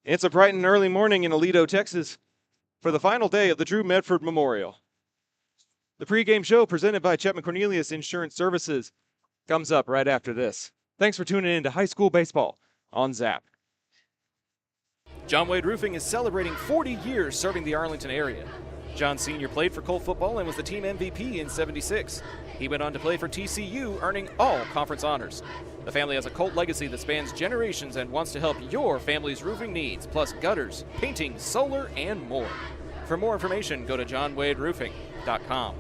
It's a bright and early morning in Aledo, Texas, for the final day of the Drew Medford Memorial. The pregame show presented by Chapman Cornelius Insurance Services comes up right after this. Thanks for tuning in to high school baseball on ZAP. John Wade Roofing is celebrating 40 years serving the Arlington area. John Sr. played for Colt football and was the team MVP in '76. He went on to play for TCU, earning all conference honors. The family has a Colt legacy that spans generations and wants to help your family's roofing needs, plus gutters, painting, solar, and more. For more information, go to johnwaderoofing.com.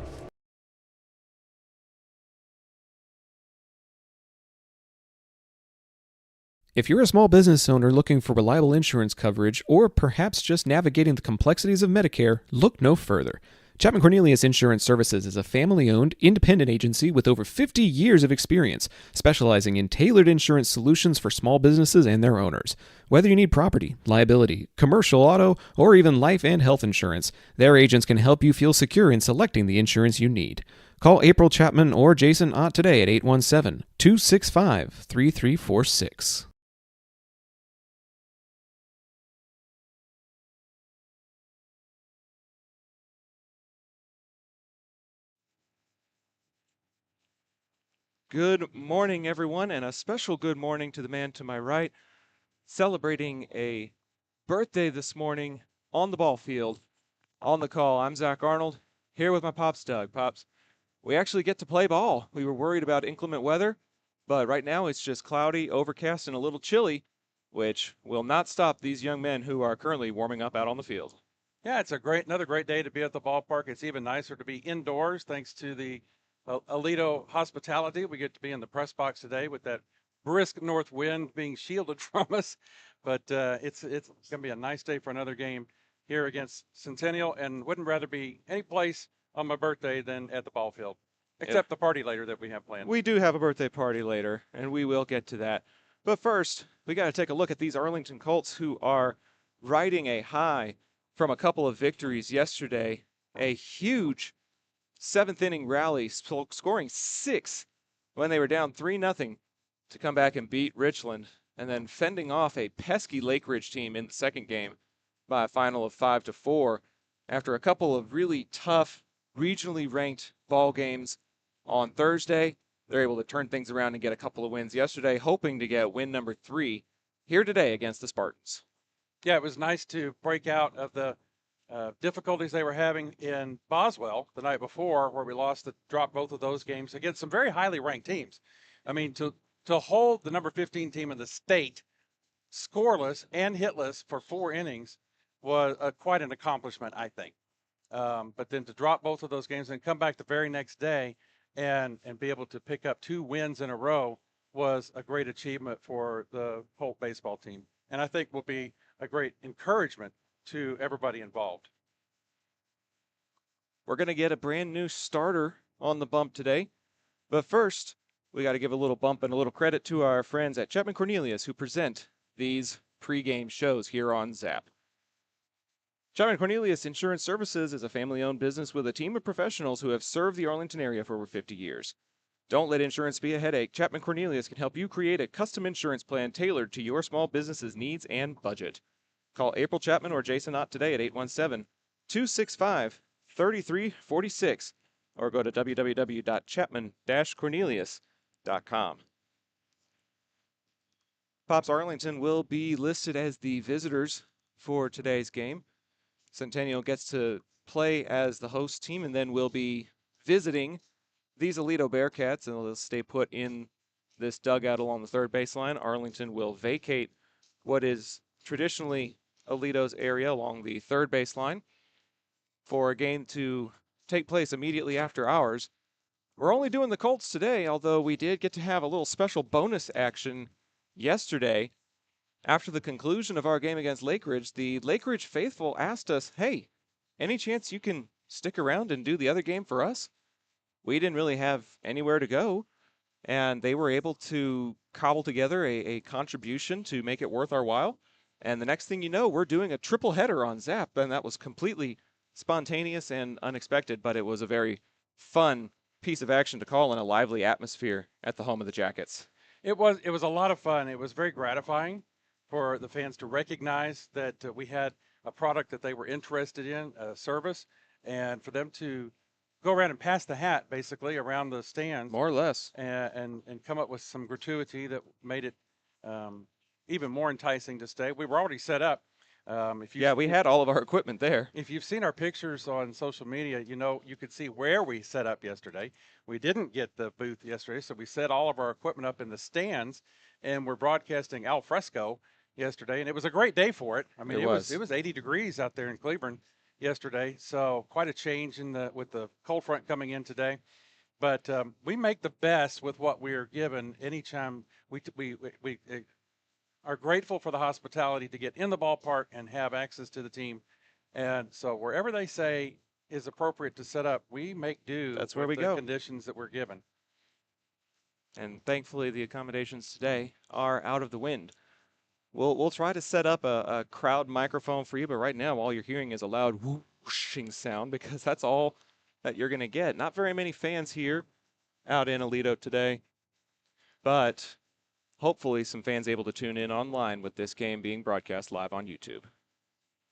If you're a small business owner looking for reliable insurance coverage, or perhaps just navigating the complexities of Medicare, look no further. Chapman Cornelius Insurance Services is a family-owned, independent agency with over 50 years of experience, specializing in tailored insurance solutions for small businesses and their owners. Whether you need property, liability, commercial auto, or even life and health insurance, their agents can help you feel secure in selecting the insurance you need. Call April Chapman or Jason Ott today at 817-265-3346. Good morning, everyone, and a special good morning to the man to my right, celebrating a birthday this morning on the ball field. On the call, I'm Zach Arnold, here with my Pops Doug. Pops, we actually get to play ball. We were worried about inclement weather, but right now it's just cloudy, overcast, and a little chilly, which will not stop these young men who are currently warming up out on the field. Yeah, it's another great day to be at the ballpark. It's even nicer to be indoors thanks to the Aledo hospitality. We get to be in the press box today with that brisk north wind being shielded from us. But it's going to be a nice day for another game here against Centennial, and wouldn't rather be any place on my birthday than at the ball field, except the party later that we have planned. We do have a birthday party later, and we will get to that. But first, we got to take a look at these Arlington Colts who are riding a high from a couple of victories yesterday. A huge seventh inning rally, scoring 6 when they were down 3-0 to come back and beat Richland, and then fending off a pesky Lake Ridge team in the second game by a final of 5-4 after a couple of really tough regionally ranked ball games on Thursday. They're able to turn things around and get a couple of wins yesterday, hoping to get win number 3 here today against the Spartans. Yeah, it was nice to break out of the difficulties they were having in Boswell the night before, where we dropped both of those games against some very highly ranked teams. I mean, to hold the number 15 team in the state scoreless and hitless for 4 innings was quite an accomplishment, I think. But then to drop both of those games and come back the very next day and be able to pick up 2 wins in a row was a great achievement for the Colt baseball team, and I think will be a great encouragement to everybody involved. We're going to get a brand new starter on the bump today. But first, we got to give a little bump and a little credit to our friends at Chapman Cornelius who present these pregame shows here on ZAP. Chapman Cornelius Insurance Services is a family-owned business with a team of professionals who have served the Arlington area for over 50 years. Don't let insurance be a headache. Chapman Cornelius can help you create a custom insurance plan tailored to your small business's needs and budget. Call April Chapman or Jason Ott today at 817-265-3346 or go to www.chapman-cornelius.com. Pops, Arlington will be listed as the visitors for today's game. Centennial gets to play as the host team and then will be visiting these Aledo Bearcats, and they'll stay put in this dugout along the third baseline. Arlington will vacate what is traditionally Aledo's area along the third baseline for a game to take place immediately after ours. We're only doing the Colts today, although we did get to have a little special bonus action yesterday. After the conclusion of our game against Lake Ridge, the Lake Ridge faithful asked us, hey, any chance you can stick around and do the other game for us? We didn't really have anywhere to go, and they were able to cobble together a contribution to make it worth our while. And the next thing you know, we're doing a triple header on ZAP, and that was completely spontaneous and unexpected, but it was a very fun piece of action to call in a lively atmosphere at the home of the Jackets. It was a lot of fun. It was very gratifying for the fans to recognize that we had a product that they were interested in, a service, and for them to go around and pass the hat basically around the stands More or less. and come up with some gratuity that made it even more enticing to stay. We were already set up. Yeah, we had all of our equipment there. If you've seen our pictures on social media, you could see where we set up yesterday. We didn't get the booth yesterday, so we set all of our equipment up in the stands, and we're broadcasting al fresco yesterday, and it was a great day for it. I mean, it was 80 degrees out there in Cleburne yesterday, so quite a change with the cold front coming in today. But we make the best with what we are given. Anytime we are grateful for the hospitality to get in the ballpark and have access to the team. And so wherever they say is appropriate to set up, we make do. That's where with we the go. Conditions that we're given. And thankfully, the accommodations today are out of the wind. We'll try to set up a crowd microphone for you, but right now all you're hearing is a loud whooshing sound because that's all that you're going to get. Not very many fans here out in Aledo today, but hopefully some fans able to tune in online with this game being broadcast live on YouTube.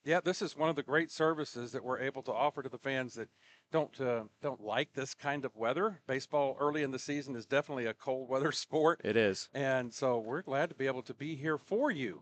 Yeah, this is one of the great services that we're able to offer to the fans that don't like this kind of weather. Baseball early in the season is definitely a cold weather sport. It is. And so we're glad to be able to be here for you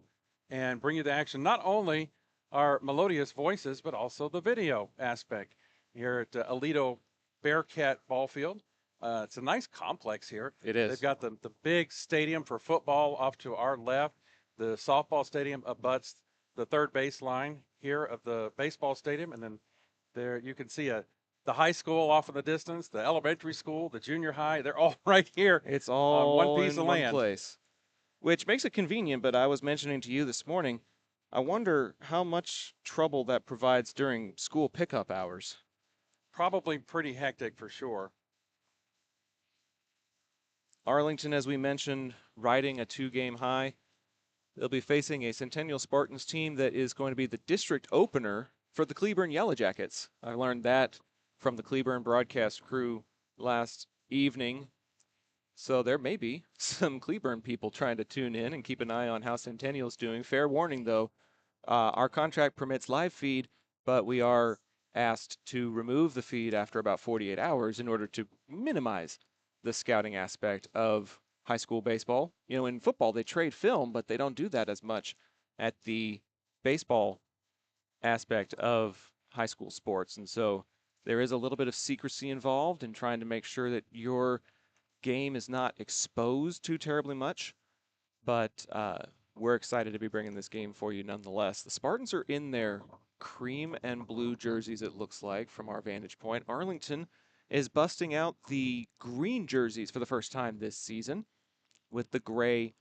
and bring you the action. Not only our melodious voices, but also the video aspect here at Aledo Bearcat Ball Field. It's a nice complex here. It is. They've got the big stadium for football off to our left. The softball stadium abuts the third base line here of the baseball stadium. And then there you can see the high school off in the distance, the elementary school, the junior high. They're all right here. It's all on one piece in of one land. place, which makes it convenient. But I was mentioning to you this morning, I wonder how much trouble that provides during school pickup hours. Probably pretty hectic for sure. Arlington, as we mentioned, riding a 2-game high. They'll be facing a Centennial Spartans team that is going to be the district opener for the Cleburne Yellow Jackets. I learned that from the Cleburne broadcast crew last evening. So there may be some Cleburne people trying to tune in and keep an eye on how Centennial's doing. Fair warning, though, our contract permits live feed, but we are asked to remove the feed after about 48 hours in order to minimize the scouting aspect of high school baseball. You know, in football, they trade film, but they don't do that as much at the baseball aspect of high school sports. And so there is a little bit of secrecy involved in trying to make sure that your game is not exposed too terribly much. But we're excited to be bringing this game for you nonetheless. The Spartans are in their cream and blue jerseys, it looks like, from our vantage point. Arlington is busting out the green jerseys for the first time this season with the gray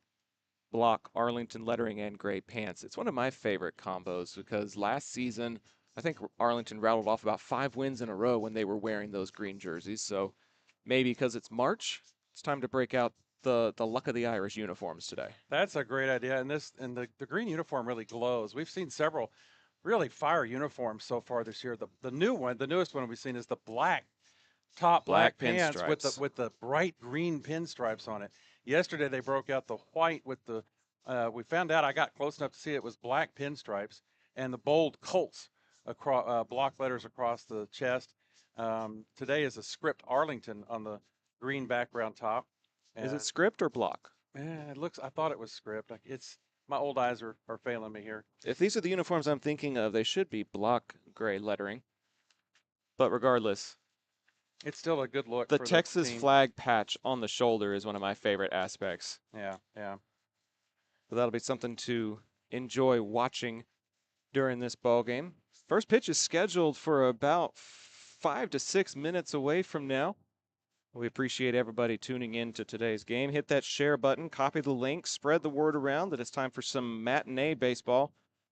block Arlington lettering and gray pants. It's one of my favorite combos because last season, I think Arlington rattled off about 5 wins in a row when they were wearing those green jerseys. So maybe because it's March, it's time to break out the luck of the Irish uniforms today. That's a great idea. And the green uniform really glows. We've seen several really fire uniforms so far this year. The newest one we've seen is the black top black pants with the bright green pinstripes on it. Yesterday they broke out the white with the we found out, I got close enough to see it was black pinstripes and the bold Colts across block letters across the chest. Today is a script Arlington on the green background top. Is it script or block? It looks. I thought it was script. It's my old eyes are failing me here. If these are the uniforms I'm thinking of, they should be block gray lettering. But regardless, it's still a good look. The for Texas the team. flag patch on the shoulder is one of my favorite aspects. Yeah. So that'll be something to enjoy watching during this ball game. First pitch is scheduled for about 5 to 6 minutes away from now. We appreciate everybody tuning in to today's game. Hit that share button, copy the link, spread the word around that it's time for some matinee baseball.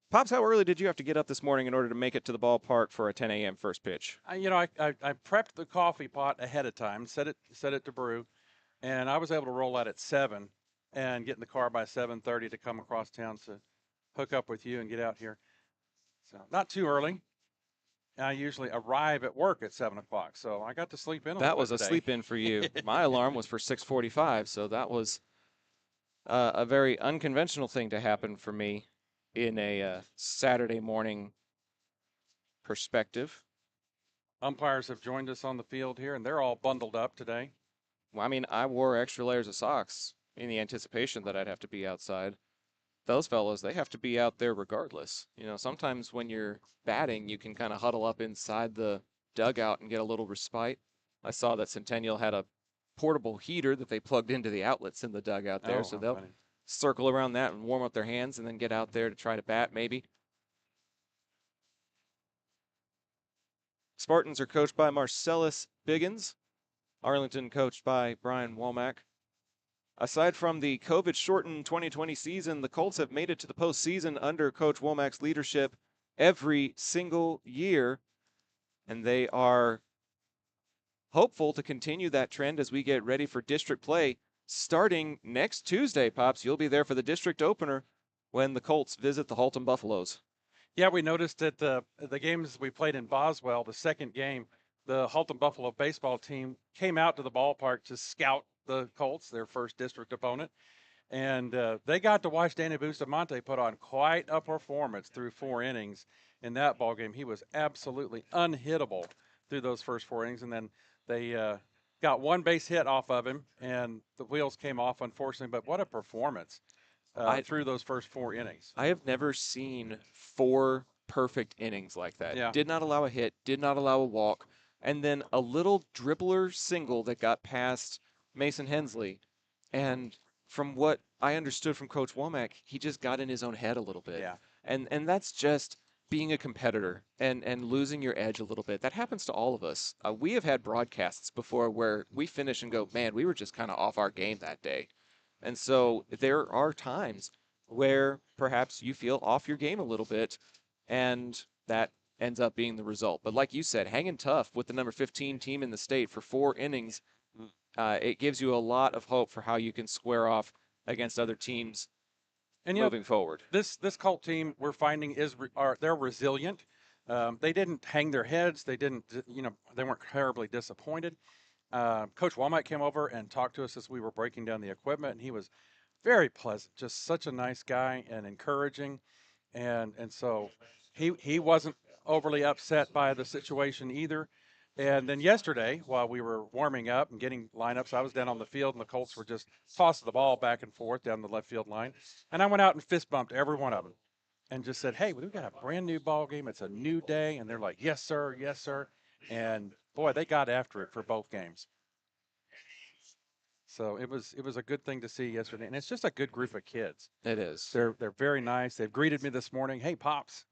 Pops, how early did you have to get up this morning in order to make it to the ballpark for a 10 a.m. first pitch? I prepped the coffee pot ahead of time, set it to brew, and I was able to roll out at 7 and get in the car by 7:30 to come across town to hook up with you and get out here. So not too early. I usually arrive at work at 7 o'clock, so I got to sleep in. That was a sleep in for you. My alarm was for 6:45, so that was a very unconventional thing to happen for me in a Saturday morning perspective. Umpires have joined us on the field here, and they're all bundled up today. Well, I mean, I wore extra layers of socks in the anticipation that I'd have to be outside. Those fellows, they have to be out there regardless. You know, sometimes when you're batting, you can kind of huddle up inside the dugout and get a little respite. I saw that Centennial had a portable heater that they plugged into the outlets in the dugout there, Oh, so how they'll funny. circle around that and warm up their hands and then get out there to try to bat maybe. Spartans are coached by Marcellus Biggins. Arlington coached by Brian Womack. Aside from the COVID-shortened 2020 season, the Colts have made it to the postseason under Coach Womack's leadership every single year, and they are hopeful to continue that trend as we get ready for district play starting next Tuesday, Pops. You'll be there for the district opener when the Colts visit the Halton Buffaloes. Yeah, we noticed that the games we played in Boswell, the second game, the Halton Buffalo baseball team came out to the ballpark to scout the Colts, their first district opponent. And they got to watch Danny Bustamante put on quite a performance through 4 innings in that ball game. He was absolutely unhittable through those first 4 innings. And then they got 1 base hit off of him, and the wheels came off, unfortunately. But what a performance through those first 4 innings. I have never seen 4 perfect innings like that. Yeah. Did not allow a hit, did not allow a walk, and then a little dribbler single that got past Mason Hensley. And from what I understood from Coach Womack, he just got in his own head a little bit. Yeah. And that's just being a competitor and losing your edge a little bit. That happens to all of us. We have had broadcasts before where we finish and go, man, we were just kind of off our game that day. And so there are times where perhaps you feel off your game a little bit, and that ends up being the result. But like you said, hanging tough with the number 15 team in the state for 4 innings, it gives you a lot of hope for how you can square off against other teams And moving forward. This Colt team we're finding they're resilient. They didn't hang their heads. They didn't, they weren't terribly disappointed. Coach Womack came over and talked to us as we were breaking down the equipment, and he was very pleasant, just such a nice guy and encouraging. And so he wasn't overly upset by the situation either. And then yesterday, while we were warming up and getting lineups, I was down on the field, and the Colts were just tossing the ball back and forth down the left field line. And I went out and fist bumped every one of them and just said, hey, we've got a brand new ball game. It's a new day. And they're like, yes, sir. Yes, sir. And boy, they got after it for both games. So it was a good thing to see yesterday. And it's just a good group of kids. It is. They're very nice. They've greeted me this morning. Hey, Pops,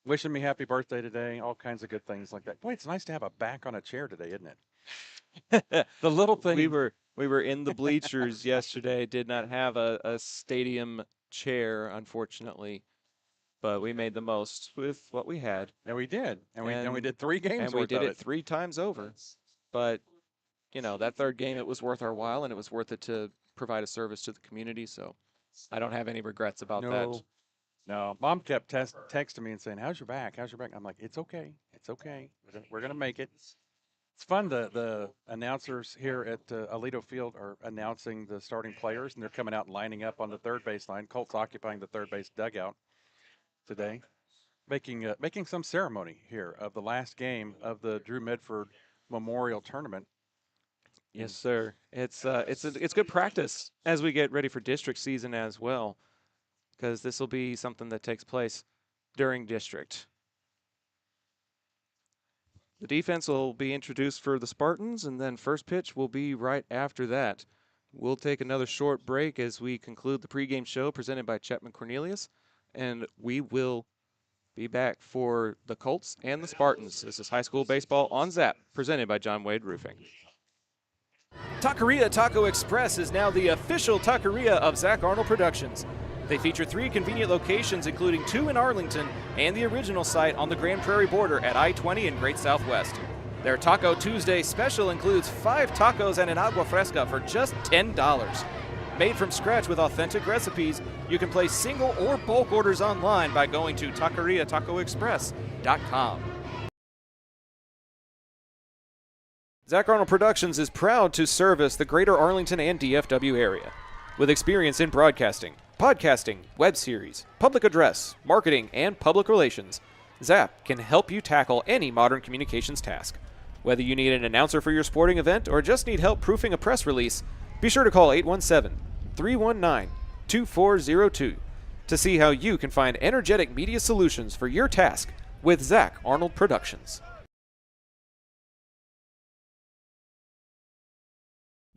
wishing me happy birthday today, all kinds of good things like that. Boy, it's nice to have a back on a chair today, isn't it? The little thing. We were in the bleachers yesterday, did not have a stadium chair, unfortunately, but we made the most with what we had. And we did. And we did 3 games And we worth did of it 3 times over. But, that third game, it was worth our while, and it was worth it to provide a service to the community, so I don't have any regrets about that. No, Mom kept texting me and saying, how's your back? How's your back? I'm like, it's okay. It's okay. We're going to make it. It's fun. The announcers here at Alito Field are announcing the starting players, and they're coming out and lining up on the third base line. Colts occupying the third base dugout today, making some ceremony here of the last game of the Drew Medford Memorial Tournament. Yes, sir. It's good practice as we get ready for district season as well, because this will be something that takes place during district. The defense will be introduced for the Spartans, and then first pitch will be right after that. We'll take another short break as we conclude the pregame show presented by Chapman Cornelius, and we will be back for the Colts and the Spartans. This is high school baseball on Zap, presented by John Wade Roofing. Taqueria Taco Express is now the official taqueria of Zach Arnold Productions. They feature 3 convenient locations, including 2 in Arlington and the original site on the Grand Prairie border at I-20 in Great Southwest. Their Taco Tuesday special includes 5 tacos and an agua fresca for just $10. Made from scratch with authentic recipes, you can place single or bulk orders online by going to taqueriatacoexpress.com. Zach Arnold Productions is proud to service the greater Arlington and DFW area. With experience in broadcasting, podcasting, web series, public address, marketing, and public relations, Zap can help you tackle any modern communications task. Whether you need an announcer for your sporting event or just need help proofing a press release, be sure to call 817-319-2402 to see how you can find energetic media solutions for your task with Zach Arnold Productions.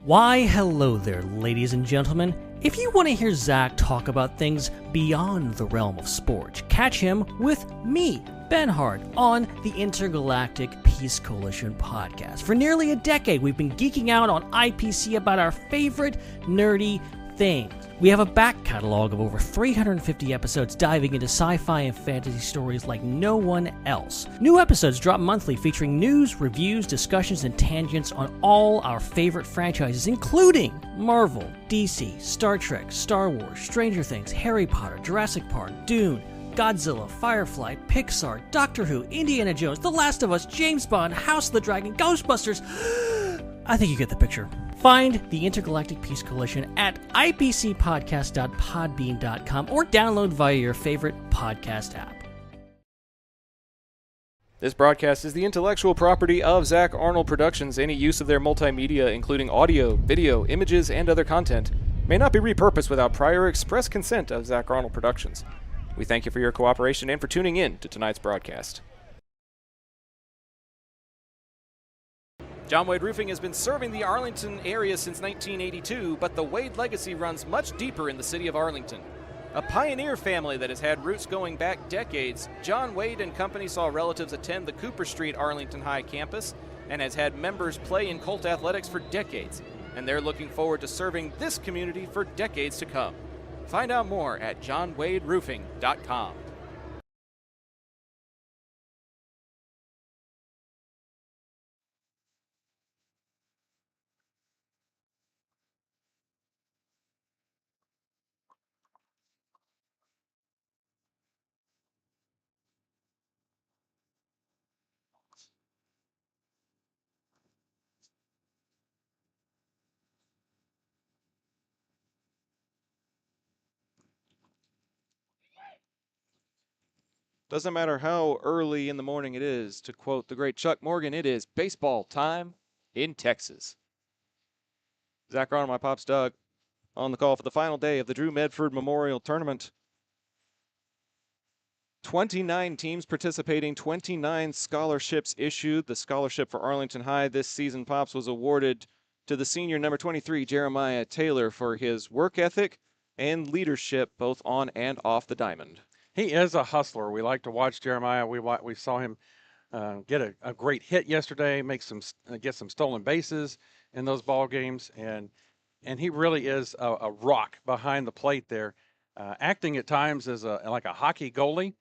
Why, hello there, ladies and gentlemen. If you want to hear Zach talk about things beyond the realm of sport, catch him with me, Ben Hart, on the Intergalactic Peace Coalition podcast. For nearly a decade, we've been geeking out on IPC about our favorite nerdy things. We have a back catalog of over 350 episodes diving into sci-fi and fantasy stories like no one else. New episodes drop monthly featuring news, reviews, discussions, and tangents on all our favorite franchises, including Marvel, DC, Star Trek, Star Wars, Stranger Things, Harry Potter, Jurassic Park, Dune, Godzilla, Firefly, Pixar, Doctor Who, Indiana Jones, The Last of Us, James Bond, House of the Dragon, Ghostbusters. I think you get the picture. Find the Intergalactic Peace Coalition at ipcpodcast.podbean.com or download via your favorite podcast app. This broadcast is the intellectual property of Zach Arnold Productions. Any use of their multimedia, including audio, video, images, and other content, may not be repurposed without prior express consent of Zach Arnold Productions. We thank you for your cooperation and for tuning in to tonight's broadcast. John Wade Roofing has been serving the Arlington area since 1982, but the Wade legacy runs much deeper in the city of Arlington. A pioneer family that has had roots going back decades, John Wade and Company saw relatives attend the Cooper Street Arlington High campus and has had members play in Colt athletics for decades, and they're looking forward to serving this community for decades to come. Find out more at johnwaderoofing.com. Doesn't matter how early in the morning it is. To quote the great Chuck Morgan, it is baseball time in Texas. Zach Arnold, my pops Doug, on the call for the final day of the Drew Medford Memorial Tournament. 29 teams participating, 29 scholarships issued. The scholarship for Arlington High this season, Pops, was awarded to the senior number 23, Jeremiah Taylor, for his work ethic and leadership both on and off the diamond. He is a hustler. We like to watch Jeremiah. We saw him get a great hit yesterday, get some stolen bases in those ball games, and he really is a rock behind the plate there, acting at times as like a hockey goalie.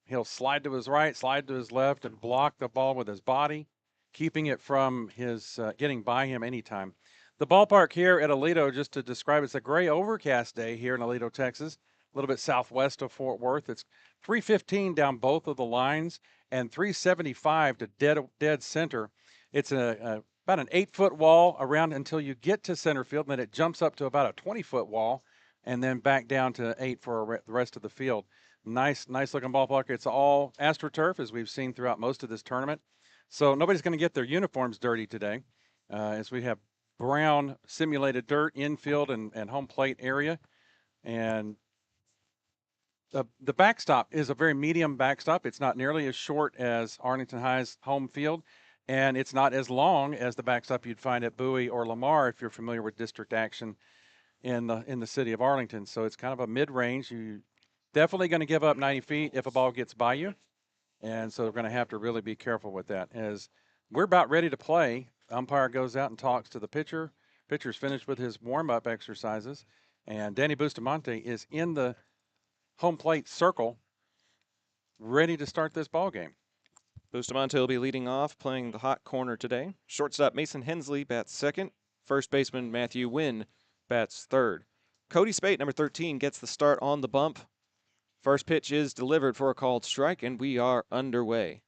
He'll slide to his right, slide to his left, and block the ball with his body, keeping it from his getting by him anytime. The ballpark here at Aledo, just to describe, it's a gray overcast day here in Aledo, Texas, a little bit southwest of Fort Worth. It's 315 down both of the lines and 375 to dead center. It's about an 8-foot wall around until you get to center field, and then it jumps up to about a 20-foot wall and then back down to 8 for the rest of the field. Nice looking ballpark. It's all AstroTurf, as we've seen throughout most of this tournament. So nobody's going to get their uniforms dirty today, as we have brown simulated dirt infield and home plate area. And the backstop is a very medium backstop. It's not nearly as short as Arlington High's home field, and it's not as long as the backstop you'd find at Bowie or Lamar if you're familiar with district action in the city of Arlington. So it's kind of a mid-range. You definitely going to give up 90 feet if a ball gets by you, and so we're going to have to really be careful with that. As we're about ready to play, umpire goes out and talks to the pitcher. Pitcher's finished with his warm-up exercises, and Danny Bustamante is in the home plate circle, ready to start this ball game. Bustamante will be leading off, playing the hot corner today. Shortstop Mason Hensley bats second. First baseman Matthew Wynn bats third. Cody Spate, number 13, gets the start on the bump. First pitch is delivered for a called strike, and we are underway.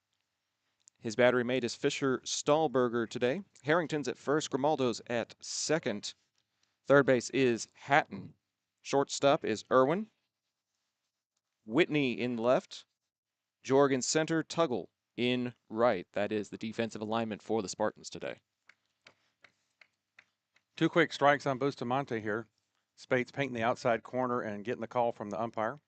His battery mate is Fisher Stahlberger today. Harrington's at first, Grimaldo's at second. Third base is Hatton. Shortstop is Irwin. Whitney in left. Jorg in center. Tuggle in right. That is the defensive alignment for the Spartans today. 2 quick strikes on Bustamante here. Spates painting the outside corner and getting the call from the umpire.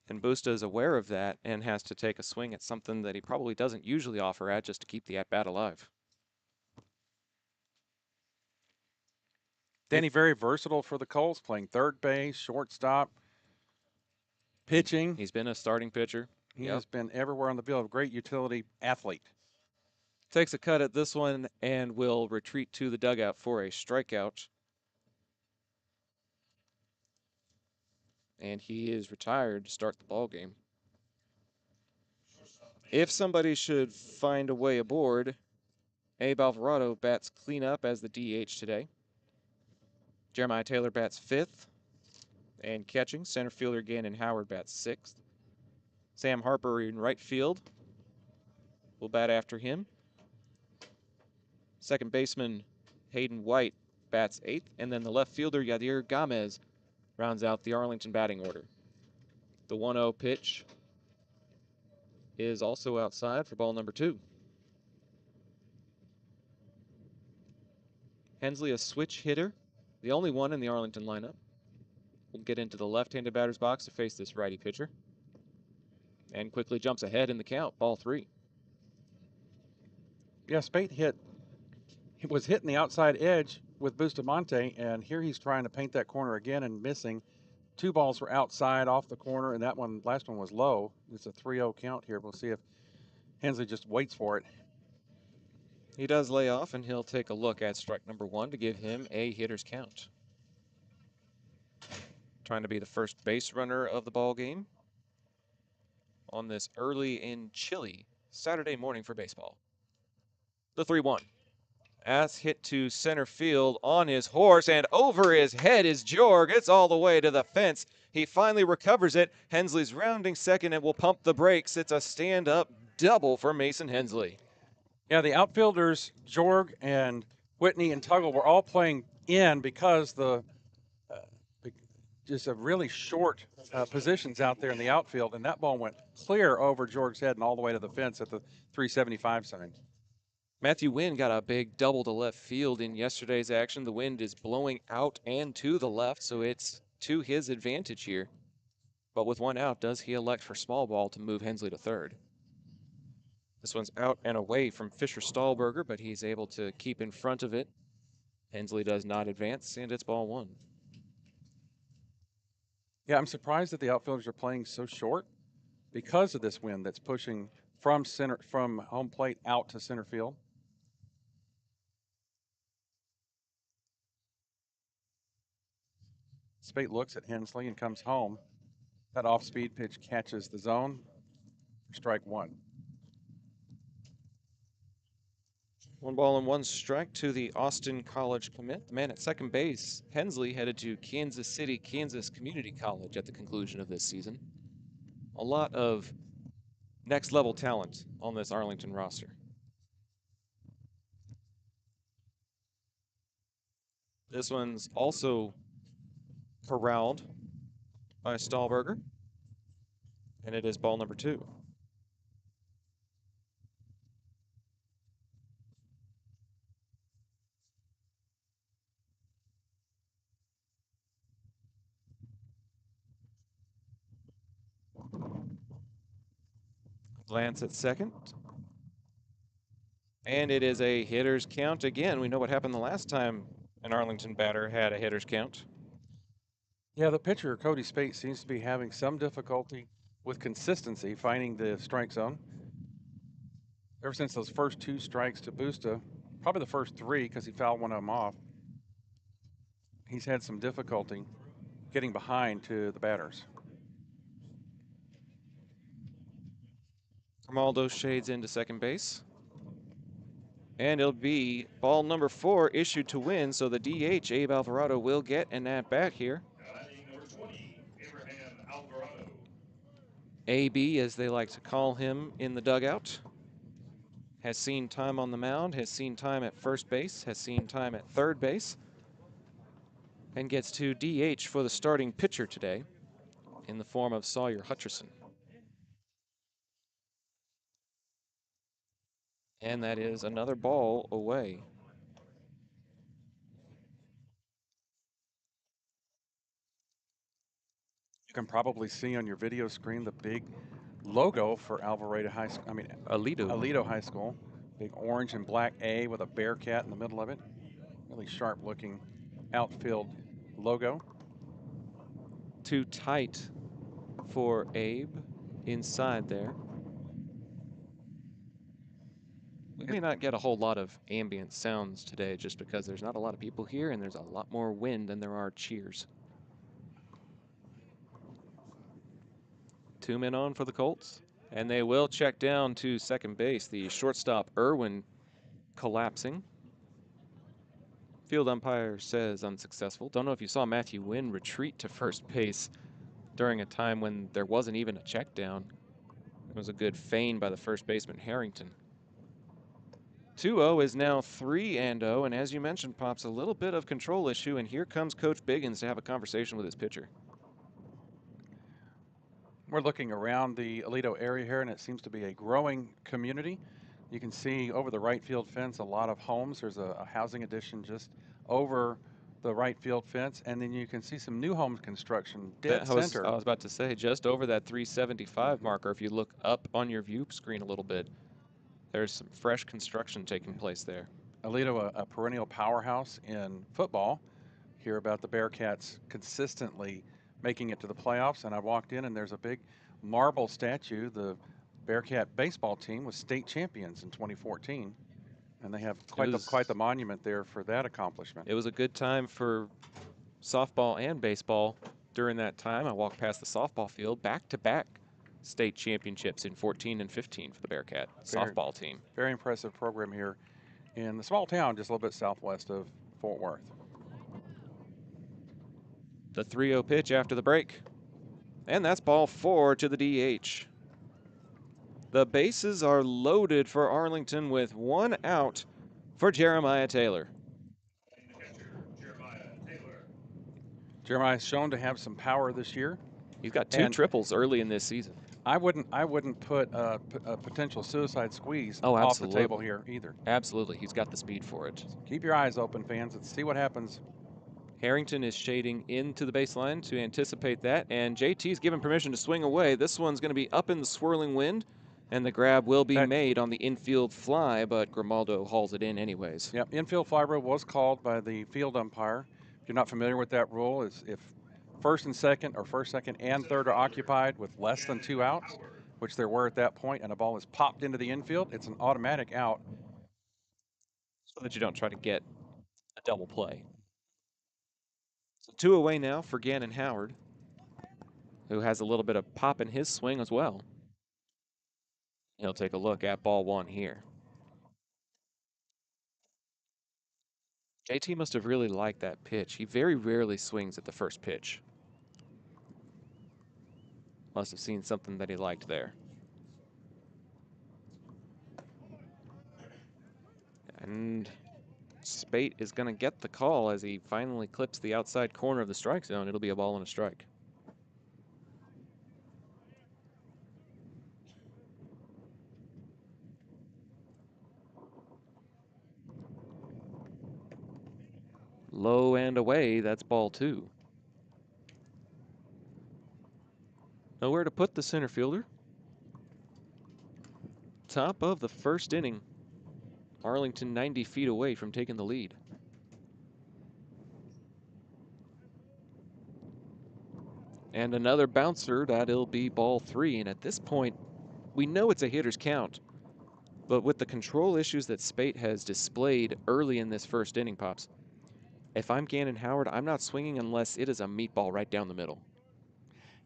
And Busta is aware of that and has to take a swing at something that he probably doesn't usually offer at just to keep the at-bat alive. Danny very versatile for the Colts, playing third base, shortstop, pitching. He's been a starting pitcher. He has been everywhere on the field. A great utility athlete. Takes a cut at this one and will retreat to the dugout for a strikeout. And he is retired to start the ball game. If somebody should find a way aboard, Abe Alvarado bats cleanup as the DH today. Jeremiah Taylor bats 5th and catching. Center fielder Gannon Howard bats 6th. Sam Harper in right field will bat after him. Second baseman Hayden White bats 8th, and then the left fielder Yadir Gamez rounds out the Arlington batting order. The 1-0 pitch is also outside for ball number 2. Hensley, a switch hitter, the only one in the Arlington lineup. Will get into the left-handed batter's box to face this righty pitcher. And quickly jumps ahead in the count, ball 3. Yeah, Spate was hitting the outside edge with Bustamante, and here he's trying to paint that corner again and missing. 2 balls were outside off the corner, and last one was low. It's a 3-0 count here. We'll see if Hensley just waits for it. He does lay off, and he'll take a look at strike number 1 to give him a hitter's count. Trying to be the first base runner of the ball game on this early and chilly Saturday morning for baseball. The 3-1. As hit to center field on his horse, and over his head is Jorg. It's all the way to the fence. He finally recovers it. Hensley's rounding second and will pump the brakes. It's a stand-up double for Mason Hensley. Yeah, the outfielders, Jorg and Whitney and Tuggle, were all playing in because just a really short positions out there in the outfield, and that ball went clear over Jorg's head and all the way to the fence at the 375 sign. Matthew Wynn got a big double to left field in yesterday's action. The wind is blowing out and to the left, so it's to his advantage here. But with 1 out, does he elect for small ball to move Hensley to third? This one's out and away from Fisher Stahlberger, but he's able to keep in front of it. Hensley does not advance, and it's ball 1. Yeah, I'm surprised that the outfielders are playing so short because of this wind that's pushing from home plate out to center field. Spate looks at Hensley and comes home. That off-speed pitch catches the zone. Strike 1. 1 ball and 1 strike to the Austin College commit. The man at second base, Hensley, headed to Kansas City, Kansas Community College at the conclusion of this season. A lot of next-level talent on this Arlington roster. This one's also corralled by Stahlberger, and it is ball number 2. Glance at second. And it is a hitter's count again. We know what happened the last time an Arlington batter had a hitter's count. Yeah, the pitcher, Cody Spate, seems to be having some difficulty with consistency, finding the strike zone. Ever since those first 2 strikes to Busta, probably the first 3 because he fouled one of them off, he's had some difficulty getting behind to the batters. Romaldo shades into second base. And it'll be ball number 4 issued to Win, so the DH, Abe Alvarado, will get an at-bat here. AB, as they like to call him in the dugout, has seen time on the mound, has seen time at first base, has seen time at third base. and gets to DH for the starting pitcher today in the form of Sawyer Hutcherson. And that is another ball away. You can probably see on your video screen the big logo for Alvarado High School. I mean, Aledo High School. Big orange and black A with a bear cat in the middle of it. Really sharp looking outfield logo. Too tight for Abe inside there. We may not get a whole lot of ambient sounds today just because there's not a lot of people here and there's a lot more wind than there are cheers. 2 men on for the Colts, and they will check down to second base. The shortstop, Irwin, collapsing. Field umpire says unsuccessful. Don't know if you saw Matthew Wynn retreat to first base during a time when there wasn't even a check down. It was a good feign by the first baseman, Harrington. 2-0 is now 3-0, and as you mentioned, Pops, a little bit of control issue, and here comes Coach Biggins to have a conversation with his pitcher. We're looking around the Aledo area here, and it seems to be a growing community. You can see over the right field fence a lot of homes. There's a housing addition just over the right field fence, and then you can see some new home construction dead center. I was about to say, just over that 375 marker, if you look up on your view screen a little bit, there's some fresh construction taking place there. Aledo, a perennial powerhouse in football. Hear about the Bearcats consistently making it to the playoffs, and I walked in and there's a big marble statue. The Bearcat baseball team was state champions in 2014, and they have quite the monument there for that accomplishment. It was a good time for softball and baseball during that time. I walked past the softball field, back-to-back state championships in 14 and 15 for the Bearcat softball team. Very impressive program here in the small town just a little bit southwest of Fort Worth. The 3-0 pitch after the break. And that's ball 4 to the DH. The bases are loaded for Arlington with 1 out for Jeremiah Taylor. Jeremiah's shown to have some power this year. He's got 2 triples early in this season. I wouldn't put a potential suicide squeeze off the table here either. Absolutely, he's got the speed for it. Keep your eyes open, fans, and see what happens. Harrington is shading into the baseline to anticipate that, and JT's given permission to swing away. This one's going to be up in the swirling wind, and the grab will be made on the infield fly, but Grimaldo hauls it in anyways. Yep, infield fly rule was called by the field umpire. If you're not familiar with that rule, is if first, second, and third are occupied with less than 2 outs, which there were at that point, and a ball is popped into the infield, it's an automatic out. So that you don't try to get a double play. So 2 away now for Gannon Howard, who has a little bit of pop in his swing as well. He'll take a look at ball 1 here. JT must have really liked that pitch. He very rarely swings at the first pitch. Must have seen something that he liked there. And Spate is going to get the call as he finally clips the outside corner of the strike zone. It'll be a ball and a strike. Low and away, that's ball 2. Nowhere to put the center fielder. Top of the first inning. Arlington 90 feet away from taking the lead. And another bouncer, that'll be ball 3. And at this point, we know it's a hitter's count. But with the control issues that Spate has displayed early in this first inning, Pops, if I'm Gannon Howard, I'm not swinging unless it is a meatball right down the middle.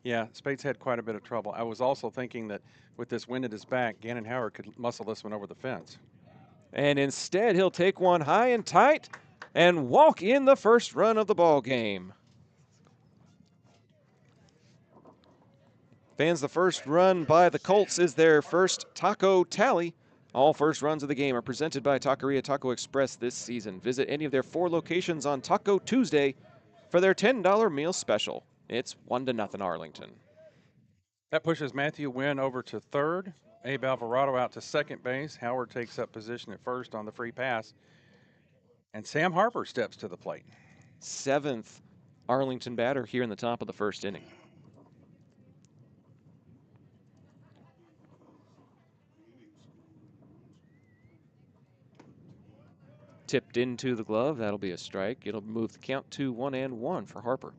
Yeah, Spate's had quite a bit of trouble. I was also thinking that with this wind at his back, Gannon Howard could muscle this one over the fence. And instead, he'll take one high and tight and walk in the first run of the ball game. Fans, the first run by the Colts is their first taco tally. All first runs of the game are presented by Taqueria Taco Express this season. Visit any of their 4 locations on Taco Tuesday for their $10 meal special. It's 1-0 Arlington. That pushes Matthew Wynn over to third. Abe Alvarado out to second base. Howard takes up position at first on the free pass. And Sam Harper steps to the plate. 7th Arlington batter here in the top of the first inning. Tipped into the glove. That'll be a strike. It'll move the count to 1-1 for Harper.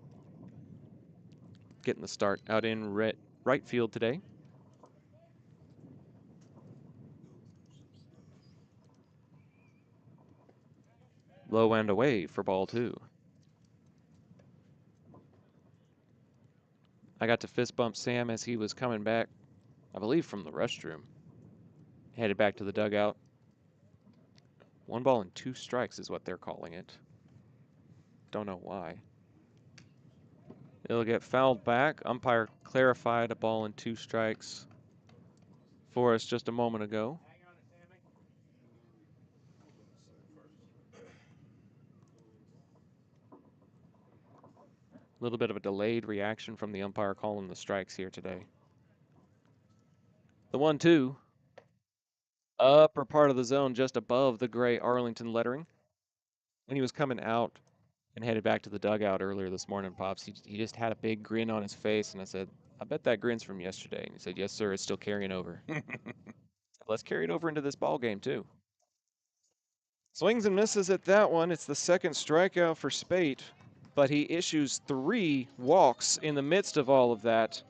Getting the start out in right field today. Low and away for ball 2. I got to fist bump Sam as he was coming back, I believe from the restroom. Headed back to the dugout. 1 ball and 2 strikes is what they're calling it. Don't know why. It'll get fouled back. Umpire clarified a ball and 2 strikes for us just a moment ago. A little bit of a delayed reaction from the umpire calling the strikes here today. The 1-2. Upper part of the zone just above the gray Arlington lettering. When he was coming out and headed back to the dugout earlier this morning, Pops, he just had a big grin on his face, and I said, I bet that grin's from yesterday. And he said, yes, sir, it's still carrying over. Let's carry it over into this ball game, too. Swings and misses at that one. It's the second strikeout for Spate, but he issues 3 walks in the midst of all of that,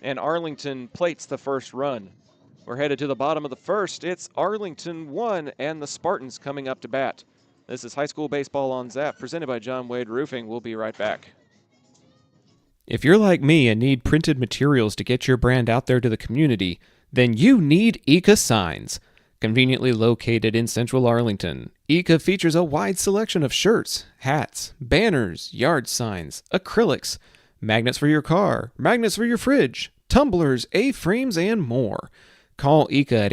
and Arlington plates the first run. We're headed to the bottom of the first. It's Arlington 1 and the Spartans coming up to bat. This is High School Baseball on Zap, presented by John Wade Roofing. We'll be right back. If you're like me and need printed materials to get your brand out there to the community, then you need Eka Signs. Conveniently located in central Arlington, Eka features a wide selection of shirts, hats, banners, yard signs, acrylics, magnets for your car, magnets for your fridge, tumblers, A-frames, and more. Call Eka at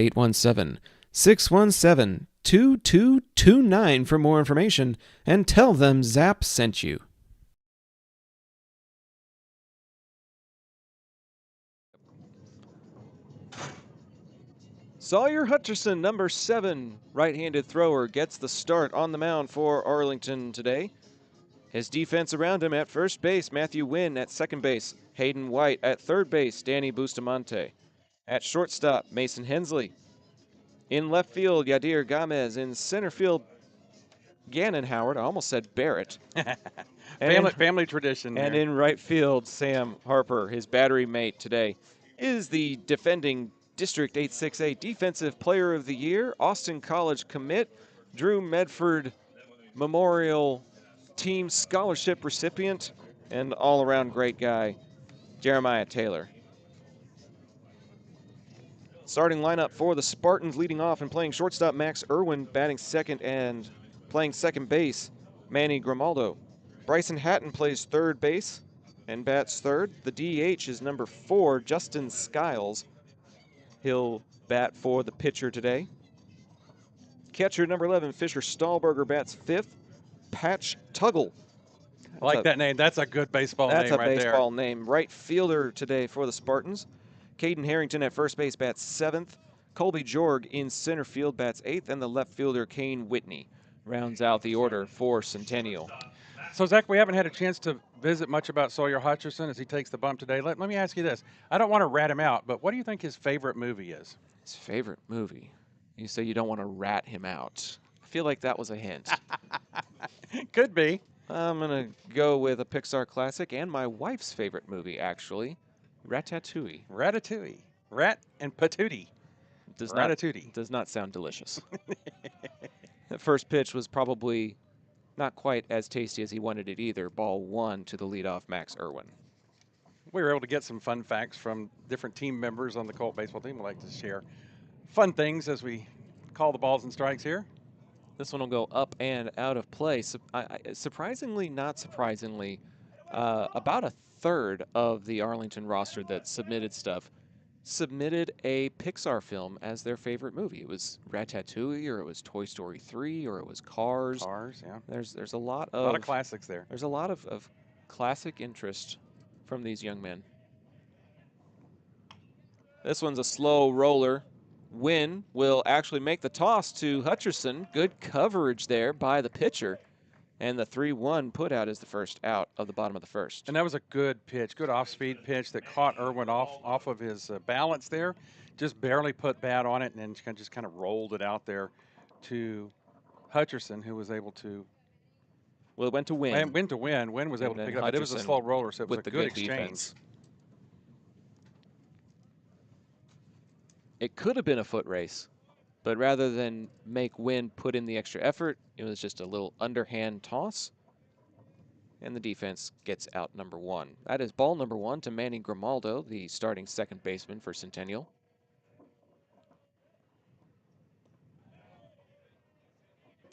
817-617-2229 for more information and tell them Zap sent you. Sawyer Hutcherson, number 7, right-handed thrower, gets the start on the mound for Arlington today. His defense around him at first base, Matthew Wynn at second base, Hayden White at third base, Danny Bustamante. At shortstop, Mason Hensley. In left field, Yadir Gamez. In center field, Gannon Howard. I almost said Barrett. family tradition. And there. in right field, Sam Harper, his battery mate today, is the defending District 868 Defensive Player of the Year, Austin College commit, Drew Medford Memorial Team Scholarship recipient, and all-around great guy, Jeremiah Taylor. Starting lineup for the Spartans, leading off and playing shortstop, Max Irwin, batting second and playing second base, Manny Grimaldo. Bryson Hatton plays third base and bats third. The DH is number 4, Justin Skiles. He'll bat for the pitcher today. Catcher number 11, Fisher Stahlberger, bats fifth. Patch Tuggle. I like that name. That's a good baseball name right there. That's a baseball name. Right fielder today for the Spartans. Caden Harrington at first base bats 7th. Colby Jorg in center field bats 8th. And the left fielder, Kane Whitney, rounds out the order for Centennial. So, Zach, we haven't had a chance to visit much about Sawyer Hutcherson as he takes the bump today. Let me ask you this. I don't want to rat him out, but what do you think his favorite movie is? His favorite movie? You say you don't want to rat him out. I feel like that was a hint. Could be. I'm going to go with a Pixar classic and my wife's favorite movie, actually, Ratatouille. Ratatouille. Rat and patootie. Ratatouille. Does not sound delicious. The first pitch was probably not quite as tasty as he wanted it either. Ball 1 to the leadoff, Max Irwin. We were able to get some fun facts from different team members on the Colt baseball team. We like to share fun things as we call the balls and strikes here. This one will go up and out of play. Surprisingly, not surprisingly, about a third of the Arlington roster that submitted stuff submitted a Pixar film as their favorite movie. It was Ratatouille, or it was Toy Story 3, or it was Cars. Cars, yeah. There's a lot A lot of classics there. There's a lot of classic interest from these young men. This one's a slow roller. Wynn will actually make the toss to Hutcherson. Good coverage there by the pitcher. And the 3-1 put out is the first out of the bottom of the first. And that was a good pitch, good off-speed pitch that caught Irwin off of his balance there. Just barely put bat on it, and then just kind of rolled it out there to Hutcherson, who was able to. Well, it went to Wynn. And went to Wynn. Wynn was able to pick it up, but it was a slow roller, so it was a good exchange. Defense. It could have been a foot race, but rather than make Wynn put in the extra effort, it was just a little underhand toss. And the defense gets out number 1. That is ball number 1 to Manny Grimaldo, the starting second baseman for Centennial.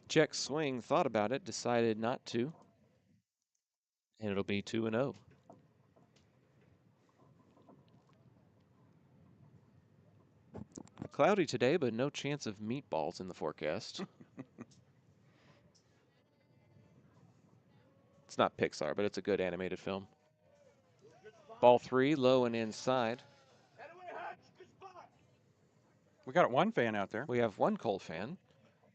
Check swing, thought about it, decided not to. And it'll be 2-0. Cloudy today, but no chance of meatballs in the forecast. It's not Pixar, but it's a good animated film. Ball 3, low and inside. We got one fan out there. We have one Cole fan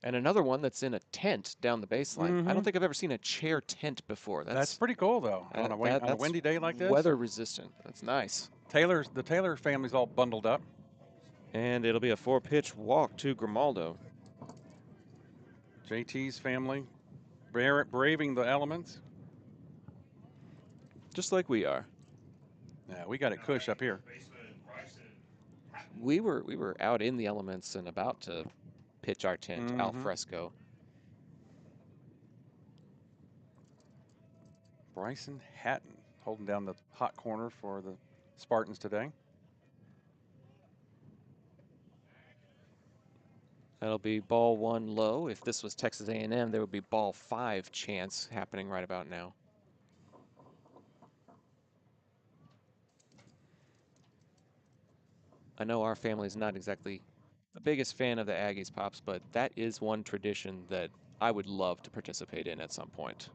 and another one that's in a tent down the baseline. I don't think I've ever seen a chair tent before. That's pretty cool, though, on a windy day like this. Weather resistant. That's nice. The Taylor family's all bundled up. And it'll be a 4-pitch walk to Grimaldo. JT's family braving the elements. Just like we are. Yeah, we got it cush up here. We were out in the elements and about to pitch our tent al fresco. Bryson Hatton holding down the hot corner for the Spartans today. That'll be ball 1 low. If this was Texas A&M, there would be ball 5 chance happening right about now. I know our family's not exactly the biggest fan of the Aggies, Pops, but that is one tradition that I would love to participate in at some point.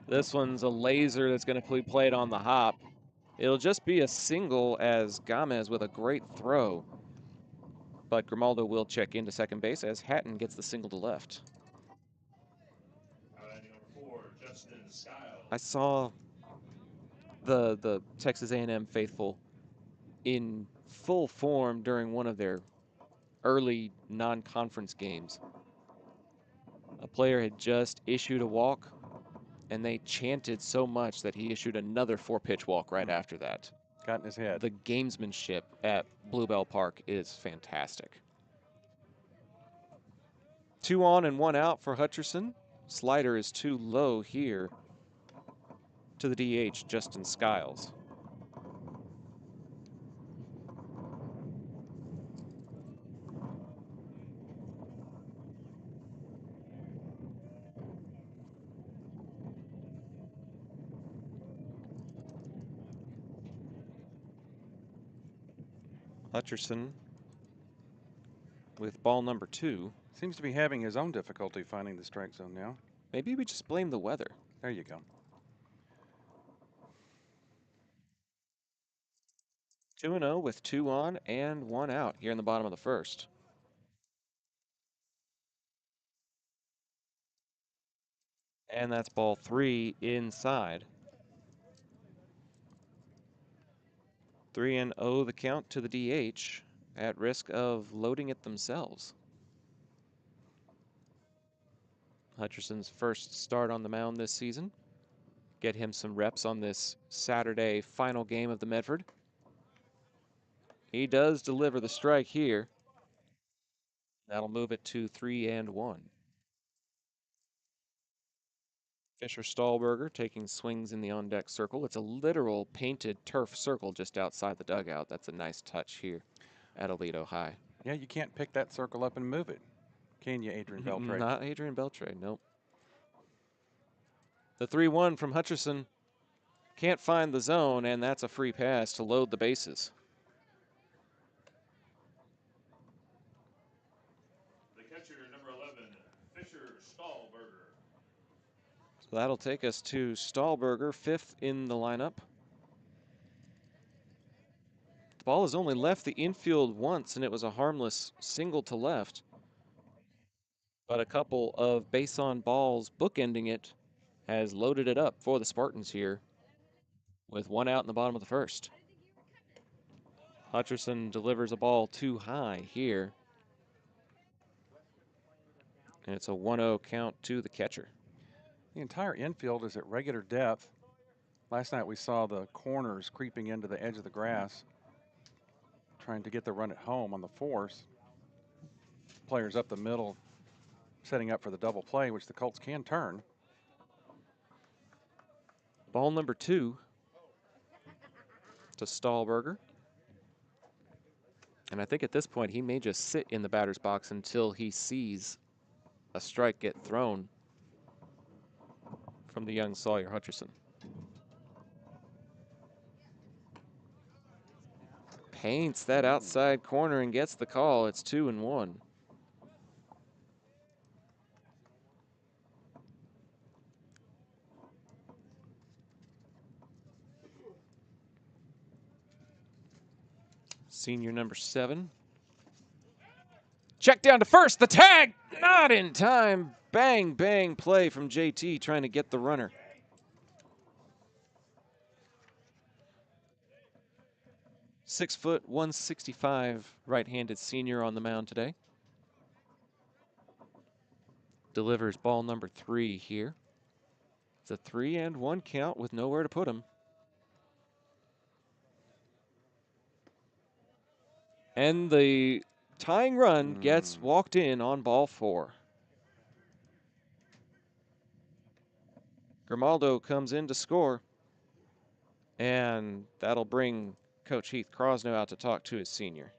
This one's a laser that's going to be played on the hop. It'll just be a single as Gomez with a great throw. But Grimaldo will check into second base as Hatton gets the single to left. I saw the Texas A&M faithful in full form during one of their early non-conference games. A player had just issued a walk, and they chanted so much that he issued another 4-pitch walk right after that. Got in his head. The gamesmanship at Bluebell Park is fantastic. 2 on and 1 out for Hutcherson. Slider is too low here to the DH, Justin Skiles. Hutcherson with ball number 2. Seems to be having his own difficulty finding the strike zone now. Maybe we just blame the weather. There you go. 2-0 with 2 on and 1 out here in the bottom of the first. And that's ball 3 inside. 3-0 the count to the DH, at risk of loading it themselves. Hutcherson's first start on the mound this season. Get him some reps on this Saturday final game of the Medford. He does deliver the strike here. That'll move it to 3-1. Fisher Stahlberger taking swings in the on-deck circle. It's a literal painted turf circle just outside the dugout. That's a nice touch here at Aledo High. Yeah, you can't pick that circle up and move it, can you, Adrian Beltre? Not Adrian Beltre, nope. The 3-1 from Hutcherson can't find the zone, and that's a free pass to load the bases. So that'll take us to Stahlberger, 5th in the lineup. The ball has only left the infield once, and it was a harmless single to left. But a couple of base-on balls bookending it has loaded it up for the Spartans here with 1 out in the bottom of the 1st. Hutcherson delivers a ball too high here. And it's a 1-0 count to the catcher. The entire infield is at regular depth. Last night we saw the corners creeping into the edge of the grass, trying to get the run at home on the force. Players up the middle, setting up for the double play, which the Colts can turn. Ball number 2 to Stahlberger. And I think at this point he may just sit in the batter's box until he sees a strike get thrown from the young Sawyer Hutcherson. Paints that outside corner and gets the call. It's 2-1. Senior number 7. Check down to first. The tag, not in time. Bang, bang play from JT trying to get the runner. Six foot, 165 right-handed senior on the mound today. Delivers ball number 3 here. It's a 3-1 count with nowhere to put him. And the tying run gets walked in on ball 4. Grimaldo comes in to score. And that'll bring Coach Heath Crosno out to talk to his senior.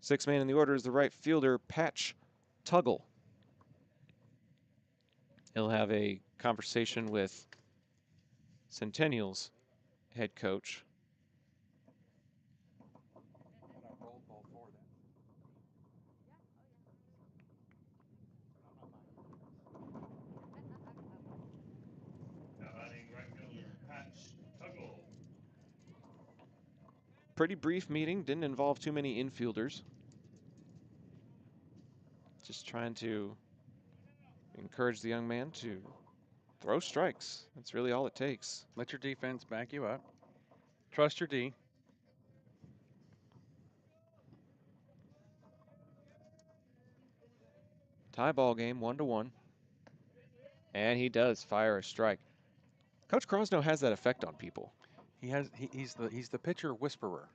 6th man in the order is the right fielder, Patch Tuggle. He'll have a conversation with Centennial's head coach. Pretty brief meeting, didn't involve too many infielders. Just trying to encourage the young man to throw strikes. That's really all it takes. Let your defense back you up. Trust your D. Tie ball game, 1-1. And he does fire a strike. Coach Crosno has that effect on people. He's the pitcher whisperer.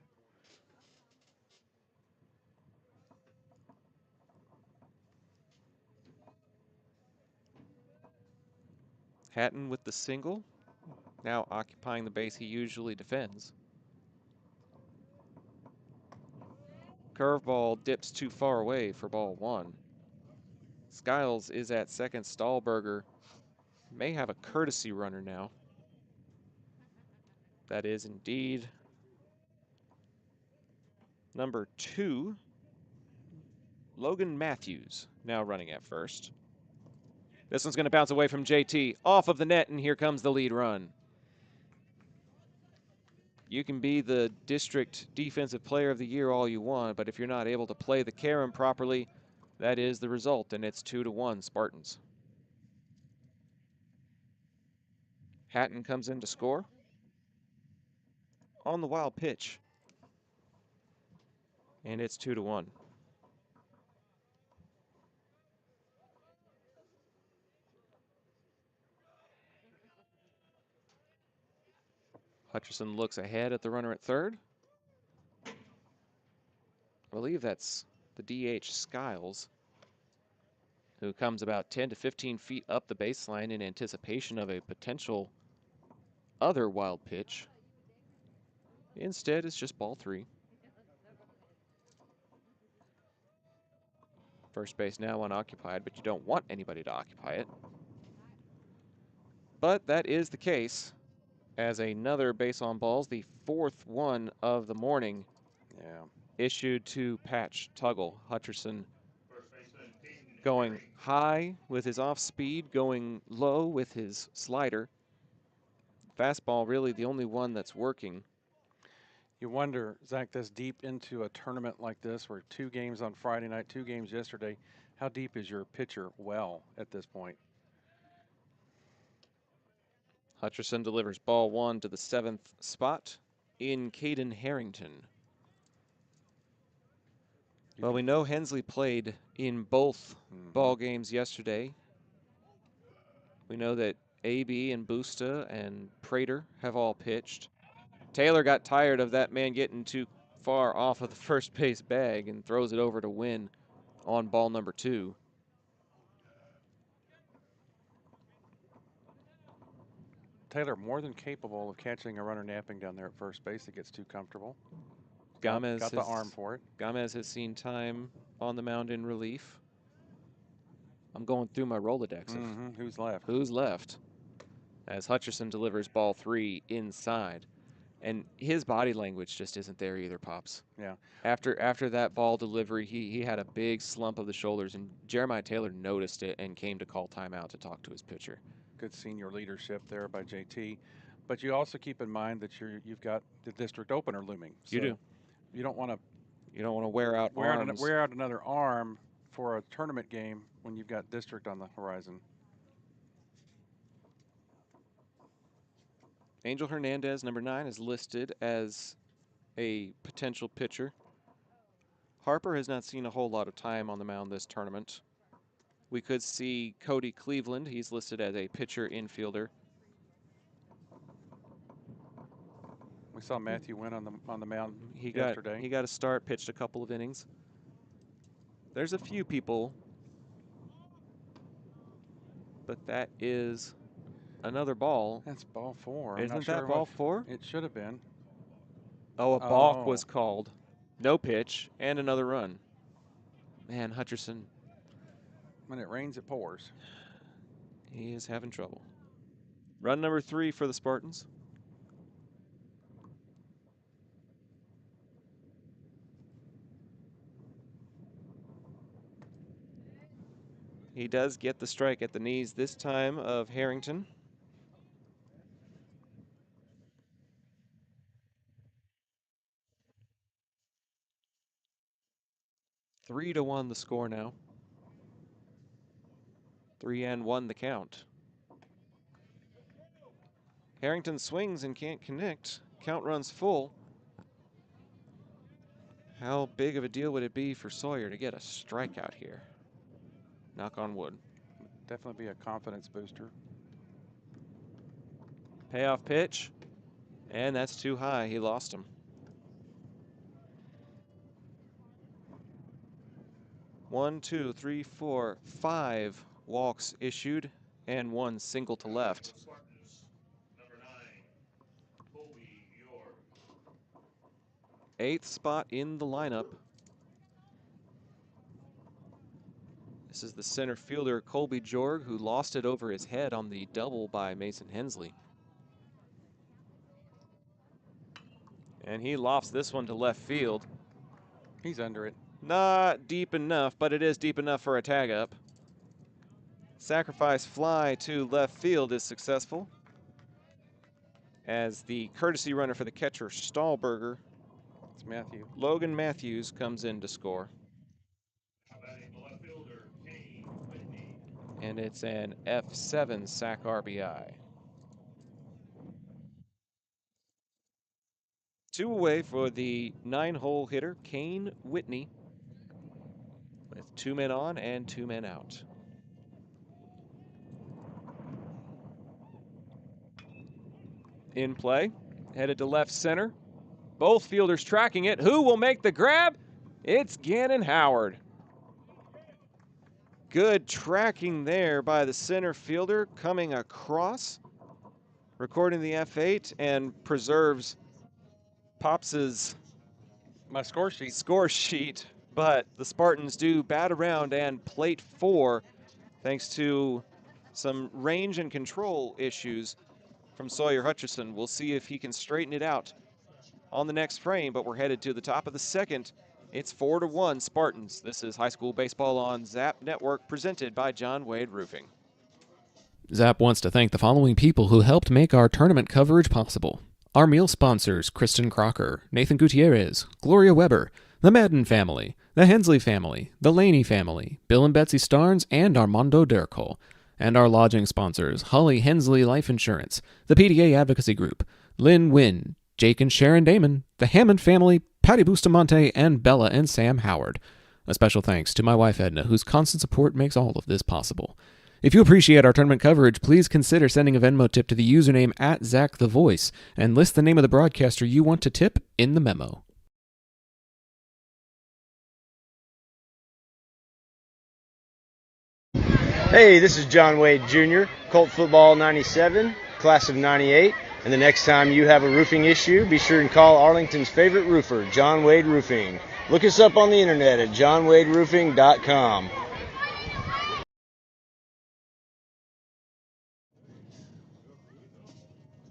Hatton with the single, now occupying the base he usually defends. Curveball dips too far away for ball 1. Skiles is at second. Stahlberger may have a courtesy runner now. That is indeed number 2, Logan Matthews, now running at first. This one's going to bounce away from JT, off of the net, and here comes the lead run. You can be the district defensive player of the year all you want, but if you're not able to play the carom properly, that is the result, and it's 2-1 Spartans. Hatton comes in to score on the wild pitch, and it's 2-1. Hutcherson looks ahead at the runner at third. I believe that's the DH Skiles, who comes about 10 to 15 feet up the baseline in anticipation of a potential other wild pitch. Instead, it's just ball 3. First base now unoccupied, but you don't want anybody to occupy it. But that is the case, as another base on balls, the 4th one of the morning, issued to Patch Tuggle. Hutcherson Going high with his off speed, going low with his slider. Fastball really the only one that's working. You wonder, Zach, this deep into a tournament like this, where 2 games on Friday night, 2 games yesterday, how deep is your pitcher well at this point? Hutcherson delivers ball 1 to the 7th spot in Caden Harrington. Well, we know Hensley played in both ball games yesterday. We know that AB and Busta and Prater have all pitched. Taylor got tired of that man getting too far off of the first base bag and throws it over to Wynn on ball number 2. Taylor more than capable of catching a runner napping down there at first base that gets too comfortable. Gomez got the arm for it. Gomez has seen time on the mound in relief. I'm going through my Rolodex of Who's left? Who's left? As Hutcherson delivers ball 3 inside. And his body language just isn't there either, Pops. Yeah. After that ball delivery, he had a big slump of the shoulders, and Jeremiah Taylor noticed it and came to call timeout to talk to his pitcher. Good senior leadership there by JT. But you also keep in mind that you've got the district opener looming. So You do. You don't want to wear out arms. wear out another arm for a tournament game when you've got district on the horizon. Angel Hernandez, number 9, is listed as a potential pitcher. Harper has not seen a whole lot of time on the mound this tournament. We could see Cody Cleveland. He's listed as a pitcher infielder. We saw Matthew Wynn on the mound yesterday. He got a start, pitched a couple of innings. There's a few people, but that is another ball. That's ball 4. Isn't that ball 4? It should have been. Oh, a balk was called. No pitch and another run. Man, Hutcherson. When it rains, it pours. He is having trouble. Run number 3 for the Spartans. He does get the strike at the knees this time of Harrington. Three to 1 the score now. 3-1 the count. Harrington swings and can't connect. Count runs full. How big of a deal would it be for Sawyer to get a strikeout here? Knock on wood. Definitely be a confidence booster. Payoff pitch. And that's too high. He lost him. 1, 2, 3, 4, 5 walks issued and 1 single to left. 8th spot in the lineup. This is the center fielder, Colby Jorg, who lost it over his head on the double by Mason Hensley. And he lofts this one to left field. He's under it. Not deep enough, but it is deep enough for a tag up. Sacrifice fly to left field is successful, as the courtesy runner for the catcher, Stahlberger, it's Matthew. Logan Matthews, comes in to score. And it's an F7 sac RBI. 2 away for the 9-hole hitter, Kane Whitney, with 2 men on and 2 men out. In play, headed to left center. Both fielders tracking it. Who will make the grab? It's Gannon Howard. Good tracking there by the center fielder, coming across, recording the F8, and preserves Pops's score sheet. But the Spartans do bat around and plate 4, thanks to some range and control issues from Sawyer Hutcherson. We'll see if he can straighten it out on the next frame, but we're headed to the top of the 2nd It's 4-1 Spartans. This is high school baseball on Zap Network, presented by John Wade Roofing. Zap wants to thank the following people who helped make our tournament coverage possible. Our meal sponsors, Kristen Crocker, Nathan Gutierrez, Gloria Weber, the Madden family, the Hensley family, the Laney family, Bill and Betsy Starnes, and Armando Dercol. And our lodging sponsors, Holly Hensley Life Insurance, the PDA Advocacy Group, Lynn Wynn, Jake and Sharon Damon, the Hammond family, Patty Bustamante, and Bella and Sam Howard. A special thanks to my wife Edna, whose constant support makes all of this possible. If you appreciate our tournament coverage, please consider sending a Venmo tip to the username @ZachTheVoice and list the name of the broadcaster you want to tip in the memo. Hey, this is John Wade Jr., Colt Football 97, class of 98. And the next time you have a roofing issue, be sure and call Arlington's favorite roofer, John Wade Roofing. Look us up on the internet at johnwaderoofing.com.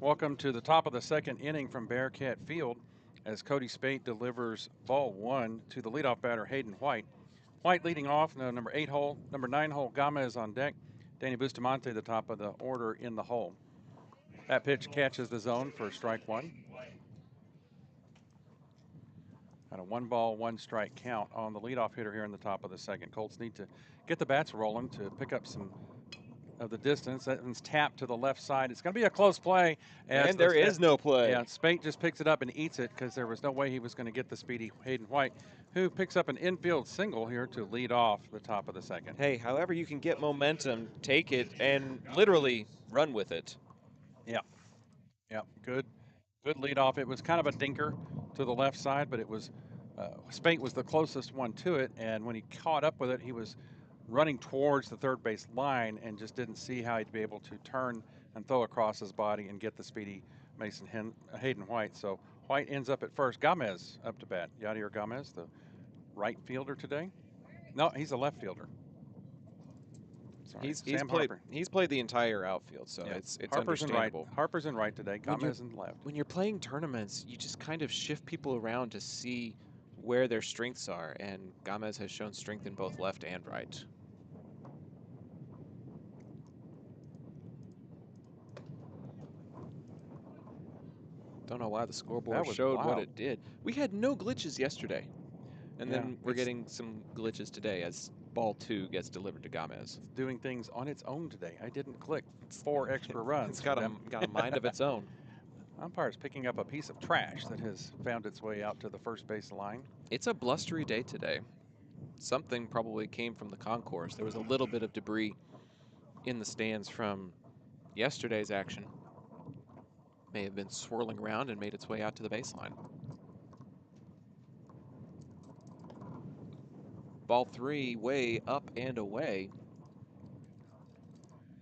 Welcome to the top of the second inning from Bearcat Field as Cody Spate delivers ball 1 to the leadoff batter, Hayden White. White leading off, number 9 hole, Gomez on deck. Danny Bustamante, the top of the order in the hole. That pitch catches the zone for strike 1. Got a 1-ball-1-strike count on the leadoff hitter here in the top of the second. Colts need to get the bats rolling to pick up some of the distance. That one's tapped to the left side. It's going to be a close play. And there is no play. Yeah, Spate just picks it up and eats it because there was no way he was going to get the speedy Hayden White, who picks up an infield single here to lead off the top of the second. Hey, however you can get momentum, take it and literally run with it. Yeah, good lead off. It was kind of a dinker to the left side, but it was Spate was the closest one to it, and when he caught up with it, he was running towards the third base line and just didn't see how he'd be able to turn and throw across his body and get the speedy Hayden White. So White ends up at first. Gomez up to bat. Yadier Gomez, the right fielder today. No, he's a left fielder. Sorry, He's played the entire outfield, so yeah. it's Harper's understandable. in right. Harper's in right today. Gomez in left. When you're playing tournaments, you just kind of shift people around to see where their strengths are, and Gomez has shown strength in both left and right. Don't know why the scoreboard showed wild. what it did. We had no glitches yesterday, and Yeah, then we're getting some glitches today as ball 2 gets delivered to Gomez. Doing things on its own today. I didn't click 4 extra runs. It's got a mind of its own. Umpire's picking up a piece of trash that has found its way out to the first base line. It's a blustery day today. Something probably came from the concourse. There was a little bit of debris in the stands from yesterday's action. May have been swirling around and made its way out to the baseline. Ball 3 way up and away.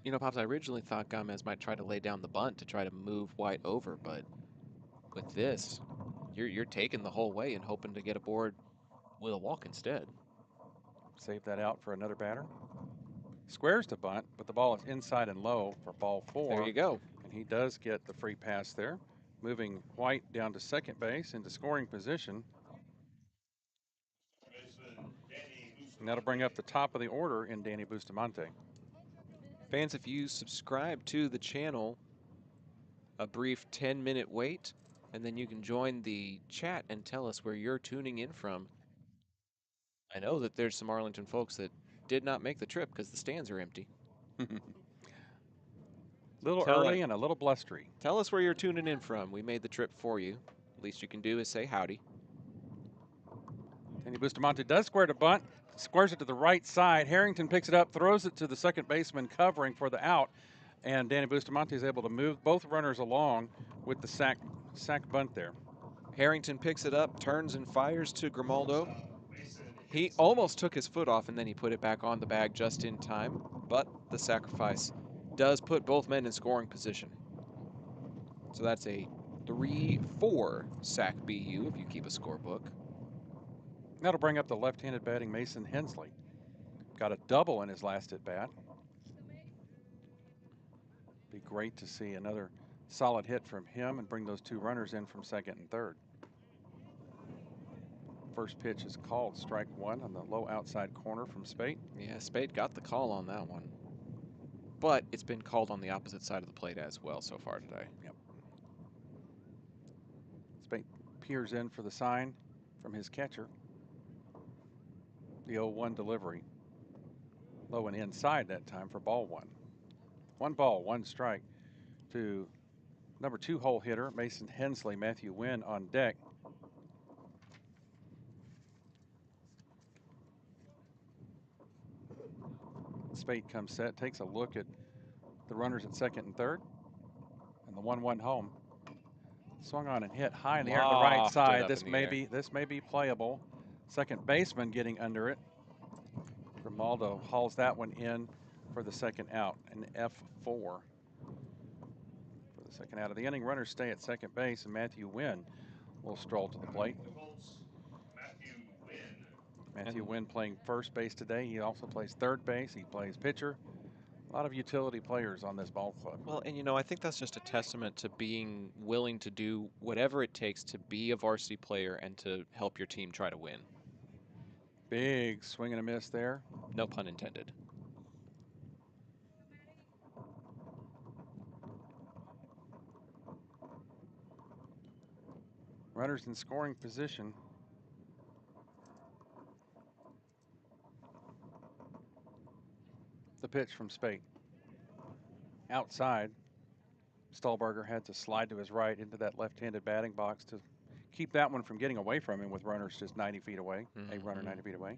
You know, Pops, I originally thought Gomez might try to lay down the bunt to try to move White over, but with this, you're taking the whole way and hoping to get aboard with a walk instead. Save that out for another batter. Squares to bunt, but the ball is inside and low for ball 4. There you go. And he does get the free pass there, moving White down to second base into scoring position. And that'll bring up the top of the order in Danny Bustamante. Fans, if you subscribe to the channel, a brief 10-minute wait, and then you can join the chat and tell us where you're tuning in from. I know that there's some Arlington folks that did not make the trip because the stands are empty. Little early and a little blustery. Tell us where you're tuning in from. We made the trip for you. Least you can do is say howdy. Danny Bustamante does square to bunt, squares it to the right side. Harrington picks it up, throws it to the second baseman covering for the out, and Danny Bustamante is able to move both runners along with the sack bunt there. Harrington picks it up, turns and fires to Grimaldo. He almost took his foot off and then he put it back on the bag just in time, but the sacrifice does put both men in scoring position. So that's a 3-4 sack BU if you keep a scorebook. That'll bring up the left-handed batting Mason Hensley. Got a double in his last at bat. Be great to see another solid hit from him and bring those 2 runners in from second and third. First pitch is called strike one on the low outside corner from Spate. Yeah, Spade got the call on that one. But it's been called on the opposite side of the plate as well so far today. Yep. Spate peers in for the sign from his catcher. The 0-1 delivery. Low and inside that time for ball one. 1 ball, 1 strike to number 2 hole hitter, Mason Hensley. Matthew Wynn on deck. Spate comes set, takes a look at the runners at second and third. And the 1-1 home. Swung on and hit high in the air to the right Lofted side. up This in the may air. be playable. Second baseman getting under it. Grimaldo hauls that one in for the second out, an F4 for the second out of the inning. Runners stay at second base, and Matthew Wynn will stroll to the plate. Matthew Wynn playing first base today. He also plays third base. He plays pitcher. A lot of utility players on this ball club. Well, and you know, I think that's just a testament to being willing to do whatever it takes to be a varsity player and to help your team try to win. Big swing and a miss there. No pun intended. Runners in scoring position. The pitch from Spate. Outside. Stolberger had to slide to his right into that left-handed batting box to keep that one from getting away from him with runners just 90 feet away. A runner 90 feet away.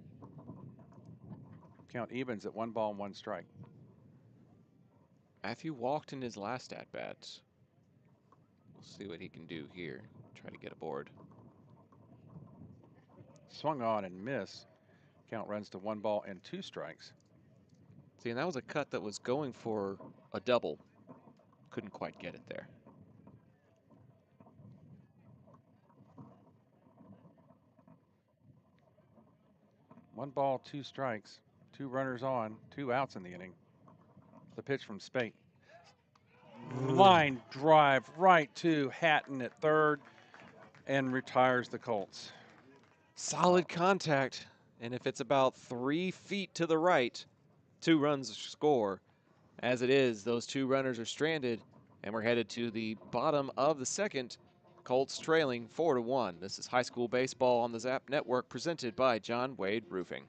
Count evens at 1 ball and 1 strike. Matthew walked in his last at-bats. We'll see what he can do here. Try to get aboard. Swung on and missed. Count runs to 1 ball and 2 strikes. See, and that was a cut that was going for a double. Couldn't quite get it there. One ball, 2 strikes. 2 runners on, 2 outs in the inning. The pitch from Spate. Line drive right to Hatton at third and retires the Colts. Solid contact. And if it's about 3 feet to the right, 2 runs score. As it is, those 2 runners are stranded, and we're headed to the bottom of the second. Colts trailing 4-1. This is high school baseball on the Zap Network, presented by John Wade Roofing.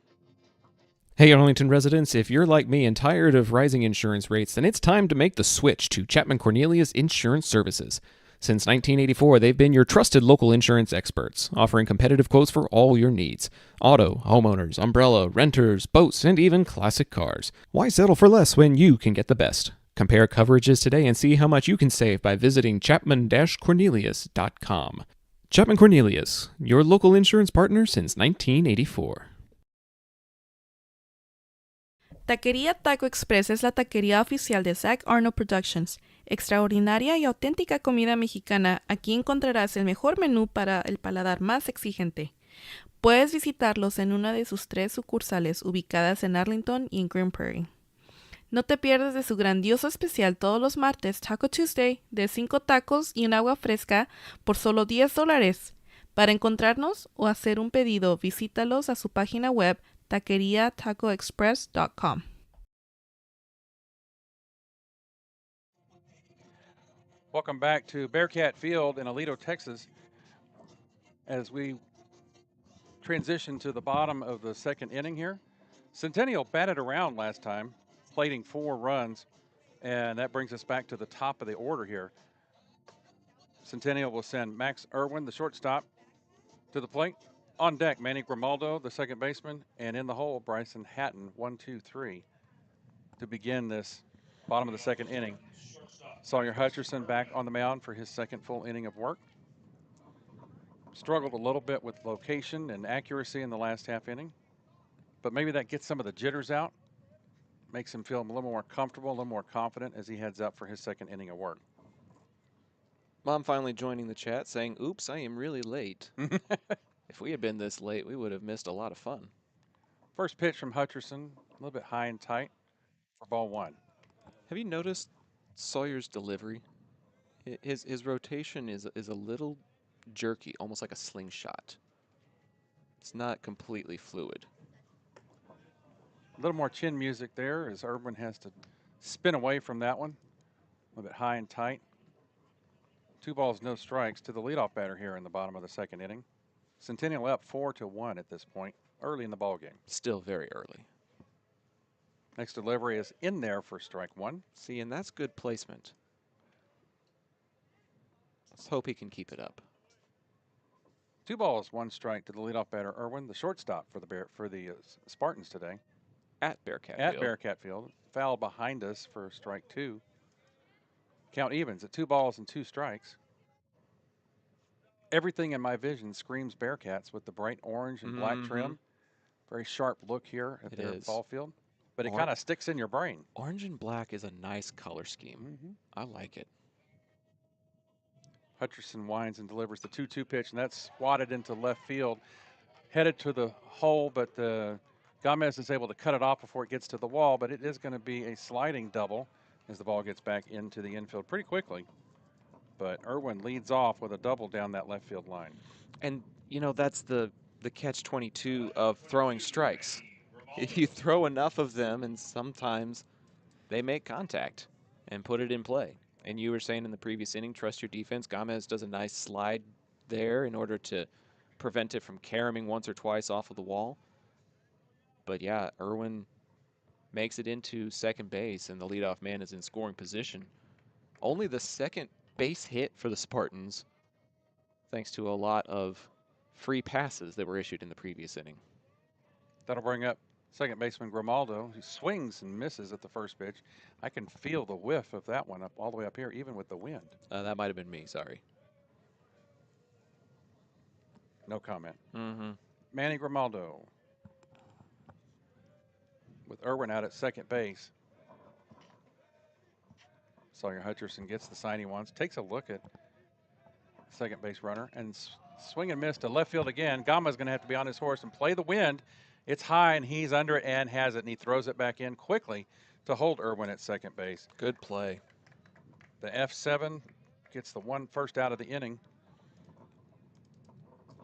Hey, Arlington residents, if you're like me and tired of rising insurance rates, then it's time to make the switch to Chapman Cornelius Insurance Services. Since 1984, they've been your trusted local insurance experts, offering competitive quotes for all your needs. Auto, homeowners, umbrella, renters, boats, and even classic cars. Why settle for less when you can get the best? Compare coverages today and see how much you can save by visiting chapman-cornelius.com. Chapman Cornelius, your local insurance partner since 1984. Taquería Taco Express es la taquería oficial de Zach Arnold Productions. Extraordinaria y auténtica comida mexicana. Aquí encontrarás el mejor menú para el paladar más exigente. Puedes visitarlos en una de sus 3 sucursales ubicadas en Arlington y en Green Prairie. No te pierdas de su grandioso especial todos los martes, Taco Tuesday, de 5 tacos y un agua fresca por solo $10. Para encontrarnos o hacer un pedido, visítalos a su página web taqueriatacoexpress.com. Welcome back to Bearcat Field in Aledo, Texas, as we transition to the bottom of the second inning here. Centennial batted around last time, plating 4 runs, and that brings us back to the top of the order here. Centennial will send Max Irwin, the shortstop, to the plate. On deck, Manny Grimaldo, the second baseman, and in the hole, Bryson Hatton, 1, 2, 3, to begin this bottom of the second inning. Sawyer Hutcherson back on the mound for his second full inning of work. Struggled a little bit with location and accuracy in the last half inning, but maybe that gets some of the jitters out, makes him feel a little more comfortable, a little more confident as he heads up for his second inning of work. Mom finally joining the chat saying, oops, I am really late. If we had been this late, we would have missed a lot of fun. First pitch from Hutcherson, a little bit high and tight for ball 1. Have you noticed Sawyer's delivery? His rotation is a little jerky, almost like a slingshot. It's not completely fluid. A little more chin music there as Irwin has to spin away from that one. A little bit high and tight. 2 balls, no strikes to the leadoff batter here in the bottom of the second inning. Centennial up 4-1 at this point, early in the ball game. Still very early. Next delivery is in there for strike 1. See, and that's good placement. Let's hope he can keep it up. 2 balls, 1 strike to the leadoff batter, Irwin, the shortstop for the Spartans today. At Bearcat At Field. Bearcat Field. Foul behind us for strike 2. Count evens at 2 balls and 2 strikes. Everything in my vision screams Bearcats with the bright orange and black trim. Very sharp look here at their ball field. But it kind of sticks in your brain. Orange and black is a nice color scheme. I like it. Hutcherson winds and delivers the 2-2 pitch, and that's swatted into left field. Headed to the hole, but Gomez is able to cut it off before it gets to the wall, but it is going to be a sliding double as the ball gets back into the infield pretty quickly. But Irwin leads off with a double down that left field line. And, you know, that's the catch-22 of throwing strikes. If you throw enough of them, and sometimes they make contact and put it in play. And you were saying in the previous inning, trust your defense. Gomez does a nice slide there in order to prevent it from caroming once or twice off of the wall. But yeah, Irwin makes it into second base, and the leadoff man is in scoring position. Only the second base hit for the Spartans, thanks to a lot of free passes that were issued in the previous inning. That'll bring up second baseman Grimaldo. He swings and misses at the first pitch. I can feel the whiff of that one up all the way up here, even with the wind. That might have been me, sorry. No comment. Manny Grimaldo with Irwin out at second base. Sawyer Hutcherson gets the sign he wants, takes a look at second base runner, and swing and miss to left field again. Gama's going to have to be on his horse and play the wind. It's high, and he's under it and has it, and he throws it back in quickly to hold Irwin at second base. Good play. The F7 gets the first out of the inning,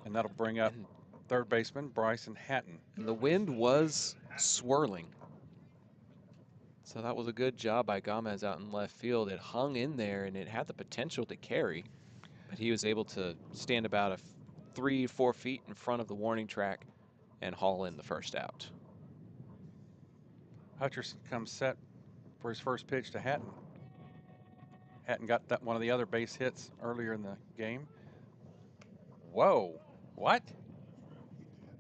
and that'll bring up third baseman Bryson Hatton. And the wind was swirling. So that was a good job by Gomez out in left field. It hung in there, and it had the potential to carry, but he was able to stand about 3-4 feet in front of the warning track and haul in the first out. Hutcherson comes set for his first pitch to Hatton. Hatton got that one of the other base hits earlier in the game. Whoa, what?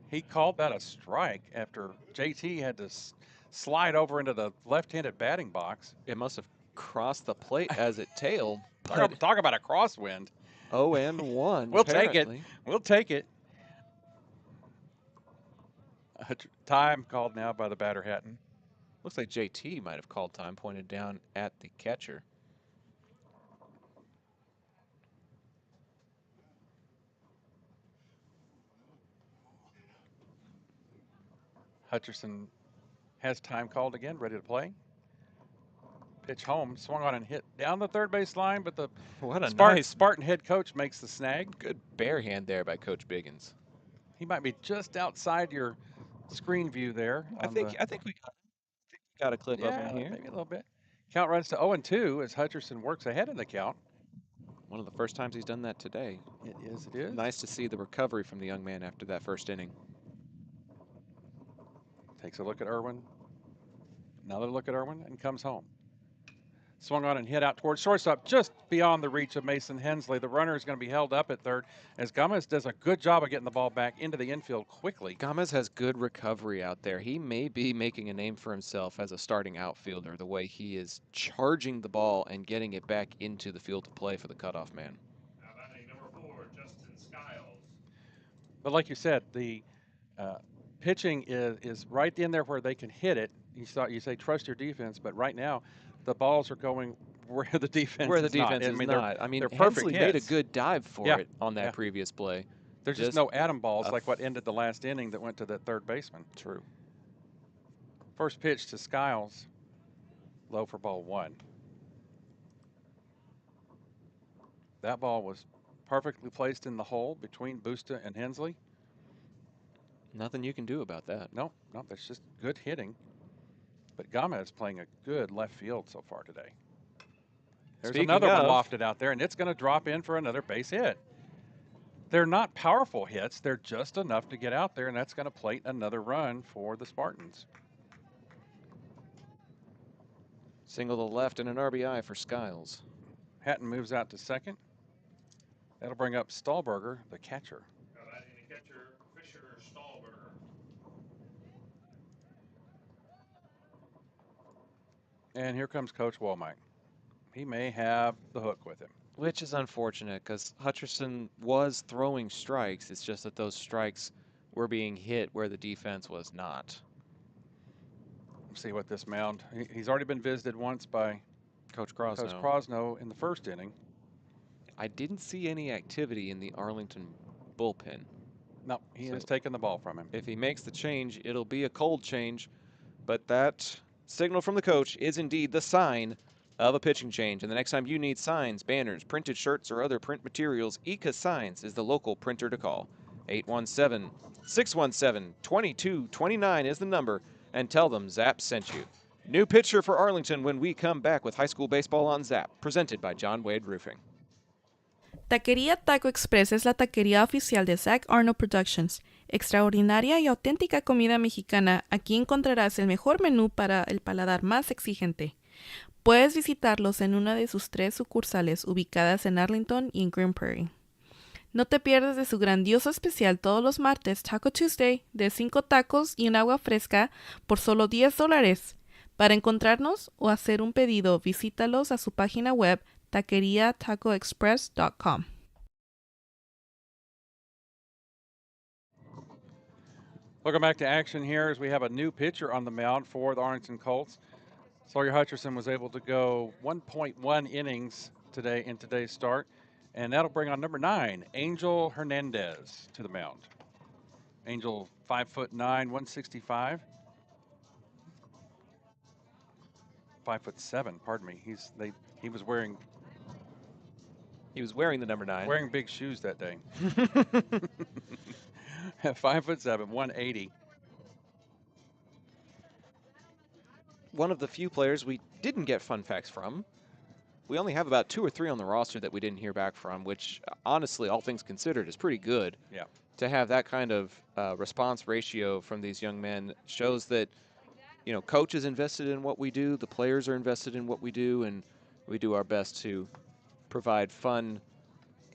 He called that a strike after JT had to slide over into the left-handed batting box. It must have crossed the plate as it tailed. Talk about a crosswind. 0-1. We'll take it. We'll take it. Time called now by the batter Hatton. Looks like JT might have called time, pointed down at the catcher. Hutcherson has time called again, ready to play. Pitch home, swung on and hit down the third base line, but the Spartan head coach makes the snag. Good bare hand there by Coach Biggins. He might be just outside your screen view there. I think we got a clip of him here. Maybe a little bit. Count runs to 0-2 as Hutcherson works ahead in the count. One of the first times he's done that today. It is, it is. Nice to see the recovery from the young man after that first inning. Takes a look at Irwin. Another look at Irwin and comes home. Swung on and hit out towards shortstop, just beyond the reach of Mason Hensley. The runner is going to be held up at third as Gomez does a good job of getting the ball back into the infield quickly. Gomez has good recovery out there. He may be making a name for himself as a starting outfielder, the way he is charging the ball and getting it back into the field to play for the cutoff man. Now batting number 4, Justin Skiles. But like you said, the pitching is right in there where they can hit it. You say trust your defense, but right now the balls are going where the defense is not. I mean, they're perfect Hensley hits. made a good dive for it on that previous play. There's just no atom balls like what ended the last inning that went to the third baseman. True. First pitch to Skiles, low for ball 1. That ball was perfectly placed in the hole between Busta and Hensley. Nothing you can do about that. No, that's just good hitting. But Gama is playing a good left field so far today. There's Speaking another one of- lofted out there, and it's going to drop in for another base hit. They're not powerful hits. They're just enough to get out there, and that's going to plate another run for the Spartans. Single to left and an RBI for Skiles. Hatton moves out to second. That'll bring up Stahlberger, the catcher. Batting the catcher, Fisher Stahlberger. And here comes Coach Womack. He may have the hook with him. Which is unfortunate because Hutcherson was throwing strikes. It's just that those strikes were being hit where the defense was not. Let's see what this mound. He's already been visited once by Coach Crosno. Coach Crosno in the first inning. I didn't see any activity in the Arlington bullpen. No, he So- has taken the ball from him. If he makes the change, it'll be a cold change, but that signal from the coach is indeed the sign of a pitching change. And the next time you need signs, banners, printed shirts, or other print materials, Ika Signs is the local printer to call. 817-617-2229 is the number, and tell them Zap sent you. New pitcher for Arlington when we come back with high school baseball on Zap, presented by John Wade Roofing. Taquería Taco Express es la taquería oficial de Zach Arnold Productions. Extraordinaria y auténtica comida mexicana, aquí encontrarás el mejor menú para el paladar más exigente. Puedes visitarlos en una de sus 3 sucursales ubicadas en Arlington y en Green Prairie. No te pierdas de su grandioso especial todos los martes, Taco Tuesday, de 5 tacos y un agua fresca por solo $10. Para encontrarnos o hacer un pedido, visítalos a su página web taqueriatacoexpress.com. Welcome back to action here as we have a new pitcher on the mound for the Arlington Colts. Sawyer Hutcherson was able to go 1.1 innings today in today's start, and that'll bring on number 9, Angel Hernandez, to the mound. Angel, 5'9", 165. 5'7", pardon me. He was wearing the number 9. wearing big shoes that day. 5'7", 180. One of the few players we didn't get fun facts from. We only have about 2 or 3 on the roster that we didn't hear back from, which honestly, all things considered, is pretty good. Yeah. To have that kind of response ratio from these young men shows that, you know, coach is invested in what we do, the players are invested in what we do, and we do our best to provide fun,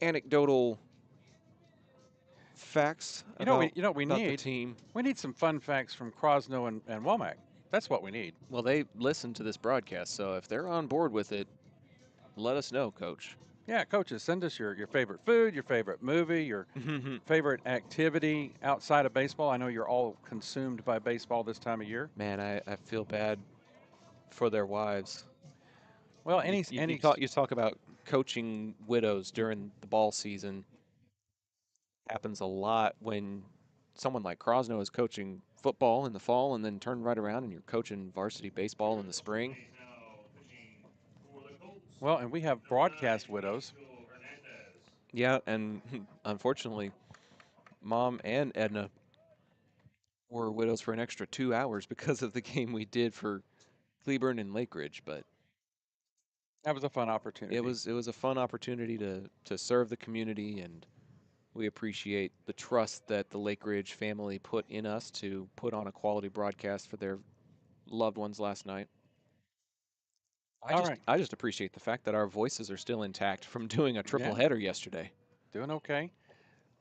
anecdotal facts about we the need team. We need some fun facts from Crosno and Womack. That's what we need. Well, they listen to this broadcast, so if they're on board with it, let us know, Coach. Yeah, coaches, send us your favorite food, your favorite movie, your favorite activity outside of baseball. I know you're all consumed by baseball this time of year. Man, I feel bad for their wives. Well, You talk about coaching widows during the ball season. Happens a lot when someone like Crosno is coaching football in the fall and then turn right around and you're coaching varsity baseball in the spring. He's now pitching for the Colts. well, and we have broadcast widows. Angel Hernandez. Yeah, and unfortunately, Mom and Edna were widows for an extra 2 hours because of the game we did for Cleburne and Lake Ridge, but That was a fun opportunity. it was a fun opportunity to serve the community, and we appreciate the trust that the Lake Ridge family put in us to put on a quality broadcast for their loved ones last night. All right. I just appreciate the fact that our voices are still intact from doing a triple Yeah. header yesterday. Doing okay.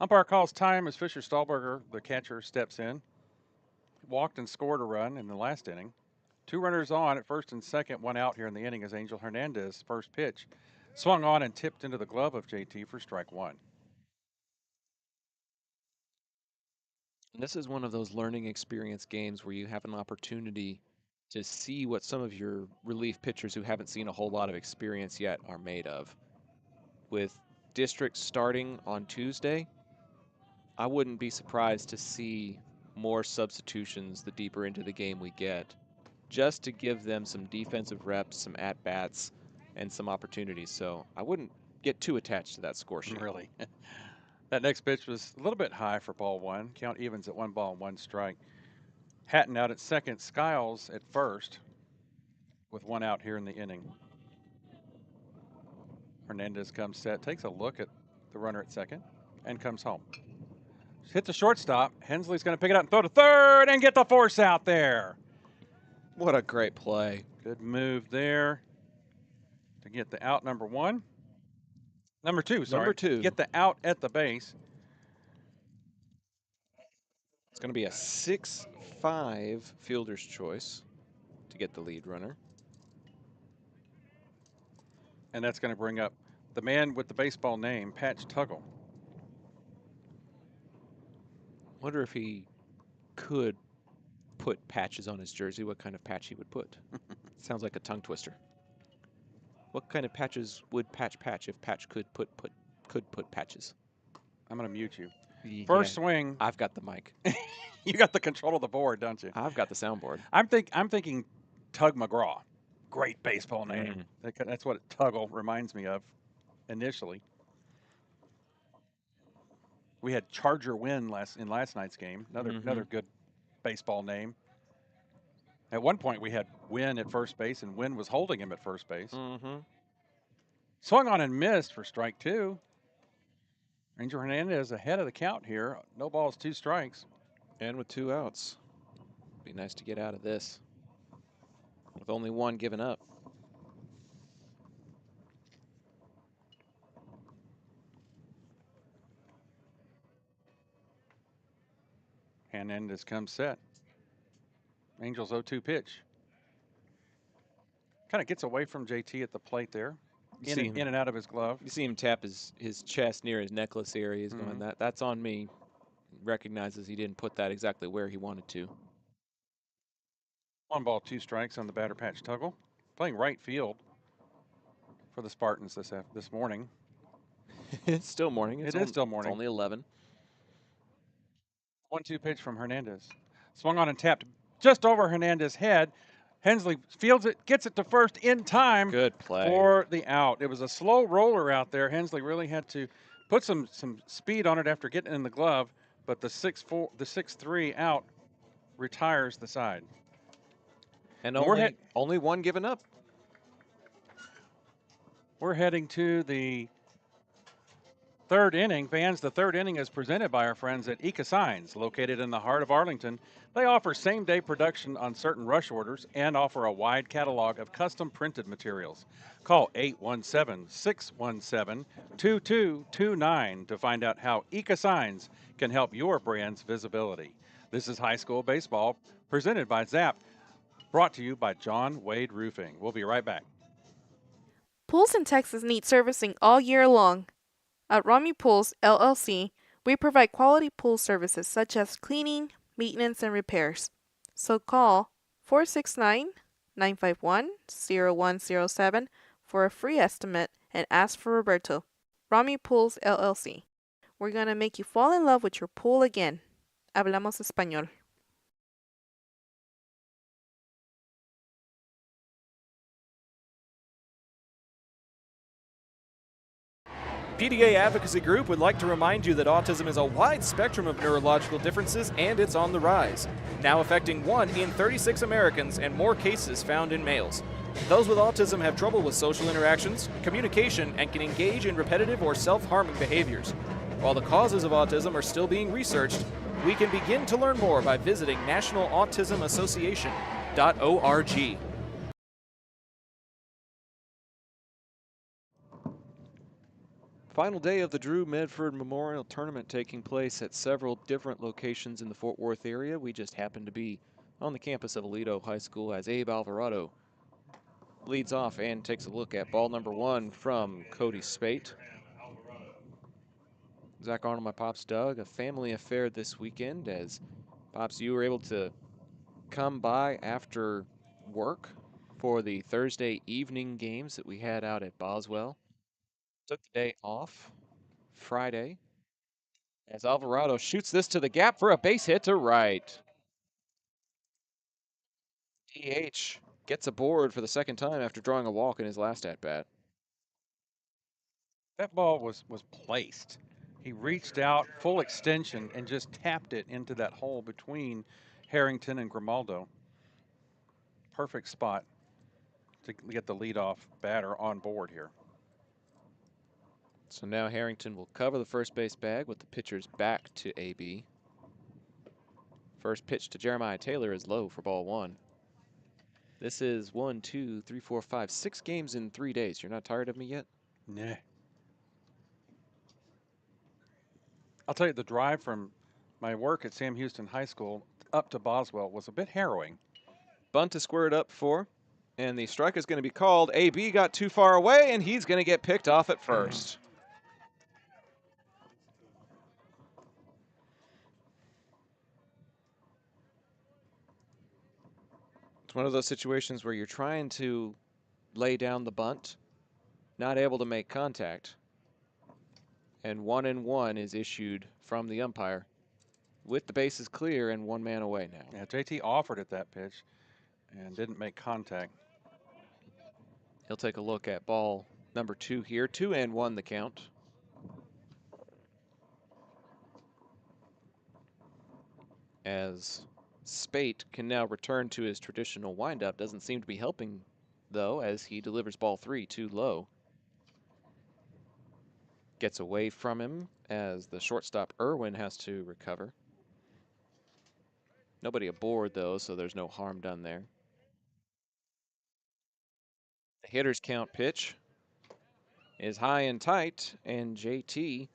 Umpire calls time as Fisher Stahlberger, the catcher, steps in. Walked and scored a run in the last inning. 2 runners on at first and second, 1 out here in the inning as Angel Hernandez, first pitch, swung on and tipped into the glove of JT for strike 1. And this is one of those learning experience games where you have an opportunity to see what some of your relief pitchers who haven't seen a whole lot of experience yet are made of. With districts starting on Tuesday, I wouldn't be surprised to see more substitutions the deeper into the game we get, just to give them some defensive reps, some at-bats, and some opportunities. So I wouldn't get too attached to that score sheet. Really. That next pitch was a little bit high for ball one. Count evens at 1 ball and 1 strike. Hatton out at second, Skiles at first with 1 out here in the inning. Hernandez comes set, takes a look at the runner at second, and comes home. Hit the shortstop. Hensley's going to pick it up and throw to third and get the force out there. What a great play. Good move there to get the out number 1. Number 2, sorry. Number 2. Get the out at the base. It's going to be a 6-5 fielder's choice to get the lead runner. And that's going to bring up the man with the baseball name, Patch Tuggle. Wonder if he could put patches on his jersey, what kind of patch he would put. Sounds like a tongue twister. What kind of patches would Patch if Patch could put patches? I'm going to mute you. Yeah, First swing. I've got the mic. You got the control of the board, don't you? I've got the soundboard. I'm thinking Tug McGraw. Great baseball name. That's what Tuggle reminds me of initially. We had Charger Win in last night's game. Another good baseball name. At one point, we had Win at first base, and Win was holding him at first base. Swung on and missed for strike 2. Ranger Hernandez ahead of the count here. No balls, 2 strikes. And with 2 outs. Be nice to get out of this with only 1 given up. Hernandez comes set. Angels 0-2 pitch. Kind of gets away from JT at the plate there. In and out of his glove. You see him tap his chest near his necklace area. He's going, that's on me. Recognizes he didn't put that exactly where he wanted to. 1 ball, 2 strikes on the batter, Patch Tuggle. Playing right field for the Spartans this morning. It's still morning. It is still morning. It's only 11. 1-2 pitch from Hernandez. Swung on and tapped just over Hernandez's head. Hensley fields it, gets it to first in time. Good play for the out. It was a slow roller out there. Hensley really had to put some speed on it after getting in the glove, but the 6-3 out retires the side. And only 1 given up. We're heading to the 3rd inning. Fans, the 3rd inning is presented by our friends at Eka Signs, located in the heart of Arlington. They offer same-day production on certain rush orders and offer a wide catalog of custom printed materials. Call 817-617-2229 to find out how Eka Signs can help your brand's visibility. This is high school baseball presented by Zap, brought to you by John Wade Roofing. We'll be right back. Pools in Texas need servicing all year long. At Rami Pools, LLC, we provide quality pool services such as cleaning, maintenance, and repairs. So call 469-951-0107 for a free estimate and ask for Roberto. Rami Pools, LLC. We're going to make you fall in love with your pool again. Hablamos español. PDA Advocacy Group would like to remind you that autism is a wide spectrum of neurological differences and it's on the rise, now affecting 1 in 36 Americans and more cases found in males. Those with autism have trouble with social interactions, communication, and can engage in repetitive or self-harming behaviors. While the causes of autism are still being researched, we can begin to learn more by visiting nationalautismassociation.org. Final day of the Drew Medford Memorial Tournament taking place at several different locations in the Fort Worth area. We just happen to be on the campus of Aledo High School as Abe Alvarado leads off and takes a look at ball number 1 from Cody Spate. Zach Arnold, my Pops Doug, a family affair this weekend as Pops, you were able to come by after work for the Thursday evening games that we had out at Boswell. Took the day off Friday as Alvarado shoots this to the gap for a base hit to right. DH gets aboard for the 2nd time after drawing a walk in his last at-bat. That ball was placed. He reached out full extension and just tapped it into that hole between Harrington and Grimaldo. Perfect spot to get the leadoff batter on board here. So now Harrington will cover the first base bag with the pitcher's back to AB. First pitch to Jeremiah Taylor is low for ball 1. This is 1, 2, 3, 4, 5, 6 games in 3 days. You're not tired of me yet? Nah. I'll tell you, the drive from my work at Sam Houston High School up to Boswell was a bit harrowing. Bunt is squared up for, and the strike is going to be called. AB got too far away, and he's going to get picked off at first. It's one of those situations where you're trying to lay down the bunt, not able to make contact, and 1-1 is issued from the umpire with the bases clear and 1 man away now. Yeah, JT offered at that pitch and didn't make contact. He'll take a look at ball number 2 here. 2-1 the count. As Spate can now return to his traditional windup. Doesn't seem to be helping, though, as he delivers ball 3 too low. Gets away from him as the shortstop Irwin has to recover. Nobody aboard, though, so there's no harm done there. The hitter's count pitch is high and tight, and JT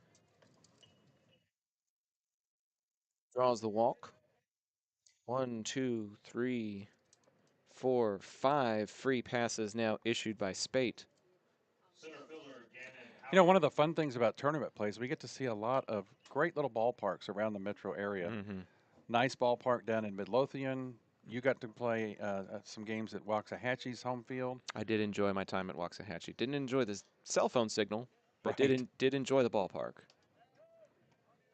draws the walk. 1, 2, 3, 4, 5 free passes now issued by Spate. Center fielder Gannon You know, one of the fun things about tournament plays, we get to see a lot of great little ballparks around the metro area. Nice ballpark down in Midlothian. You got to play some games at Waxahachie's home field. I did enjoy my time at Waxahachie. Didn't enjoy the cell phone signal, but Right. did enjoy the ballpark.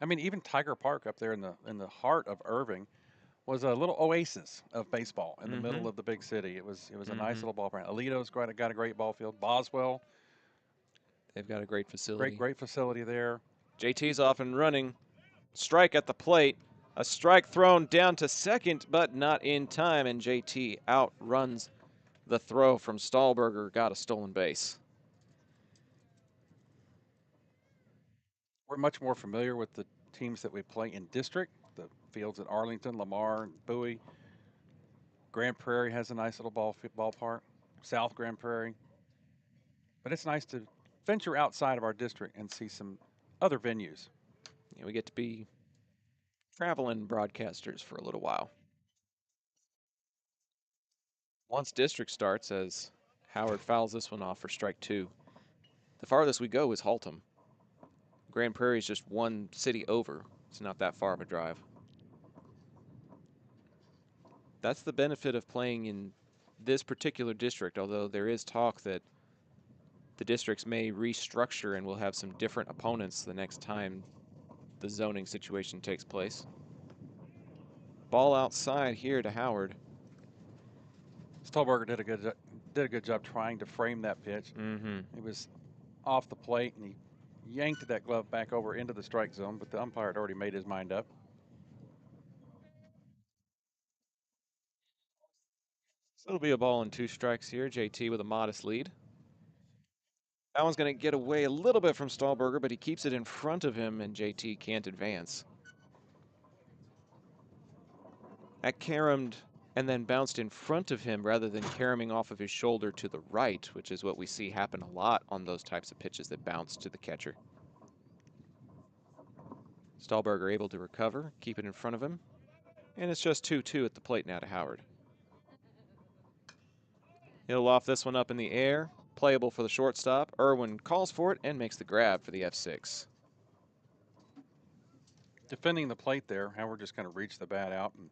I mean, even Tiger Park up there in the heart of Irving was a little oasis of baseball in the middle of the big city. It was a nice little ballpark. Alito's got a great ball field. Boswell, They've got a great facility. great facility there. JT's off and running. Strike at the plate. A strike thrown down to second, but not in time, and JT outruns the throw from Stahlberger. Got a stolen base. We're much more familiar with the teams that we play in district. The fields at Arlington, Lamar, Bowie. Grand Prairie has a nice little ballpark. South Grand Prairie. But it's nice to venture outside of our district and see some other venues. Yeah, we get to be traveling broadcasters for a little while. Once district starts, as Howard fouls this one off for strike 2. The farthest we go is Haltom. Grand Prairie is just one city over. It's not that far of a drive. That's the benefit of playing in this particular district, although there is talk that the districts may restructure and we'll have some different opponents the next time the zoning situation takes place. Ball outside here to Howard. Stolberger did a good job trying to frame that pitch. It was off the plate, and he yanked that glove back over into the strike zone, but the umpire had already made his mind up. So it'll be a ball and 2 strikes here. JT with a modest lead. That one's going to get away a little bit from Stahlberger, but he keeps it in front of him, and JT can't advance. That caromed and then bounced in front of him rather than caroming off of his shoulder to the right, which is what we see happen a lot on those types of pitches that bounce to the catcher. Stahlberger able to recover, keep it in front of him, and it's just 2-2 at the plate now to Howard. He'll loft this one up in the air, playable for the shortstop. Irwin calls for it and makes the grab for the F6. Defending the plate there, Howard just kind of reached the bat out, and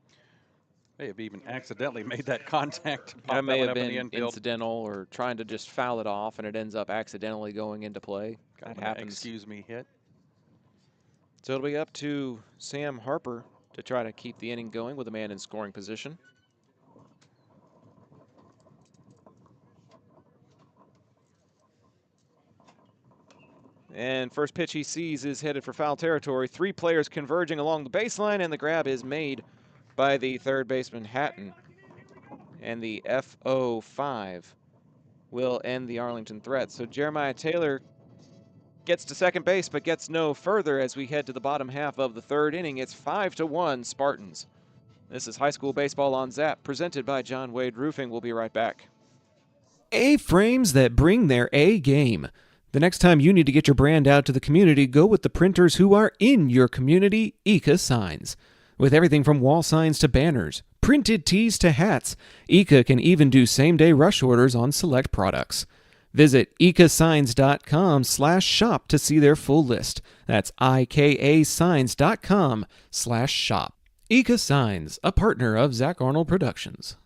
may have even accidentally made that contact. That may have been in the infield. incidental or trying to just foul it off, and it ends up accidentally going into play. Kind That of an happens. excuse me hit. So it'll be up to Sam Harper to try to keep the inning going with a man in scoring position. And first pitch he sees is headed for foul territory. 3 players converging along the baseline, and the grab is made by the third baseman, Hatton. And the FO5 will end the Arlington threat. So Jeremiah Taylor gets to second base, but gets no further as we head to the bottom half of the third inning. It's 5-1 Spartans. This is High School Baseball on Zap, presented by John Wade Roofing. We'll be right back. A-frames that bring their A game. The next time you need to get your brand out to the community, go with the printers who are in your community, Eka Signs. With everything from wall signs to banners, printed tees to hats, Eka can even do same-day rush orders on select products. Visit ekasigns.com/shop to see their full list. That's ikasigns.com/shop. Eka Signs, a partner of Zach Arnold Productions.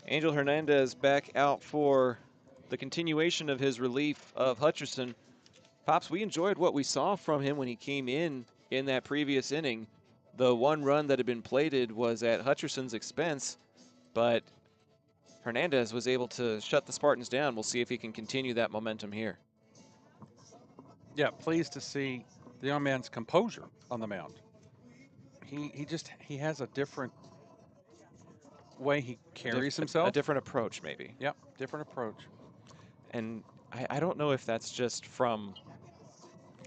Angel Hernandez back out for the continuation of his relief of Hutcherson. Pops, we enjoyed what we saw from him when he came in that previous inning. The one run that had been plated was at Hutcherson's expense, but Hernandez was able to shut the Spartans down. We'll see if he can continue that momentum here. Yeah, pleased to see the young man's composure on the mound. He has a different way he carries himself. A different approach, maybe. Yep, different approach. And I don't know if that's just from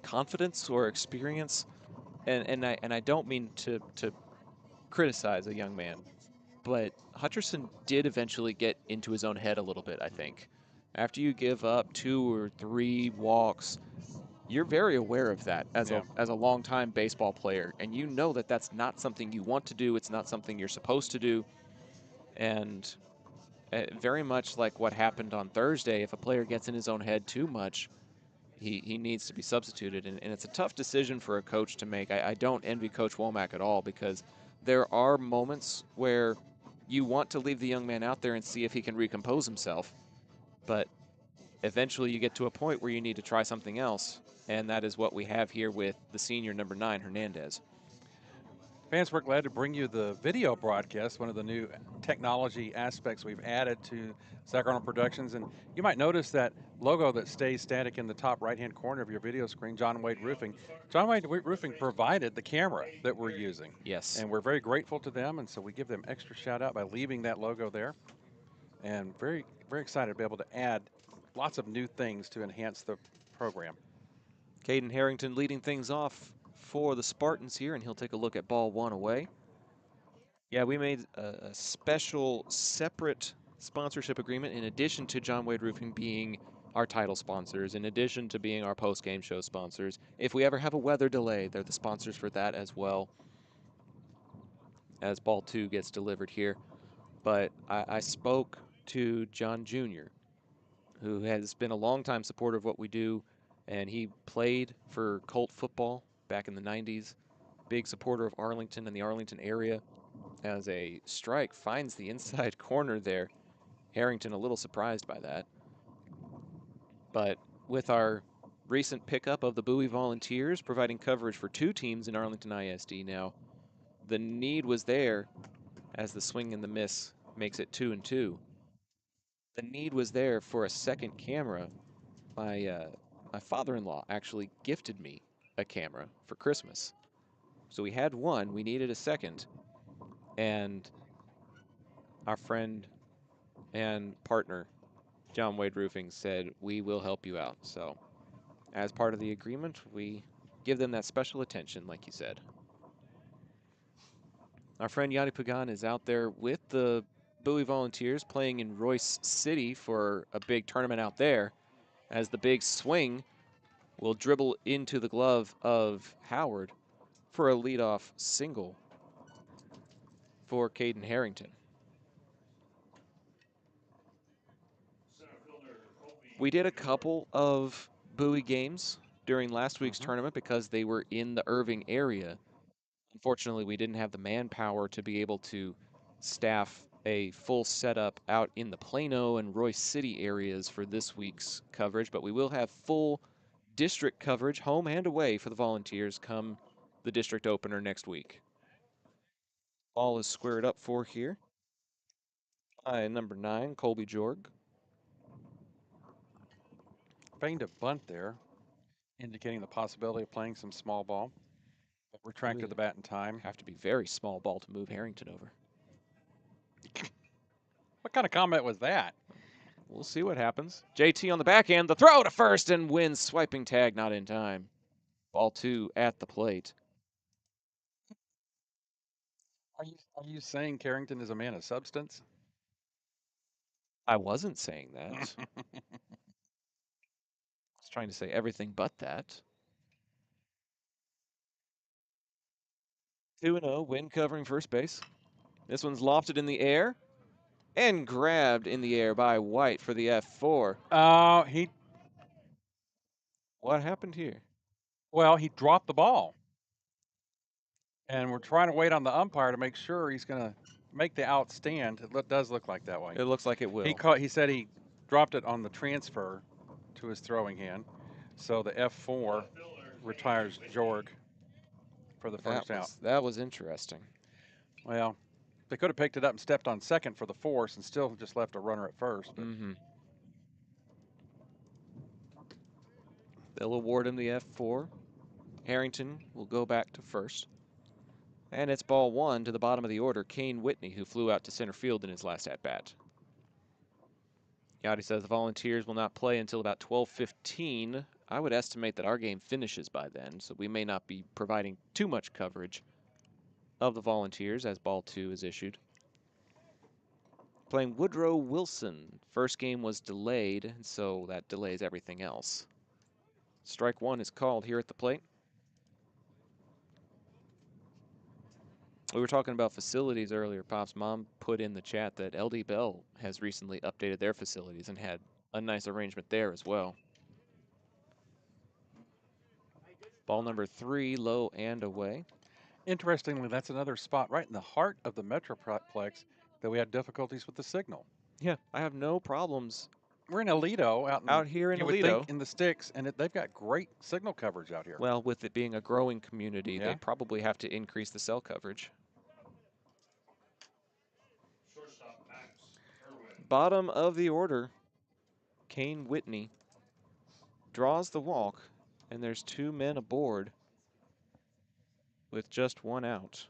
confidence or experience. And I don't mean to criticize a young man, but Hutcherson did eventually get into his own head a little bit, I think. After you give up 2 or 3 walks, you're very aware of that as a longtime baseball player, and you know that that's not something you want to do. It's not something you're supposed to do. And very much like what happened on Thursday, if a player gets in his own head too much, he needs to be substituted. And it's a tough decision for a coach to make. I don't envy Coach Womack at all, because there are moments where you want to leave the young man out there and see if he can recompose himself. But eventually you get to a point where you need to try something else, and that is what we have here with the senior number 9, Hernandez. Fans, we're glad to bring you the video broadcast, one of the new technology aspects we've added to Zach Arnold Productions. And you might notice that logo that stays static in the top right-hand corner of your video screen, John Wade Roofing. John Wade Roofing provided the camera that we're using. Yes. And we're very grateful to them, and so we give them extra shout-out by leaving that logo there. And very, very excited to be able to add lots of new things to enhance the program. Caden Harrington leading things off for the Spartans here, and he'll take a look at ball 1 away. Yeah, we made a special separate sponsorship agreement in addition to John Wade Roofing being our title sponsors, in addition to being our post-game show sponsors. If we ever have a weather delay, they're the sponsors for that as well, as ball 2 gets delivered here. But I spoke to John Jr., who has been a longtime supporter of what we do, and he played for Colt football back in the 90s. Big supporter of Arlington and the Arlington area. As a strike finds the inside corner there. Harrington a little surprised by that. But with our recent pickup of the Bowie Volunteers, providing coverage for 2 teams in Arlington ISD now, the need was there as the swing and the miss makes it 2-2. The need was there for a second camera. My father-in-law actually gifted me a camera for Christmas. So we had one, we needed a second, and our friend and partner, John Wade Roofing, said, we will help you out. So as part of the agreement, we give them that special attention, like you said. Our friend Yanni Pagan is out there with the Bowie Volunteers playing in Royce City for a big tournament out there, as the big swing will dribble into the glove of Howard for a leadoff single for Caden Harrington. We did a couple of Bowie games during last week's tournament because they were in the Irving area. Unfortunately, we didn't have the manpower to be able to staff a full setup out in the Plano and Royce City areas for this week's coverage, but we will have full district coverage, home and away, for the Volunteers come the district opener next week. Ball is squared up for here by number 9, Colby Jorg. Feigned a bunt there, indicating the possibility of playing some small ball. But retracted the bat in time. Have to be very small ball to move Harrington over. What kind of comment was that? We'll see what happens. JT on the backhand, the throw to first and wins. Swiping tag, not in time. Ball 2 at the plate. Are you saying Carrington is a man of substance? I wasn't saying that. I was trying to say everything but that. 2-0, Wynn covering first base. This one's lofted in the air and grabbed in the air by White for the F4. What happened here? Well, he dropped the ball. And we're trying to wait on the umpire to make sure he's going to make the out stand. It does look like that way. It looks like it will. He said he dropped it on the transfer to his throwing hand. So the F4 retires Jorg for the first out. That was interesting. Well, they could have picked it up and stepped on second for the force and still just left a runner at first. They'll award him the F4. Harrington will go back to first. And it's ball 1 to the bottom of the order, Kane Whitney, who flew out to center field in his last at-bat. Yachty says the Volunteers will not play until about 12:15. I would estimate that our game finishes by then, so we may not be providing too much coverage of the Volunteers as ball 2 is issued. Playing Woodrow Wilson. First game was delayed, so that delays everything else. Strike 1 is called here at the plate. We were talking about facilities earlier. Pop's mom put in the chat that LD Bell has recently updated their facilities and had a nice arrangement there as well. Ball number 3, low and away. Interestingly, that's another spot right in the heart of the Metroplex that we had difficulties with the signal. Yeah, I have no problems. We're in Alito, out here in you would Alito. think in the sticks, and they've got great signal coverage out here. Well, with it being a growing community, Yeah. they probably have to increase the cell coverage. Shortstop Max Irwin. Bottom of the order, Kane Whitney draws the walk, and there's 2 men aboard with just 1 out.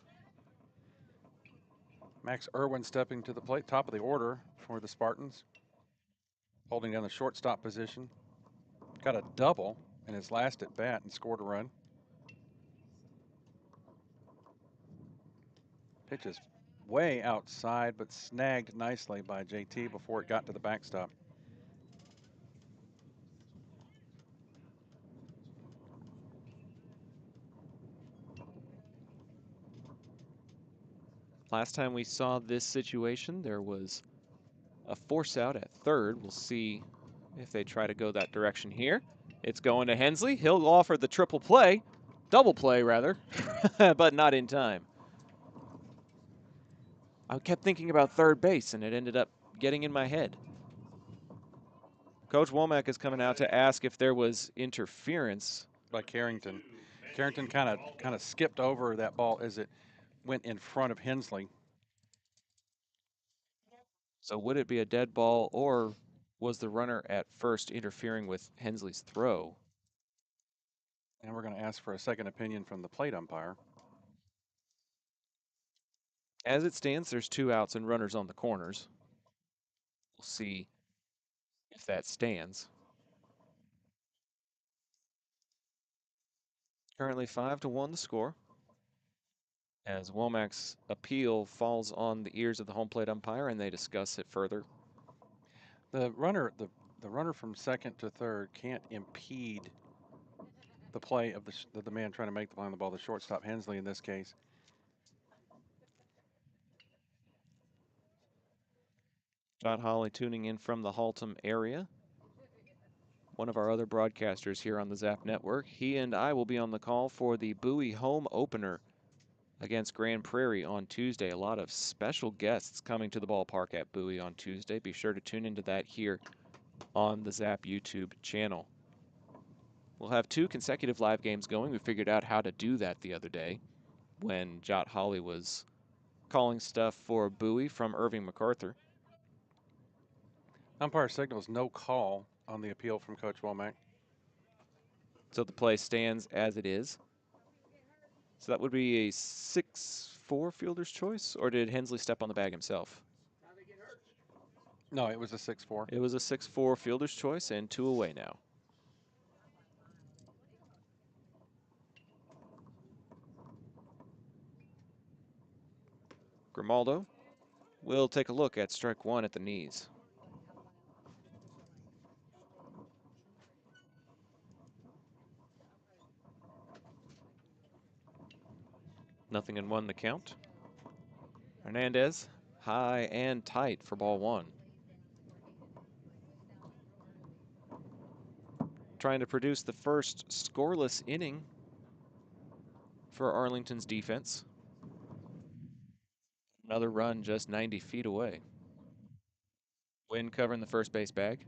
Max Irwin stepping to the plate, top of the order for the Spartans, holding down the shortstop position. Got a double in his last at bat and scored a run. Pitch is way outside, but snagged nicely by JT before it got to the backstop. Last time we saw this situation, there was a force out at third. We'll see if they try to go that direction here. It's going to Hensley. He'll offer the triple play, double play rather, but not in time. I kept thinking about third base, and it ended up getting in my head. Coach Womack is coming out to ask if there was interference By Carrington. Carrington kind of skipped over that ball as it went in front of Hensley. So would it be a dead ball, or was the runner at first interfering with Hensley's throw? And we're going to ask for a second opinion from the plate umpire. As it stands, there's 2 outs and runners on the corners. We'll see if that stands. Currently 5-1 the score, as Womack's appeal falls on the ears of the home plate umpire, and they discuss it further. The runner from second to third can't impede the play of the man trying to make the play on the ball, the shortstop Hensley in this case. John Hawley tuning in from the Haltom area. One of our other broadcasters here on the Zap Network. He and I will be on the call for the Bowie home opener against Grand Prairie on Tuesday. A lot of special guests coming to the ballpark at Bowie on Tuesday. Be sure to tune into that here on the Zap YouTube channel. We'll have 2 consecutive live games going. We figured out how to do that the other day when Jot Hawley was calling stuff for Bowie from Irving MacArthur. Umpire signals no call on the appeal from Coach Womack. So the play stands as it is. So that would be a 6-4 fielder's choice, or did Hensley step on the bag himself? No, it was a 6-4. It was a 6-4 fielder's choice, and 2 away now. Grimaldo will take a look at strike 1 at the knees. Nothing in 1 the count. Hernandez, high and tight for ball 1. Trying to produce the first scoreless inning for Arlington's defense. Another run just 90 feet away. Wind covering the first base bag.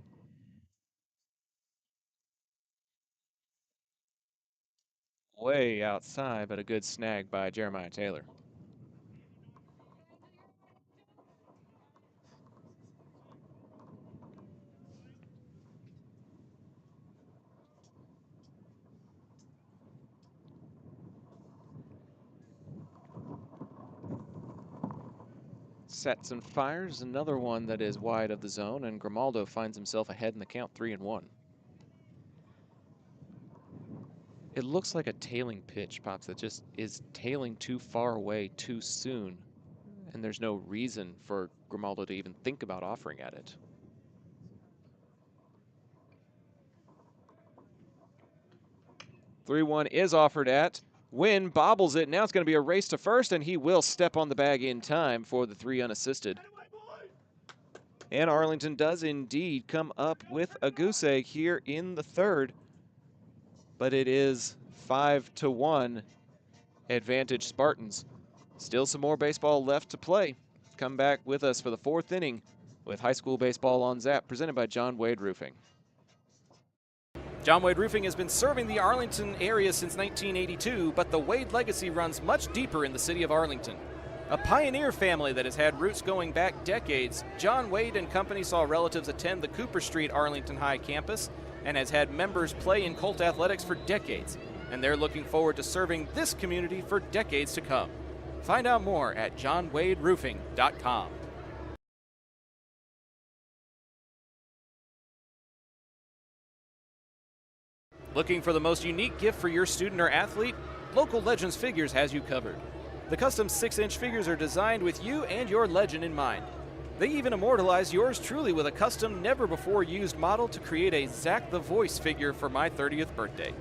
Way outside, but a good snag by Jeremiah Taylor. Sets and fires, another one that is wide of the zone, and Grimaldo finds himself ahead in the count, 3-1. It looks like a tailing pitch, Pops, that just is tailing too far away too soon, and there's no reason for Grimaldo to even think about offering at it. "3-1 is offered at. Wynn bobbles it. Now it's going to be a race to first, and he will step on the bag in time for the 3 unassisted. And Arlington does indeed come up with a goose egg here in the 3rd, but it is 5-1 advantage Spartans. Still some more baseball left to play. Come back with us for the 4th inning with high school baseball on Zap, presented by John Wade Roofing. John Wade Roofing has been serving the Arlington area since 1982, but the Wade legacy runs much deeper in the city of Arlington. A pioneer family that has had roots going back decades, John Wade and Company saw relatives attend the Cooper Street Arlington High campus and has had members play in Colt athletics for decades, and they're looking forward to serving this community for decades to come. Find out more at johnwaderoofing.com. Looking for the most unique gift for your student or athlete? Local Legends Figures has you covered. The custom 6-inch figures are designed with you and your legend in mind. They even immortalize yours truly with a custom, never-before-used model to create a Zach the Voice figure for my 30th birthday.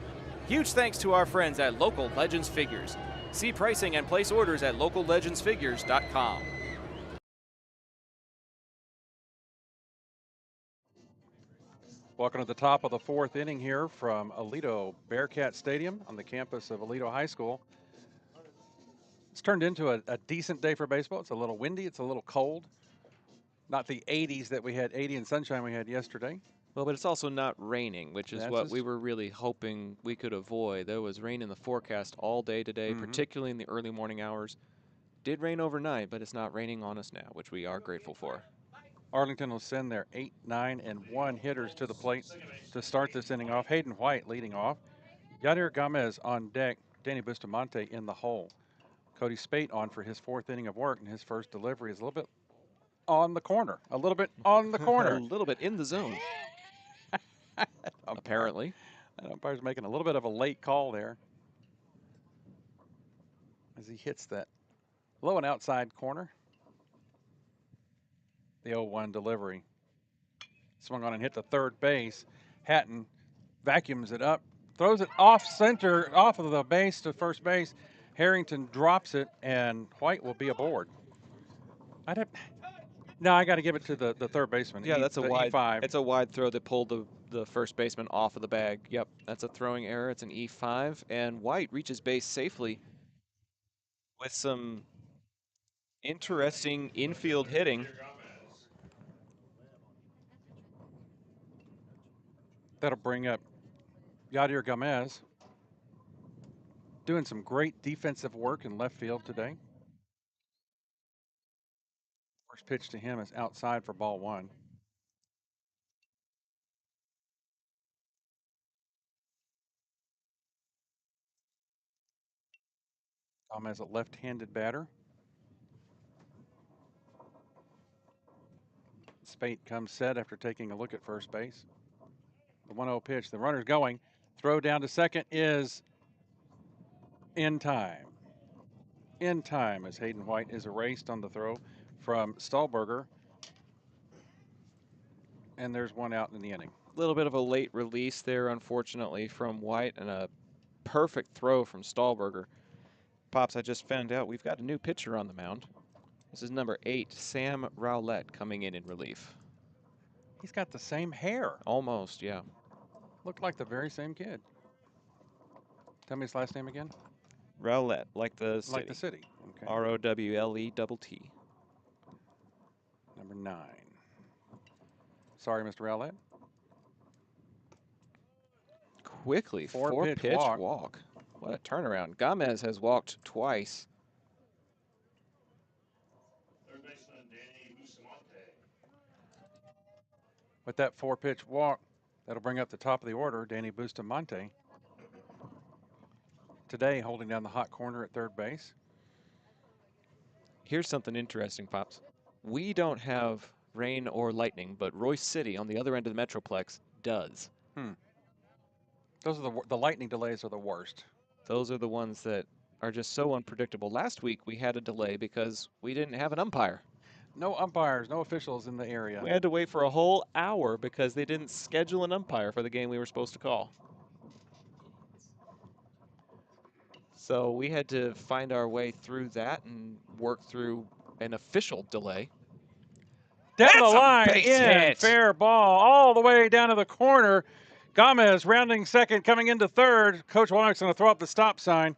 Huge thanks to our friends at Local Legends Figures. See pricing and place orders at locallegendsfigures.com. Welcome to the top of the 4th inning here from Aledo Bearcat Stadium on the campus of Aledo High School. It's turned into a decent day for baseball. It's a little windy. It's a little cold. Not the 80s that we had, 80 and sunshine we had yesterday. Well, but it's also not raining, which is That's what just- we were really hoping we could avoid. There was rain in the forecast all day today, particularly in the early morning hours. Did rain overnight, but it's not raining on us now, which we are grateful for. Arlington will send their 8, 9, and 1 hitters to the plate to start this inning off. Hayden White leading off. Yadier Gomez on deck. Danny Bustamante in the hole. Cody Spate on for his 4th inning of work, and his first delivery is a little bit on the corner. A little bit on the corner. A little bit in the zone, apparently. That umpire's making a little bit of a late call there as he hits that low and outside corner. The 0-1 delivery. Swung on and hit to third base. Hatton vacuums it up, throws it off center, off of the base to first base. Harrington drops it, and White will be aboard. No, I got to give it to the third baseman. Yeah, that's a the wide. E5. It's a wide throw that pulled the first baseman off of the bag. Yep, that's a throwing error. It's an E5, and White reaches base safely with some interesting infield hitting. That'll bring up Yadier Gomez, doing some great defensive work in left field today. First pitch to him is outside for ball 1. As a left-handed batter. Spate comes set after taking a look at first base. The 1-0 pitch. The runner's going. Throw down to second is in time. In time as Hayden White is erased on the throw from Stahlberger. And there's one out in the inning. A little bit of a late release there, unfortunately, from White, and a perfect throw from Stahlberger. Pops, I just found out we've got a new pitcher on the mound. This is number 8, Sam Rowlett, coming in relief. He's got the same hair. Almost, yeah. Looked like the very same kid. Tell me his last name again. Rowlett, like the city. Like the city. Okay. R-O-W-L-E-T-T. Number 9. Sorry, Mr. Rowlett. Quickly, four-pitch walk. What a turnaround. Gomez has walked twice. Third baseman Danny Bustamante. With that 4-pitch walk, that'll bring up the top of the order, Danny Bustamante. Today, holding down the hot corner at third base. Here's something interesting, Pops. We don't have rain or lightning, but Royce City on the other end of the Metroplex does. Those are the lightning delays are the worst. Those are the ones that are just so unpredictable. Last week, we had a delay because we didn't have an umpire. No umpires, no officials in the area. We had to wait for a whole hour because they didn't schedule an umpire for the game we were supposed to call. So we had to find our way through that and work through an official delay. Down That's the a line, base in, hit. fair ball, all the way down to the corner. Gomez rounding second, coming into third. Coach Walnick's going to throw up the stop sign.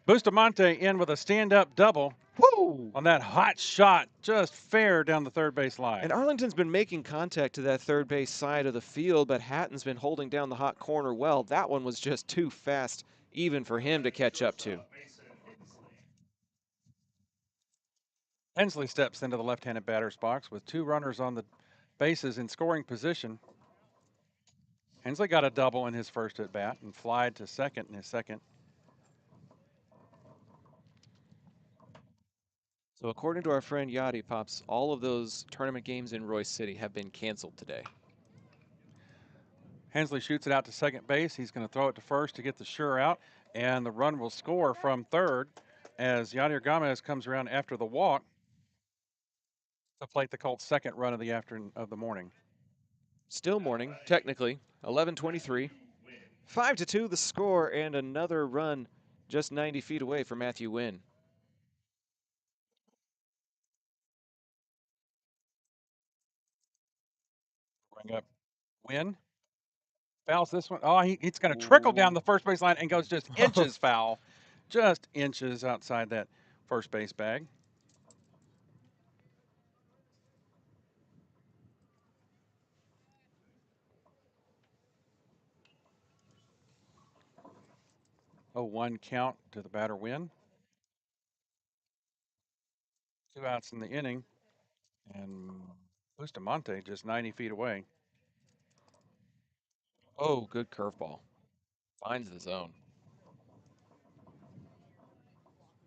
Bustamante in with a stand-up double. Woo! On that hot shot, just fair down the third base line. And Arlington's been making contact to that third base side of the field, but Hatton's been holding down the hot corner well. That one was just too fast, even for him to catch up to. Hensley steps into the left-handed batter's box with 2 runners on the bases in scoring position. Hensley got a double in his first at-bat and flied to second in his second. So according to our friend Yachty, Pops, all of those tournament games in Royce City have been canceled today. Hensley shoots it out to second base. He's going to throw it to first to get the sure out, and the run will score from third as Yadier Gomez comes around after the walk to plate the Colts' second run of the morning. Still morning, technically, 11:23. 5-2 the score, and another run just 90 feet away for Matthew Wynn. Bring up Wynn. Fouls this one. Oh, he's going to trickle down the first base line and goes just inches foul. Just inches outside that first base bag. A 1 count to the batter Wynn. 2 outs in the inning. And Bustamante just 90 feet away. Oh, good curveball. Finds the zone.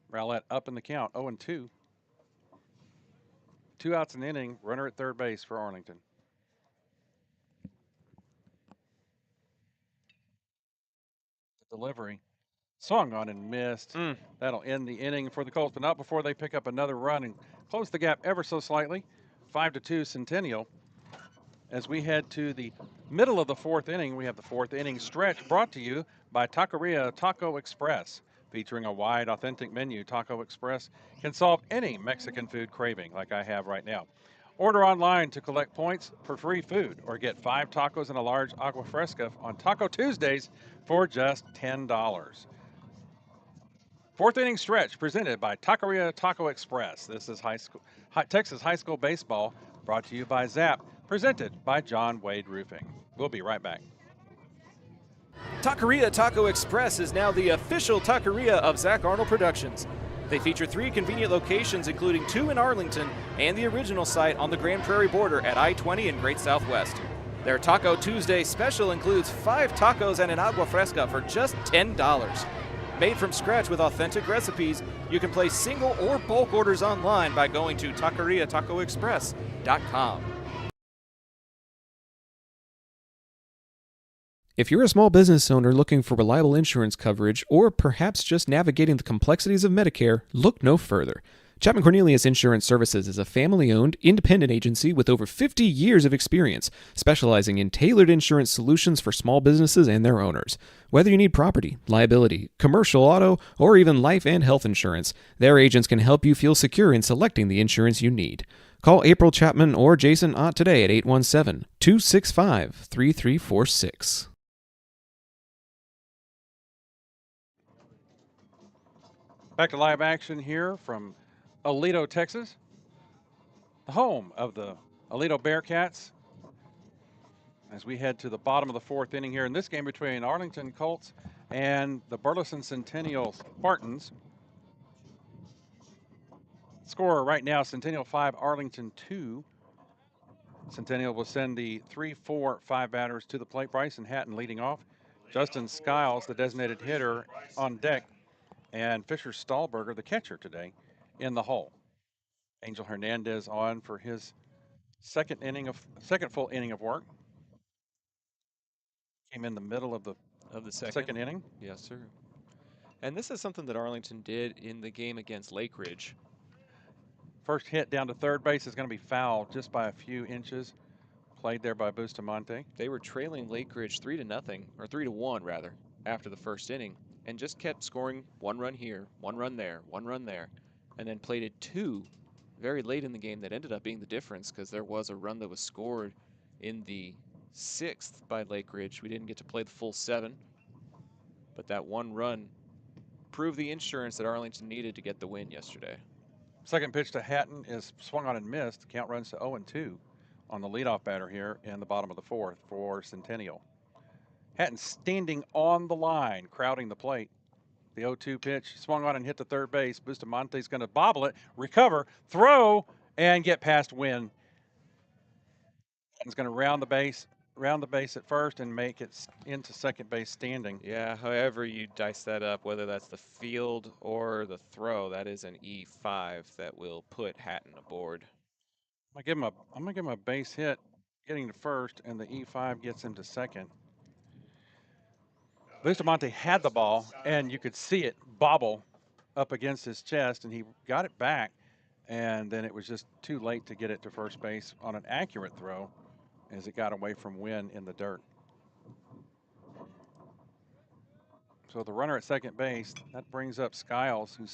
Rowlett up in the count, 0-2. 2 outs in the inning, runner at third base for Arlington. The delivery. Swung on and missed. That'll end the inning for the Colts, but not before they pick up another run and close the gap ever so slightly. 5-2 Centennial. As we head to the middle of the 4th inning, we have the 4th inning stretch brought to you by Taqueria Taco Express. Featuring a wide, authentic menu, Taco Express can solve any Mexican food craving like I have right now. Order online to collect points for free food or get 5 tacos and a large agua fresca on Taco Tuesdays for just $10. 4th inning stretch presented by Taqueria Taco Express. This is Texas High School Baseball brought to you by Zap, presented by John Wade Roofing. We'll be right back. Taqueria Taco Express is now the official taqueria of Zach Arnold Productions. They feature 3 convenient locations, including 2 in Arlington and the original site on the Grand Prairie border at I-20 in Great Southwest. Their Taco Tuesday special includes 5 tacos and an agua fresca for just $10. Made from scratch with authentic recipes, you can place single or bulk orders online by going to taqueriatacoexpress.com. If you're a small business owner looking for reliable insurance coverage or perhaps just navigating the complexities of Medicare, look no further. Chapman Cornelius Insurance Services is a family-owned, independent agency with over 50 years of experience, specializing in tailored insurance solutions for small businesses and their owners. Whether you need property, liability, commercial auto, or even life and health insurance, their agents can help you feel secure in selecting the insurance you need. Call April Chapman or Jason Ott today at 817-265-3346. Back to live action here from Aledo, Texas, the home of the Aledo Bearcats, as we head to the bottom of the fourth inning here in this game between Arlington Colts and the Burleson Centennial Spartans. Score right now, Centennial 5, Arlington 2. Centennial will send the 3, 4, 5 batters to the plate. Bryson Hatton leading off. Justin Skiles, the designated hitter, on deck. And Fisher Stahlberger, the catcher today, in the hole. Angel Hernandez on for his second full inning of work. Came in the middle of the second inning. Yes, sir. And this is something that Arlington did in the game against Lake Ridge. First hit down to third base is going to be fouled just by a few inches. Played there by Bustamante. They were trailing Lake Ridge 3-0, or 3-1 rather, after the first inning, and just kept scoring one run here, one run there, one run there, and then plated two very late in the game that ended up being the difference, because there was a run that was scored in the 6th by Lake Ridge. We didn't get to play the full 7, but that one run proved the insurance that Arlington needed to get the win yesterday. Second pitch to Hatton is swung on and missed. Count runs to 0-2 on the leadoff batter here in the bottom of the fourth for Centennial. Hatton standing on the line, crowding the plate. The 0-2 pitch swung on and hit to third base. Bustamante's going to bobble it, recover, throw, and get past Wynn. Hatton's going to round the base at first and make it into second base standing. Yeah, however you dice that up, whether that's the field or the throw, that is an E5 that will put Hatton aboard. I'm gonna give him a base hit getting to first, and the E5 gets him to second. Bustamante had the ball, and you could see it bobble up against his chest, and he got it back, and then it was just too late to get it to first base on an accurate throw as it got away from Wynn in the dirt. So the runner at second base, that brings up Skiles, who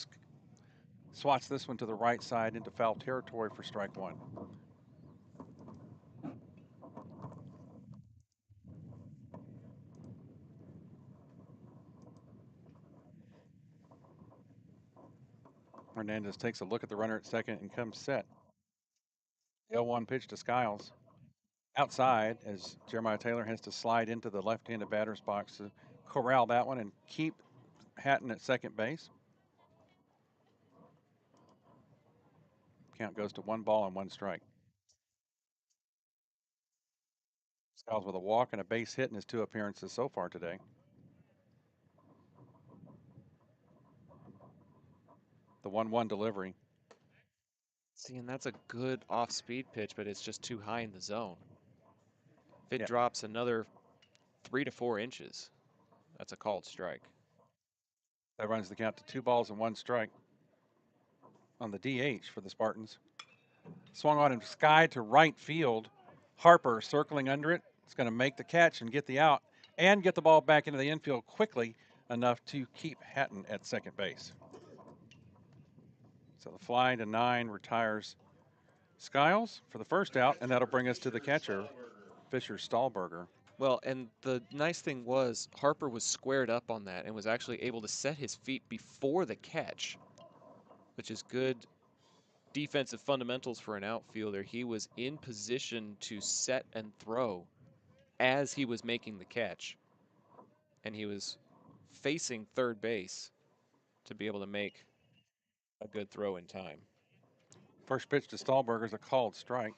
swats this one to the right side into foul territory for strike one. Hernandez takes a look at the runner at second and comes set. The 0-1 pitch to Skiles. Outside, as Jeremiah Taylor has to slide into the left-handed batter's box to corral that one and keep Hatton at second base. Count goes to 1 ball and 1 strike. Skiles with a walk and a base hit in his 2 appearances so far today. The 1-1 delivery. See, and that's a good off-speed pitch, but it's just too high in the zone. If it drops another 3 to 4 inches, that's a called strike. That runs the count to 2 balls and 1 strike on the DH for the Spartans. Swung on and sky to right field. Harper circling under it. It's going to make the catch and get the out and get the ball back into the infield quickly enough to keep Hatton at second base. So the fly to 9 retires Skiles for the first out, and that'll bring us to the catcher, Fisher Stahlberger. Well, and the nice thing was Harper was squared up on that and was actually able to set his feet before the catch, which is good defensive fundamentals for an outfielder. He was in position to set and throw as he was making the catch, and he was facing third base to be able to make a good throw in time. First pitch to Stahlberger is a called strike.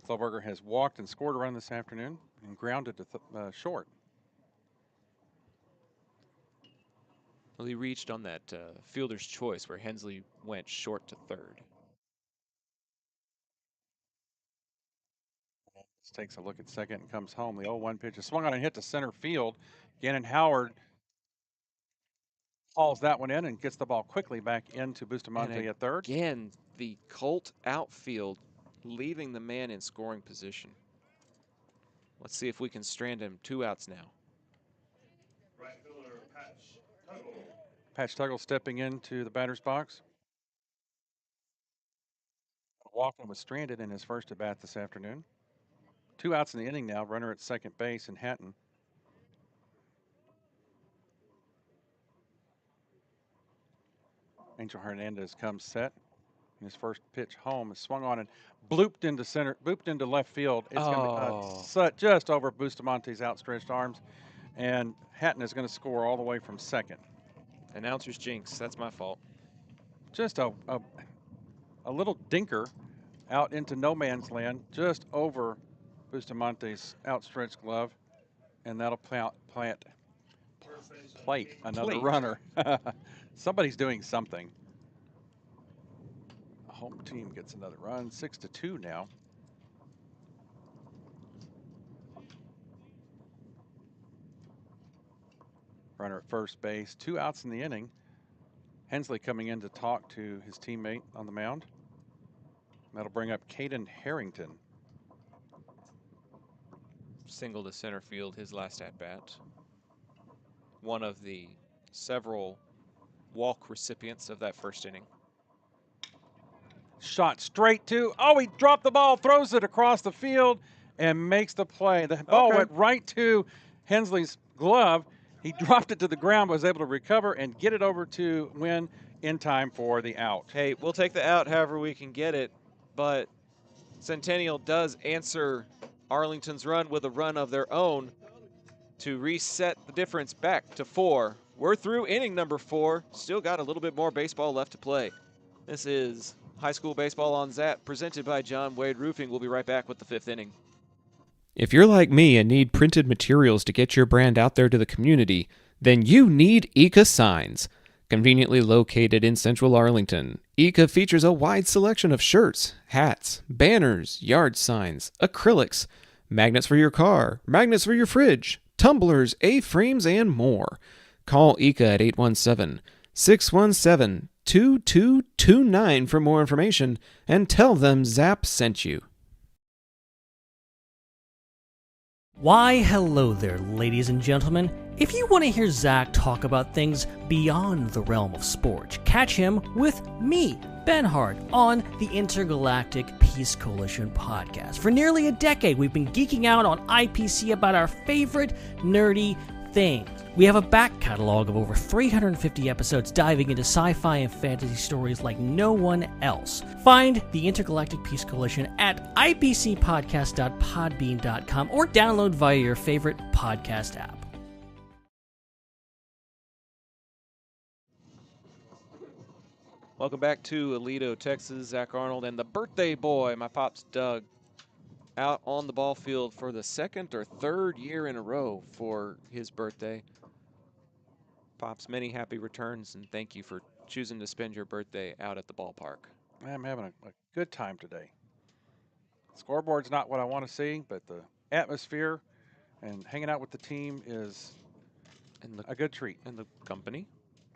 Stahlberger has walked and scored a run this afternoon and grounded to short. Well, he reached on that fielder's choice where Hensley went short to third. Just takes a look at second and comes home. The 0-1 pitch is swung on and hit to center field. Gannon Howard hauls that one in and gets the ball quickly back into Bustamante at third. Again, the Colt outfield leaving the man in scoring position. Let's see if we can strand him. 2 outs now. Right fielder Patch Tuggle. Patch Tuggle stepping into the batter's box. Walken was stranded in his first at bat this afternoon. 2 outs in the inning now. Runner at second base in Hatton. Angel Hernandez comes set. And his first pitch home is swung on and blooped into left field. It's going to be just over Bustamante's outstretched arms. And Hatton is going to score all the way from second. Announcer's jinx. That's my fault. Just a little dinker out into no man's land, just over Bustamante's outstretched glove. And that'll plate another runner. Somebody's doing something. Home team gets another run, 6-2 now. Runner at first base, 2 outs in the inning. Hensley coming in to talk to his teammate on the mound. That'll bring up Caden Harrington. Single to center field, his last at-bat. One of the several walk recipients of that first inning. Shot straight to, he dropped the ball, throws it across the field, and makes the play. The ball went right to Hensley's glove. He dropped it to the ground, but was able to recover and get it over to Wynn in time for the out. Hey, we'll take the out however we can get it, but Centennial does answer Arlington's run with a run of their own to reset the difference back to 4. We're through inning number 4. Still got a little bit more baseball left to play. This is High School Baseball on Zap, presented by John Wade Roofing. We'll be right back with the 5th inning. If you're like me and need printed materials to get your brand out there to the community, then you need Eka Signs. Conveniently located in central Arlington, Eka features a wide selection of shirts, hats, banners, yard signs, acrylics, magnets for your car, magnets for your fridge, tumblers, A-frames, and more. Call Eka at 817-617-2229 for more information and tell them Zap sent you. Why, hello there, ladies and gentlemen. If you want to hear Zach talk about things beyond the realm of sport, catch him with me, Ben Hart, on the Intergalactic Peace Coalition podcast. For nearly a decade, we've been geeking out on IPC about our favorite nerdy things. We have a back catalog of over 350 episodes diving into sci-fi and fantasy stories like no one else. Find the Intergalactic Peace Coalition at ipcpodcast.podbean.com or download via your favorite podcast app. Welcome back to Aledo, Texas. Zach Arnold and the birthday boy, my pops Doug, out on the ball field for the 2nd or 3rd year in a row for his birthday. Pops, many happy returns, and thank you for choosing to spend your birthday out at the ballpark. I'm having a good time today. Scoreboard's not what I want to see, but the atmosphere and hanging out with the team is a good treat. And the company.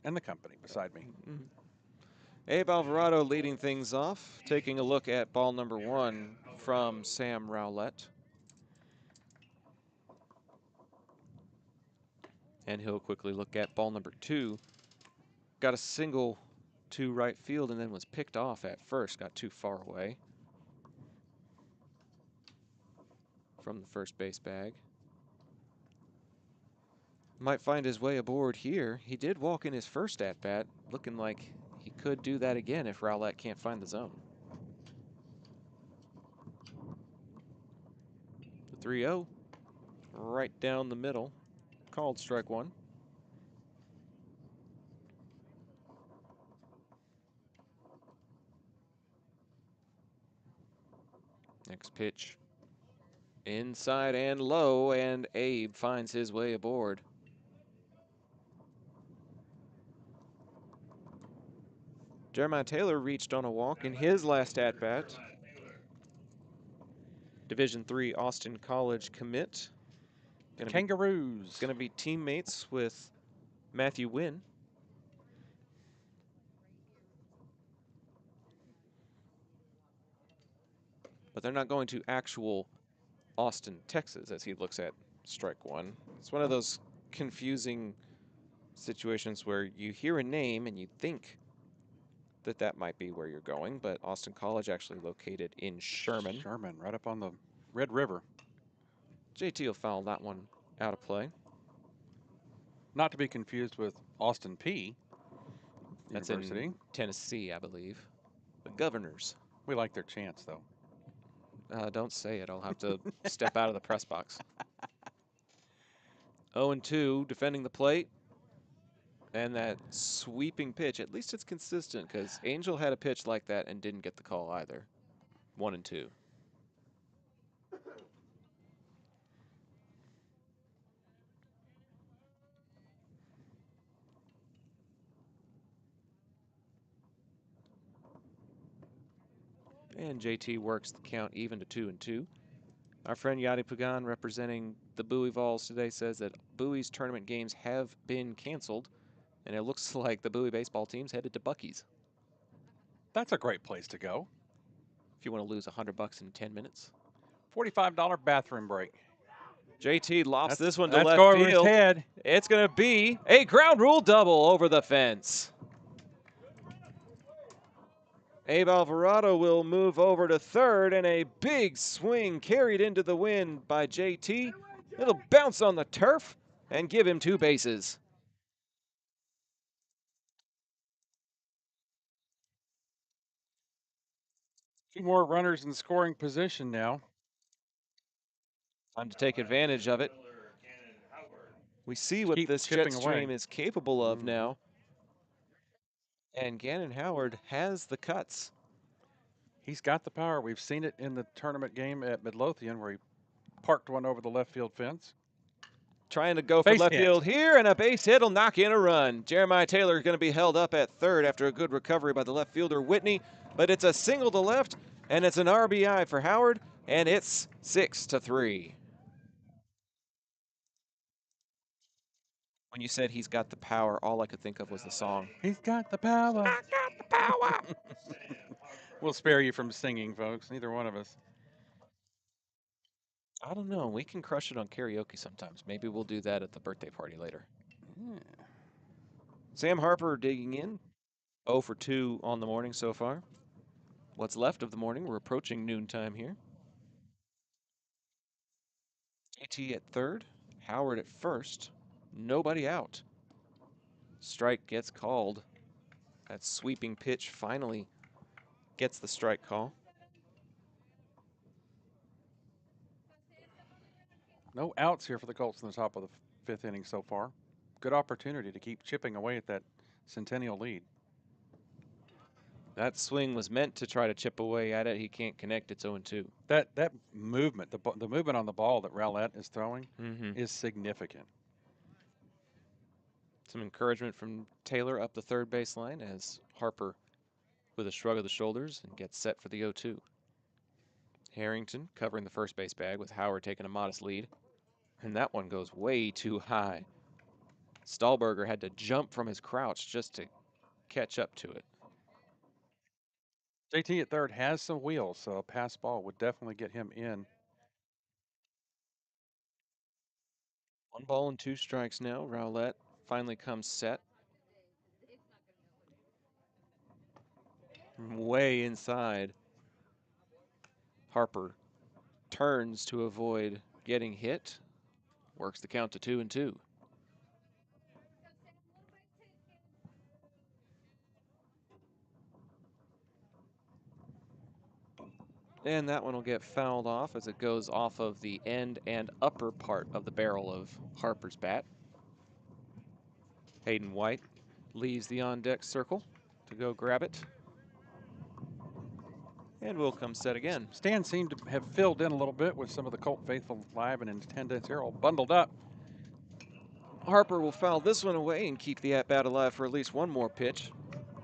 And the company beside me. Mm-hmm. Abe Alvarado leading things off, taking a look at ball number 1 from Sam Rowlett. And he'll quickly look at ball number 2. Got a single to right field and then was picked off at first. Got too far away from the first base bag. Might find his way aboard here. He did walk in his first at-bat, looking like he could do that again if Rowlett can't find the zone. The 3-0, right down the middle. Called strike 1. Next pitch. Inside and low, and Abe finds his way aboard. Jeremiah Taylor reached on a walk in his last at-bat. Division III Austin College commit. Kangaroos. Going to be teammates with Matthew Wynn. But they're not going to actual Austin, Texas, as he looks at strike one. It's one of those confusing situations where you hear a name and you think that that might be where you're going, but Austin College actually located in Sherman. Sherman, right up on the Red River. JT will foul that one out of play. Not to be confused with Austin P. That's University. in Tennessee, I believe. The Governors. We like their chants, though. Don't say it. I'll have to step out of the press box. 0-2, defending the plate. And that sweeping pitch, at least it's consistent, because Angel had a pitch like that and didn't get the call either. 1-2. And JT works the count even to 2-2. Our friend Yadi Pagan, representing the Bowie Vols today, says that Bowie's tournament games have been canceled, and it looks like the Bowie baseball team's headed to Buc-ee's. That's a great place to go. If you want to lose $100 in 10 minutes. $45 bathroom break. JT lofts this one to That's left going over field. his head. It's going to be a ground rule double over the fence. Abe Alvarado will move over to third, and a big swing carried into the wind by JT. It'll bounce on the turf and give him 2 bases. Two more runners in scoring position now. Time to take advantage of it. We see what Keep this chipping jet away. stream is capable of now. And Gannon Howard has the cuts. He's got the power. We've seen it in the tournament game at Midlothian where he parked one over the left field fence. Trying to go for Base left hit. field here, and a base hit will knock in a run. Jeremiah Taylor is going to be held up at third after a good recovery by the left fielder Whitney, but it's a single to left, and it's an RBI for Howard, and it's 6-3. When you said he's got the power, all I could think of was the song. He's got the power. I got the power. We'll spare you from singing, folks. Neither one of us. I don't know. We can crush it on karaoke sometimes. Maybe we'll do that at the birthday party later. Yeah. Sam Harper digging in. 0 for 2 on the morning so far. What's left of the morning? We're approaching noontime here. JT at third. Howard at first. Nobody out. Strike gets called. That sweeping pitch finally gets the strike call. No outs here for the Colts in the top of the fifth inning so far. Good opportunity to keep chipping away at that Centennial lead. That swing was meant to try to chip away at it. He can't connect. It's 0-2. That movement, the movement on the ball that Rowlett is throwing Mm-hmm. is significant. Some encouragement from Taylor up the third baseline as Harper with a shrug of the shoulders and gets set for the 0-2. Harrington covering the first base bag with Howard taking a modest lead. And that one goes way too high. Stahlberger had to jump from his crouch just to catch up to it. JT at third has some wheels, so a pass ball would definitely get him in. 1 ball and 2 strikes now. Rowlett finally comes set. Way inside. Harper turns to avoid getting hit. Works the count to 2-2. And that one will get fouled off as it goes off of the end and upper part of the barrel of Harper's bat. Hayden White leaves the on-deck circle to go grab it. And we'll come set again. Stan seemed to have filled in a little bit with some of the Colt faithful live and in attendance here, all bundled up. Harper will foul this one away and keep the at-bat alive for at least one more pitch.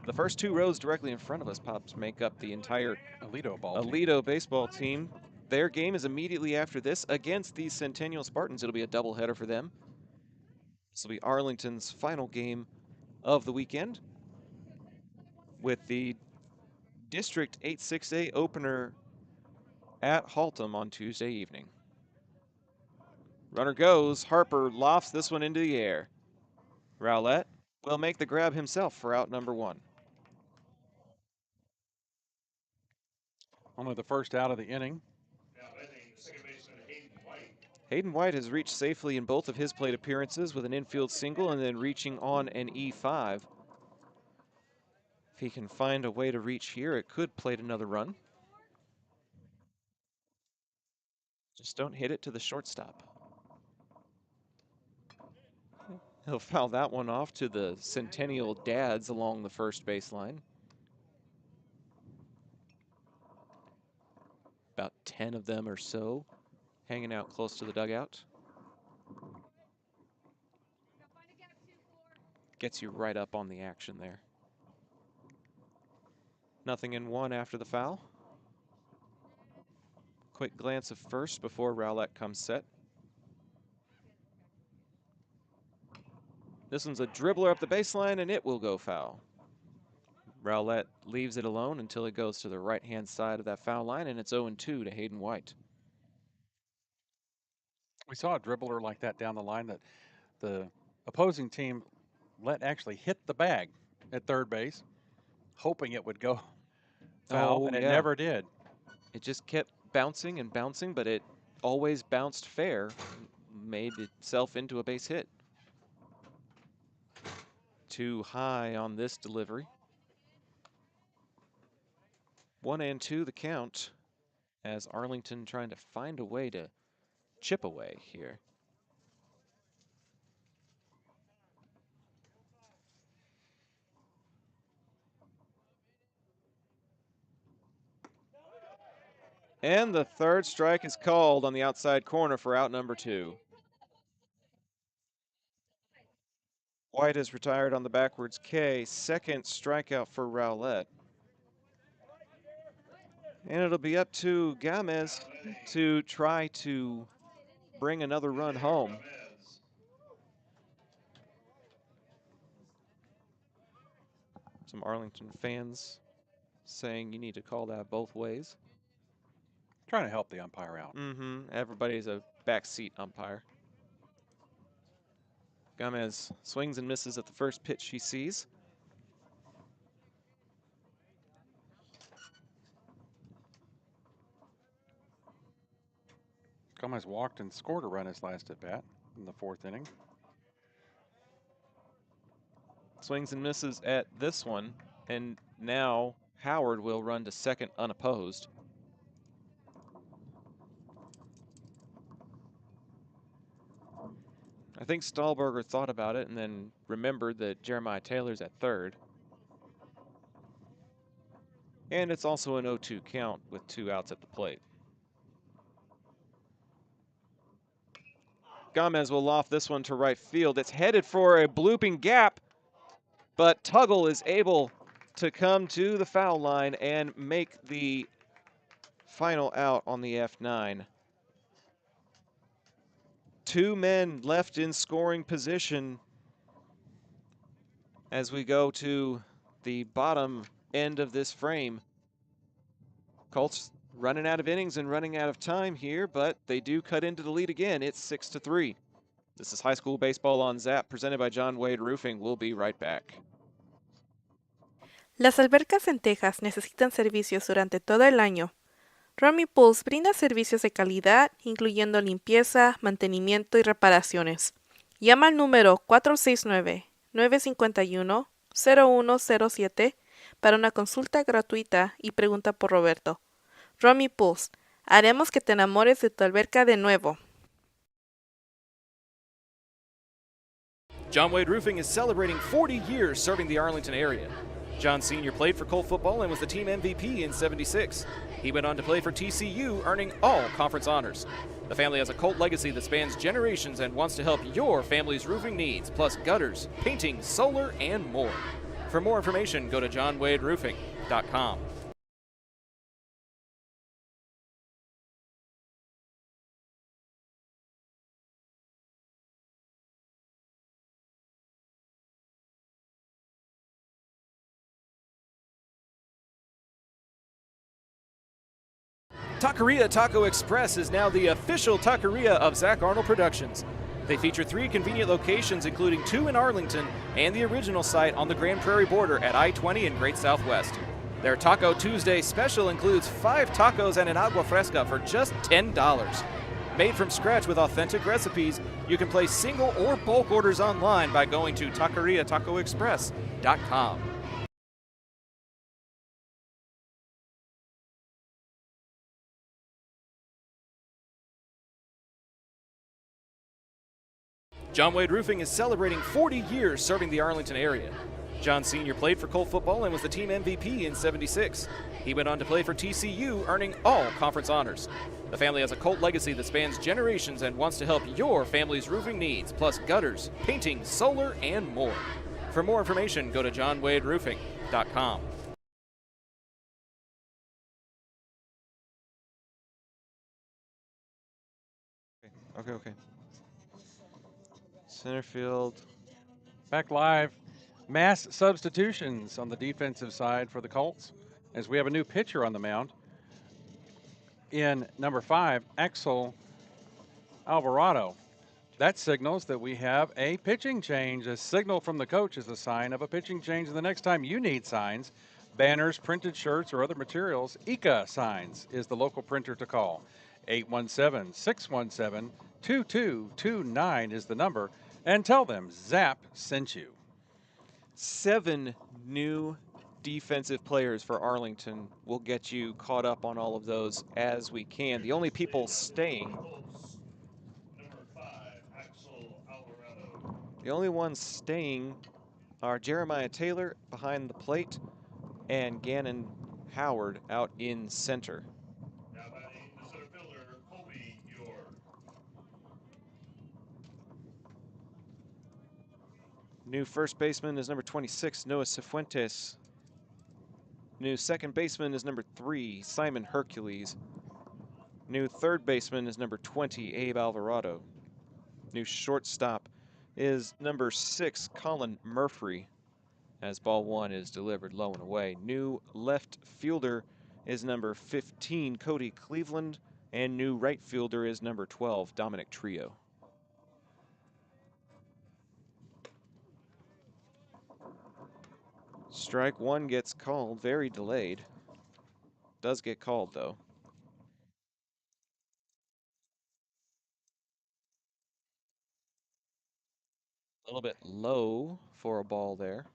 The first two rows directly in front of us, Pops, make up the entire Alito baseball team. Their game is immediately after this against the Centennial Spartans. It'll be a doubleheader for them. This will be Arlington's final game of the weekend, with the District 8-6A opener at Haltom on Tuesday evening. Runner goes. Harper lofts this one into the air. Rowlett will make the grab himself for out number 1. Only the first out of the inning. Now batting second baseman Hayden White. Hayden White has reached safely in both of his plate appearances with an infield single and then reaching on an E5. If he can find a way to reach here, it could plate another run. Just don't hit it to the shortstop. He'll foul that one off to the Centennial dads along the first baseline. About 10 of them or so hanging out close to the dugout. Gets you right up on the action there. Nothing in 1 after the foul. Quick glance of first before Rowlett comes set. This one's a dribbler up the baseline, and it will go foul. Rowlett leaves it alone until it goes to the right-hand side of that foul line, and it's 0-2 to Hayden White. We saw a dribbler like that down the line that the opposing team let actually hit the bag at third base, hoping it would go foul, and it never did. It just kept bouncing and bouncing, but it always bounced fair, made itself into a base hit. Too high on this delivery. 1-2 the count, as Arlington trying to find a way to chip away here. And the third strike is called on the outside corner for out number 2. White is retired on the backwards K. Second strikeout for Rowlett. And it'll be up to Gomez to try to bring another run home. Some Arlington fans saying you need to call that both ways. Trying to help the umpire out. Everybody's a backseat umpire. Gomez swings and misses at the first pitch he sees. Gomez walked and scored a run his last at bat in the 4th inning. Swings and misses at this one, and now Howard will run to second unopposed. I think Stahlberger thought about it and then remembered that Jeremiah Taylor's at third. And it's also an 0-2 count with 2 outs at the plate. Gomez will loft this one to right field. It's headed for a blooping gap, but Tuggle is able to come to the foul line and make the final out on the F9. 2 men left in scoring position as we go to the bottom end of this frame. Colts running out of innings and running out of time here, but they do cut into the lead again. It's 6-3. This is High School Baseball on Zap, presented by John Wade Roofing. We'll be right back. Las albercas en Texas necesitan servicios durante todo el año. Romy Pools brinda servicios de calidad, incluyendo limpieza, mantenimiento y reparaciones. Llama al número 469-951-0107 para una consulta gratuita y pregunta por Roberto. Romy Pools, haremos que te enamores de tu alberca de nuevo. John Wade Roofing is celebrating 40 years serving the Arlington area. John Sr. played for Colt football and was the team MVP in '76. He went on to play for TCU, earning all conference honors. The family has a Colt legacy that spans generations and wants to help your family's roofing needs, plus gutters, painting, solar, and more. For more information, go to johnwaderoofing.com. Taqueria Taco Express is now the official taqueria of Zach Arnold Productions. They feature 3 convenient locations, including 2 in Arlington and the original site on the Grand Prairie border at I-20 in Great Southwest. Their Taco Tuesday special includes 5 tacos and an agua fresca for just $10. Made from scratch with authentic recipes, you can place single or bulk orders online by going to taqueriatacoexpress.com. John Wade Roofing is celebrating 40 years serving the Arlington area. John Sr. played for Colt football and was the team MVP in '76. He went on to play for TCU, earning all conference honors. The family has a Colt legacy that spans generations and wants to help your family's roofing needs, plus gutters, painting, solar, and more. For more information, go to johnwaderoofing.com. Okay. Center field. Back live. Mass substitutions on the defensive side for the Colts as we have a new pitcher on the mound. In number 5, Axel Alvarado. That signals that we have a pitching change. A signal from the coach is a sign of a pitching change. And the next time you need signs, banners, printed shirts, or other materials, ICA Signs is the local printer to call. 817-617-2229 is the number. And tell them Zap sent you. 7 new defensive players for Arlington. We'll get you caught up on all of those as we can. The only people staying, Number 5, Axel Alvarado. the only ones staying are Jeremiah Taylor behind the plate and Gannon Howard out in center. Now batting the center fielder, Colby York. New first baseman is number 26, Noah Cifuentes. New second baseman is number 3, Simon Hercules. New third baseman is number 20, Abe Alvarado. New shortstop is number 6, Colin Murphy, as ball 1 is delivered low and away. New left fielder is number 15, Cody Cleveland, and new right fielder is number 12, Dominic Trio. Strike 1 gets called, very delayed. Does get called, though. A little bit low for a ball there.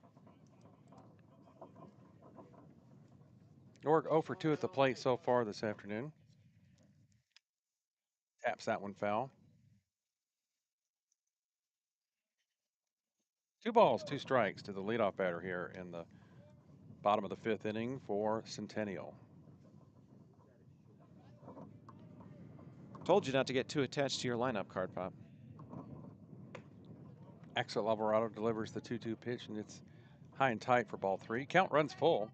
York 0 for 2 at the plate so far this afternoon. Taps that one foul. 2 balls, 2 strikes to the leadoff batter here in the bottom of the 5th inning for Centennial. Told you not to get too attached to your lineup card, Pop. Axel Alvarado delivers the 2-2 pitch, and it's high and tight for ball 3. Count runs full.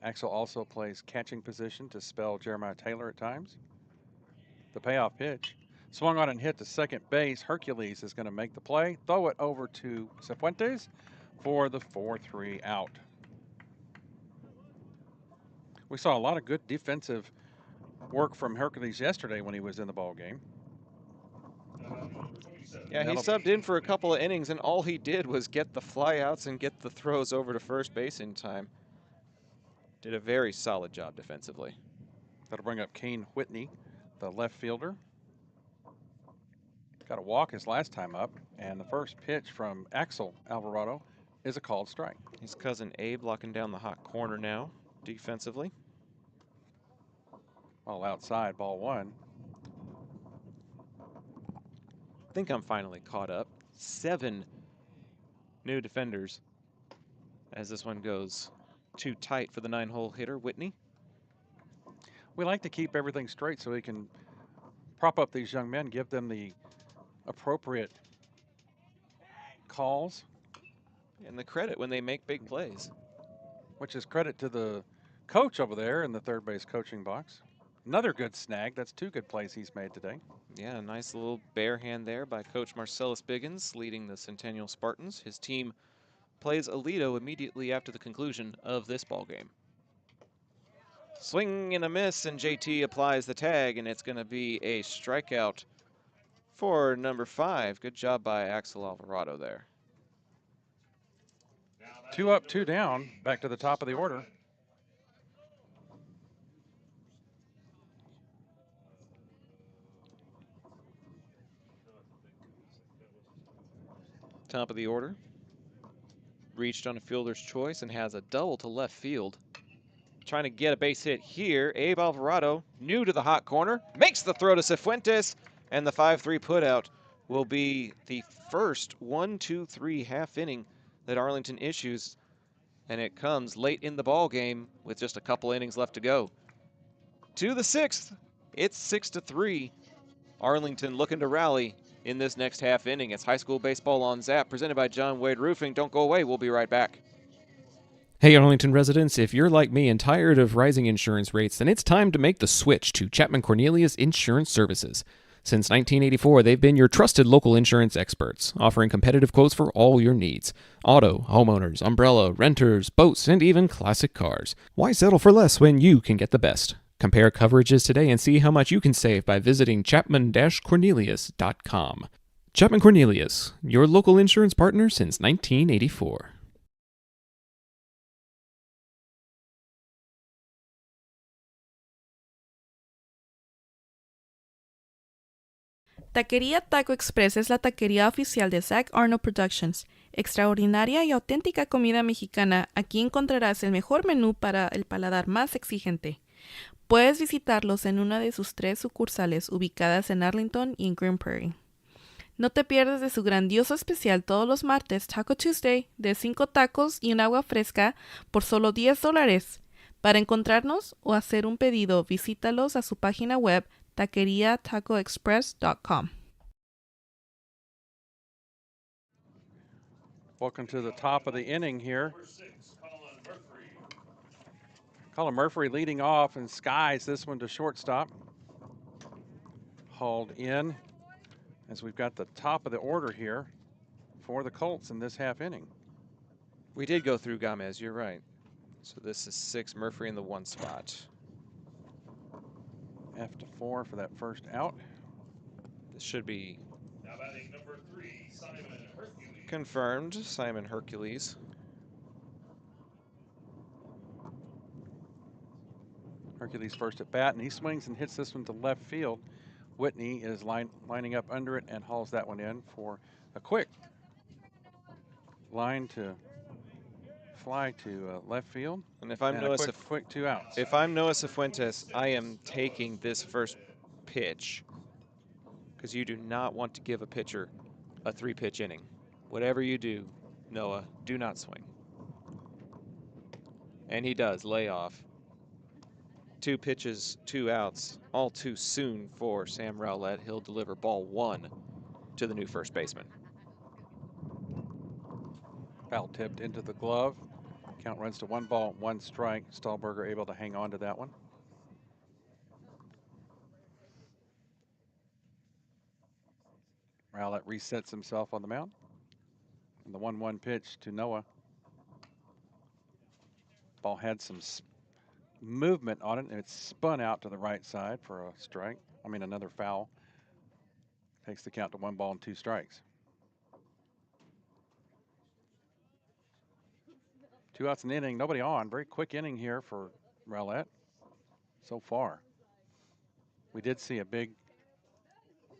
Axel also plays catching position to spell Jeremiah Taylor at times. The payoff pitch. Swung on and hit to second base. Hercules is going to make the play. Throw it over to Cifuentes for the 4-3 out. We saw a lot of good defensive work from Hercules yesterday when he was in the ball game. Yeah, he subbed in for a couple of innings, and all he did was get the flyouts and get the throws over to first base in time. Did a very solid job defensively. That'll bring up Kane Whitney, the left fielder. Got a walk his last time up, and the first pitch from Axel Alvarado is a called strike. His cousin Abe locking down the hot corner now, defensively. All outside, ball 1. I think I'm finally caught up. 7 new defenders as this one goes too tight for the 9-hole hitter, Whitney. We like to keep everything straight so we can prop up these young men, give them the appropriate calls and the credit when they make big plays. Which is credit to the coach over there in the third base coaching box. Another good snag. That's 2 good plays he's made today. Yeah, a nice little bare hand there by Coach Marcellus Biggins leading the Centennial Spartans. His team plays Aledo immediately after the conclusion of this ball game. Swing and a miss, and JT applies the tag, and it's going to be a strikeout for number 5. Good job by Axel Alvarado there. 2 up, 2 down, back to the top of the order. Top of the order. Reached on a fielder's choice and has a double to left field. Trying to get a base hit here. Abe Alvarado, new to the hot corner, makes the throw to Cifuentes, and the 5-3 putout will be the first 1-2-3 half inning that Arlington issues, and it comes late in the ball game with just a couple innings left to go. To the 6th, it's 6-3. Arlington looking to rally in this next half inning. It's high school baseball on Zap, presented by John Wade Roofing. Don't go away. We'll be right back. Hey Arlington residents, if you're like me and tired of rising insurance rates, then it's time to make the switch to Chapman Cornelius Insurance Services. Since 1984, they've been your trusted local insurance experts, offering competitive quotes for all your needs. Auto, homeowners, umbrella, renters, boats, and even classic cars. Why settle for less when you can get the best? Compare coverages today and see how much you can save by visiting chapman-cornelius.com. Chapman Cornelius, your local insurance partner since 1984. Taquería Taco Express es la taquería oficial de Zach Arnold Productions. Extraordinaria y auténtica comida mexicana, aquí encontrarás el mejor menú para el paladar más exigente. Puedes visitarlos en una de sus 3 sucursales ubicadas en Arlington y en Green Prairie. No te pierdas de su grandioso especial todos los martes, Taco Tuesday, de 5 tacos y un agua fresca por solo $10. Para encontrarnos o hacer un pedido, visítalos a su página web taqueriatacoexpress.com. Welcome to the top of the inning here. Colin Murphy leading off and skies this one to shortstop. Hauled in as we've got the top of the order here for the Colts in this half inning. We did go through Gamez, you're right. So this is 6, Murphy in the 1 spot. F4 for that first out. This should be Now batting number 3, Simon Hercules. confirmed, Simon Hercules. Hercules first at bat, and he swings and hits this one to left field. Whitney is lining up under it and hauls that one in for a quick line to fly to left field. And if I'm And Noah, a quick 2 outs. if I'm Noah Cifuentes, I am taking this first pitch because you do not want to give a pitcher a 3-pitch inning. Whatever you do, Noah, do not swing. And he does lay off. 2 pitches, 2 outs, all too soon for Sam Rowlett. He'll deliver ball 1 to the new first baseman. Foul tipped into the glove. Count runs to 1 ball, 1 strike. Stahlberger able to hang on to that one. Rowlett resets himself on the mound. And the 1-1 pitch to Noah. Ball had some movement on it, and it spun out to the right side for a strike. Another foul. Takes the count to 1 ball and 2 strikes. 2 outs in the inning, nobody on. Very quick inning here for Rowlett so far. We did see a big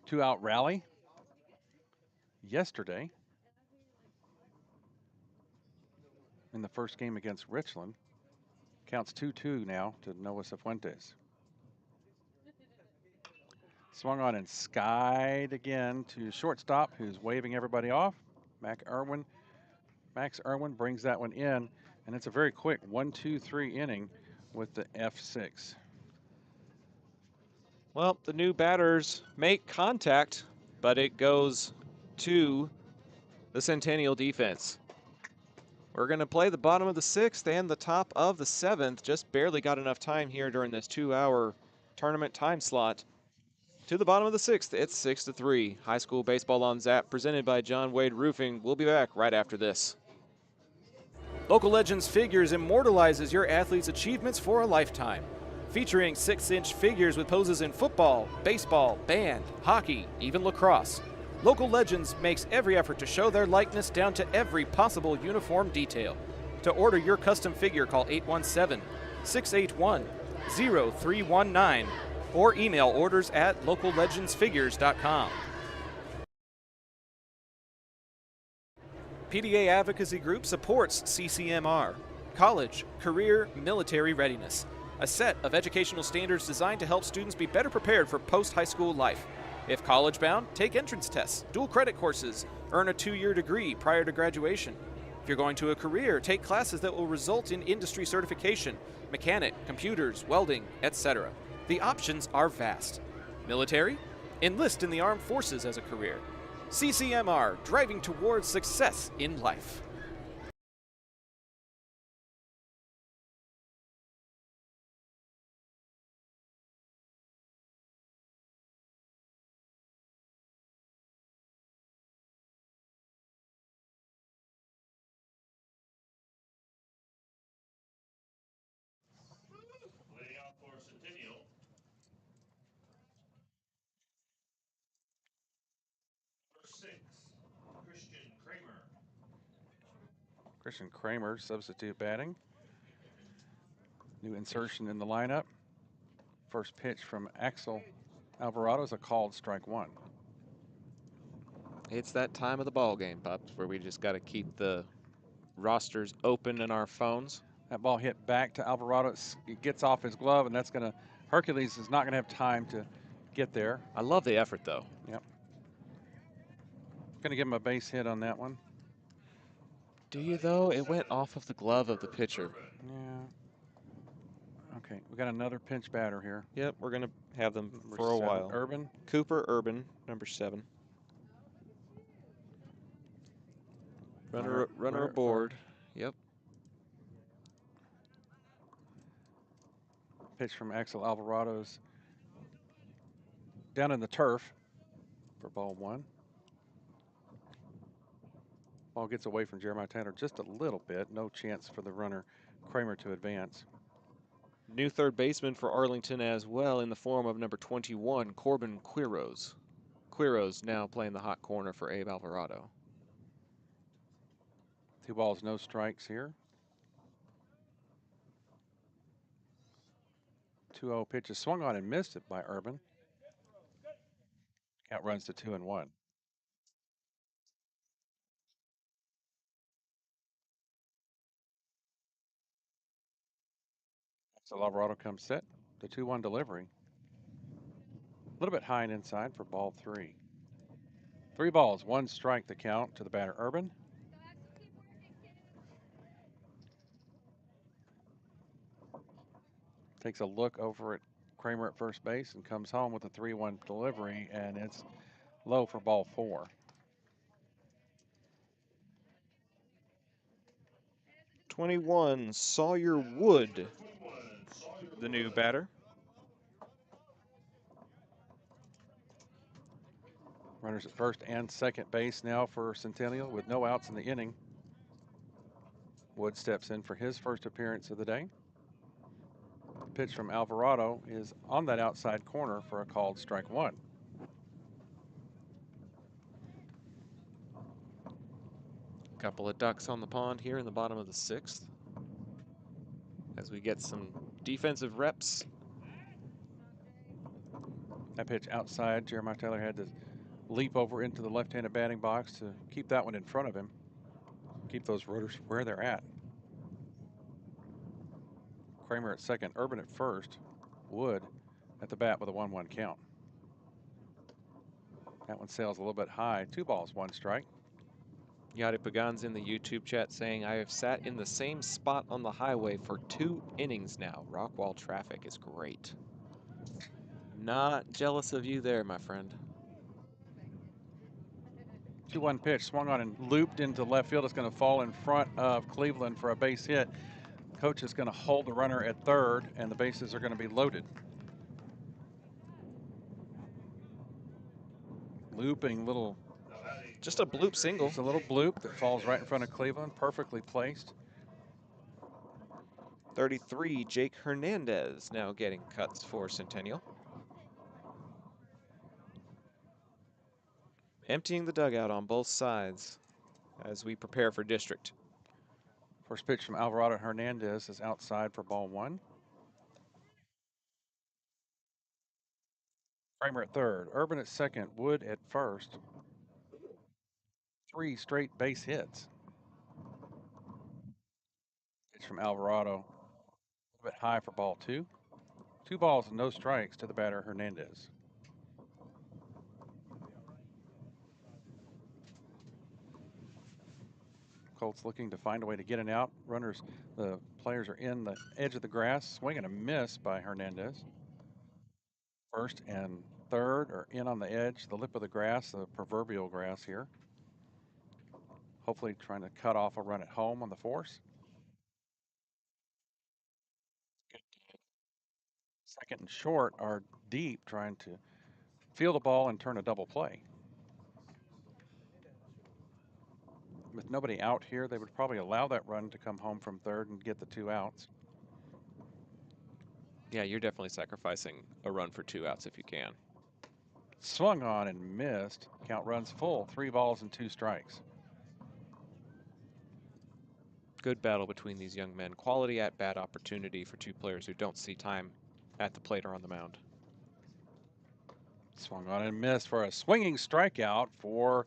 2-out rally yesterday in the first game against Richland. Counts 2-2 now to Noah Cifuentes. Swung on and skied again to shortstop, who's waving everybody off. Max Irwin brings that one in, and it's a very quick 1-2-3 inning with the F6. Well, the new batters make contact, but it goes to the Centennial defense. We're going to play the bottom of the 6th and the top of the 7th. Just barely got enough time here during this 2-hour tournament time slot. To the bottom of the 6th, it's 6-3. High school baseball on Zap, presented by John Wade Roofing. We'll be back right after this. Local Legends Figures immortalizes your athlete's achievements for a lifetime. Featuring 6-inch figures with poses in football, baseball, band, hockey, even lacrosse. Local Legends makes every effort to show their likeness down to every possible uniform detail. To order your custom figure, call 817-681-0319 or email orders at locallegendsfigures.com. PDA Advocacy Group supports CCMR, college, career, military readiness, a set of educational standards designed to help students be better prepared for post-high school life. If college-bound, take entrance tests, dual credit courses, earn a 2-year degree prior to graduation. If you're going to a career, take classes that will result in industry certification, mechanic, computers, welding, etc. The options are vast. Military? Enlist in the armed forces as a career. CCMR, driving towards success in life. Laying out for Centennial. Number 6, Christian Kramer. Christian Kramer, substitute batting. New insertion in the lineup. First pitch from Axel Alvarado is a called strike one. It's that time of the ball game, Pups, where we just got to keep the rosters open in our phones. That ball hit back to Alvarado. It gets off his glove, and that's going to, Hercules is not going to have time to get there. I love the effort, though. Yep. Going to give him a base hit on that one. Do you, though? It went off of the glove of the pitcher. Yeah. Okay, we got another pinch batter here. Yep, we're going to have them Number for a 7, while. Urban. Cooper Urban, number 7. Runner aboard. Yep. Pitch from Axel Alvarado's down in the turf for ball 1. Ball gets away from Jeremiah Tanner just a little bit. No chance for the runner Kramer to advance. New third baseman for Arlington as well in the form of number 21, Corbin Quiros. Quiros now playing the hot corner for Abe Alvarado. 2 balls, no strikes here. 2-0 pitch is swung on and missed it by Urban. Count runs to 2-1. So Alvarado comes set. The 2-1 delivery. A little bit high and inside for ball 3. 3 balls, 1 strike the count to the batter Urban. Takes a look over at Kramer at first base and comes home with a 3-1 delivery, and it's low for ball 4. #21, Sawyer Wood, the new batter. Runners at first and second base now for Centennial with no outs in the inning. Wood steps in for his first appearance of the day. The pitch from Alvarado is on that outside corner for a called strike 1. Couple of ducks on the pond here in the bottom of the 6th. As we get some defensive reps. That pitch outside, Jeremiah Taylor had to leap over into the left-handed batting box to keep that one in front of him. Keep those rotors where they're at. Kramer at second, Urban at first, Wood at the bat with a 1-1 count. That one sails a little bit high. 2 balls, 1 strike. Yadi Pagan's in the YouTube chat saying, I have sat in the same spot on the highway for 2 innings now. Rockwall traffic is great. Not jealous of you there, my friend. 2-1 pitch, swung on and looped into left field. It's going to fall in front of Cleveland for a base hit. Coach is going to hold the runner at third, and the bases are going to be loaded. Looping little, Just a bloop single. it's a little bloop that falls right in front of Cleveland, perfectly placed. 33, Jake Hernandez now getting cuts for Centennial. Emptying the dugout on both sides as we prepare for district. First pitch from Alvarado Hernandez is outside for ball 1. Kramer at third, Urban at second, Wood at first. 3 straight base hits. Pitch from Alvarado, a little bit high for ball 2. 2 balls and no strikes to the batter Hernandez. Colts looking to find a way to get an out. Runners, the players are in the edge of the grass. Swing and a miss by Hernandez. First and third are in on the edge, the lip of the grass, the proverbial grass here. Hopefully trying to cut off a run at home on the force. Second and short are deep, trying to feel the ball and turn a double play. With nobody out here, they would probably allow that run to come home from third and get the 2 outs. Yeah, you're definitely sacrificing a run for 2 outs if you can. Swung on and missed. Count runs full. 3 balls and 2 strikes. Good battle between these young men. Quality at-bat opportunity for 2 players who don't see time at the plate or on the mound. Swung on and missed for a swinging strikeout for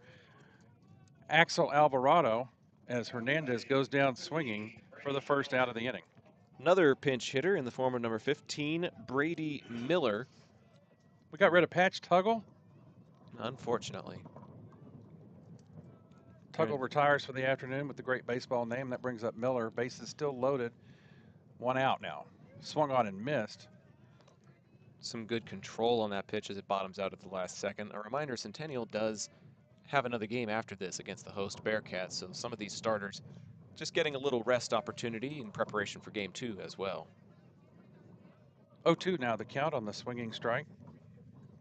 Axel Alvarado as Hernandez goes down swinging for the first out of the inning. Another pinch hitter in the form of number 15, Brady Miller. We got rid of Patch Tuggle. Unfortunately. Tuggle retires for the afternoon with the great baseball name. That brings up Miller. Bases still loaded. 1 out now. Swung on and missed. Some good control on that pitch as it bottoms out at the last second. A reminder, Centennial does have another game after this against the host Bearcats, so some of these starters just getting a little rest opportunity in preparation for game 2 as well. 0-2 now the count on the swinging strike.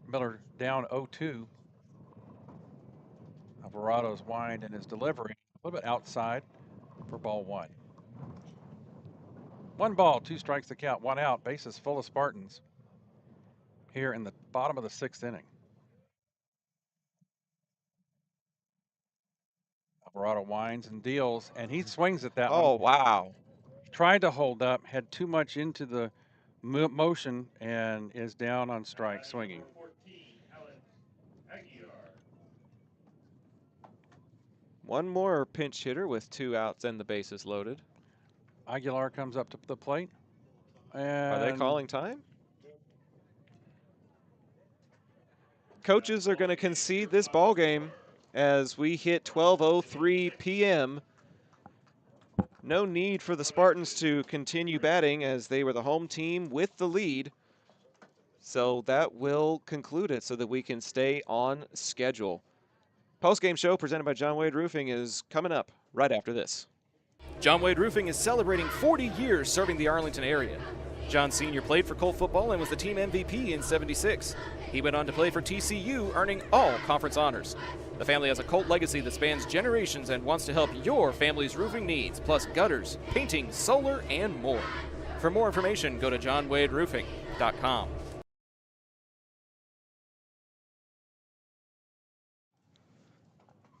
Miller down 0-2. Alvarado's wind and his delivery a little bit outside for ball 1. 1 ball, 2 strikes the count, 1 out. Bases full of Spartans here in the bottom of the 6th inning. Alvarado winds and deals, and he swings at that one. Oh, wow. Tried to hold up, had too much into the motion, and is down on strike swinging. One more pinch hitter with 2 outs and the bases loaded. Aguilar comes up to the plate. Are they And calling time? Coaches are going to concede this ball game as we hit 12:03 p.m. No need for the Spartans to continue batting as they were the home team with the lead. So that will conclude it so that we can stay on schedule. Post-game show presented by John Wade Roofing is coming up right after this. John Wade Roofing is celebrating 40 years serving the Arlington area. John Sr. played for Colt football and was the team MVP in '76. He went on to play for TCU, earning all conference honors. The family has a Colt legacy that spans generations and wants to help your family's roofing needs, plus gutters, painting, solar, and more. For more information, go to johnwaderoofing.com.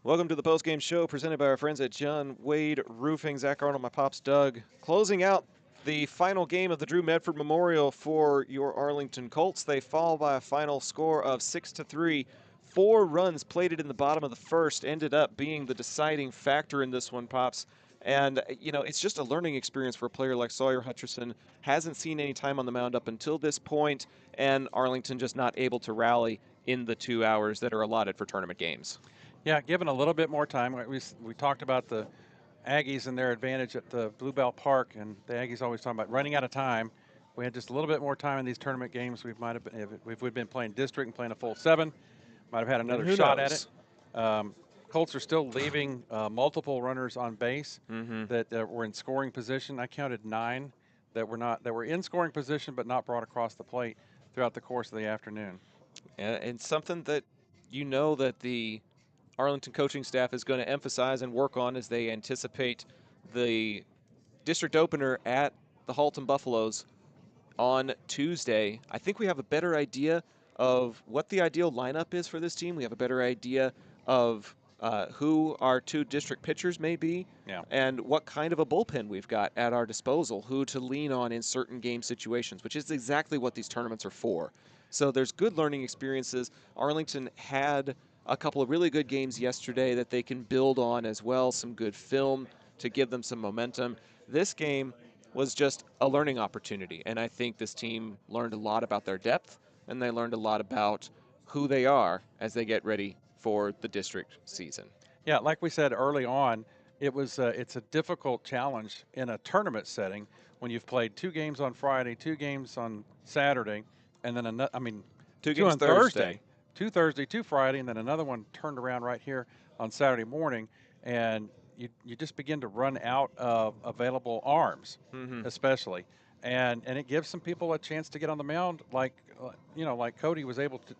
Welcome to the postgame show presented by our friends at John Wade Roofing. Zach Arnold, my pops Doug, closing out the final game of the Drew Medford Memorial for your Arlington Colts. They fall by a final score of 6-3. 4 runs plated in the bottom of the first ended up being the deciding factor in this one, Pops. And, you know, it's just a learning experience for a player like Sawyer Hutcherson. Hasn't seen any time on the mound up until this point, and Arlington just not able to rally in the 2 hours that are allotted for tournament games. Yeah, given a little bit more time. We talked about the Aggies and their advantage at the Bluebell Park, and the Aggies always talking about running out of time. If we had just a little bit more time in these tournament games, we might have been, if we'd been playing district and playing a full 7, might have had another shot at it. Colts are still leaving multiple runners on base Mm-hmm. that were in scoring position. I counted 9 that were in scoring position but not brought across the plate throughout the course of the afternoon. And something that that the Arlington coaching staff is going to emphasize and work on as they anticipate the district opener at the Halton Buffaloes on Tuesday. I think we have a better idea of what the ideal lineup is for this team. We have a better idea of who our 2 district pitchers may be, Yeah. and what kind of a bullpen we've got at our disposal, who to lean on in certain game situations, which is exactly what these tournaments are for. So there's good learning experiences. Arlington had a couple of really good games yesterday that they can build on as well, some good film to give them some momentum. This game was just a learning opportunity, and I think this team learned a lot about their depth, and they learned a lot about who they are as they get ready for the district season. Yeah, like we said early on, it's a difficult challenge in a tournament setting when you've played 2 games on Friday, 2 games on Saturday, and then 2 2 games on Thursday. 2 Thursday, 2 Friday, and then another one turned around right here on Saturday morning, and you just begin to run out of available arms, Mm-hmm. especially, and it gives some people a chance to get on the mound, like like Cody was able to.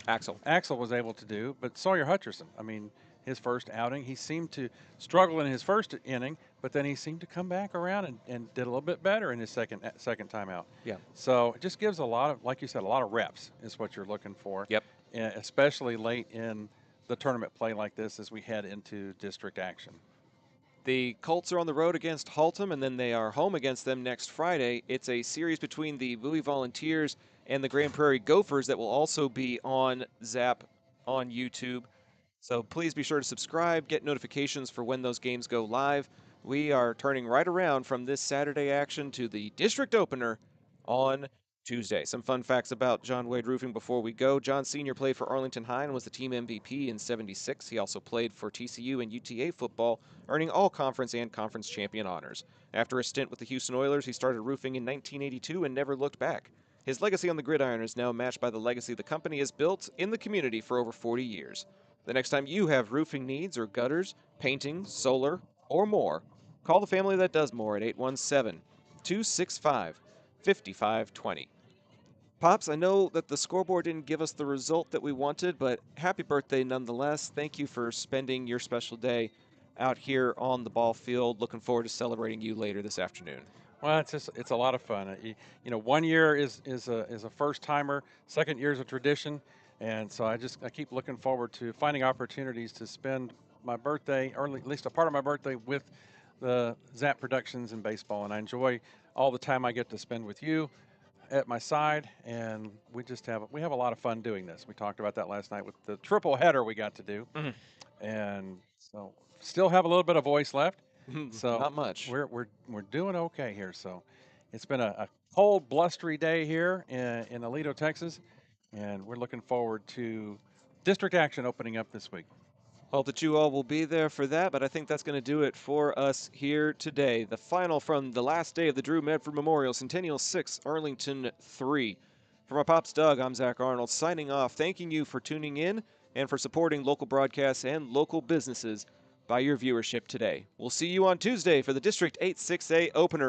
Axel was able to do, but Sawyer Hutcherson, his first outing, he seemed to struggle in his first inning, but then he seemed to come back around and did a little bit better in his second time out. Yeah. So it just gives a lot of, like you said, a lot of reps is what you're looking for. Yep. Especially late in the tournament play like this as we head into district action. The Colts are on the road against Haltom, and then they are home against them next Friday. It's a series between the Bowie Volunteers and the Grand Prairie Gophers that will also be on Zap on YouTube. So please be sure to subscribe, get notifications for when those games go live. We are turning right around from this Saturday action to the district opener on Tuesday. Some fun facts about John Wade Roofing before we go. John Sr. played for Arlington High and was the team MVP in '76. He also played for TCU and UTA football, earning all conference and conference champion honors. After a stint with the Houston Oilers, he started roofing in 1982 and never looked back. His legacy on the gridiron is now matched by the legacy the company has built in the community for over 40 years. The next time you have roofing needs or gutters, painting, solar, or more, call the family that does more at 817-265-5520. Pops, I know that the scoreboard didn't give us the result that we wanted, but happy birthday nonetheless. Thank you for spending your special day out here on the ball field. Looking forward to celebrating you later this afternoon. Well, it's a lot of fun. 1 year is a first timer. Second year is a tradition, and so I keep looking forward to finding opportunities to spend my birthday, or at least a part of my birthday, with the Zap Productions and baseball. And I enjoy all the time I get to spend with you at my side, and we have a lot of fun doing this. We talked about that last night with the triple header we got to do, and so still have a little bit of voice left. So not much. We're doing okay here. So it's been a cold, blustery day here in Aledo, Texas, and we're looking forward to district action opening up this week. Hope that you all will be there for that, but I think that's going to do it for us here today. The final from the last day of the Drew Medford Memorial, Centennial 6, Arlington 3. For my Pops Doug, I'm Zach Arnold, signing off, thanking you for tuning in and for supporting local broadcasts and local businesses by your viewership today. We'll see you on Tuesday for the District 8 6A opener.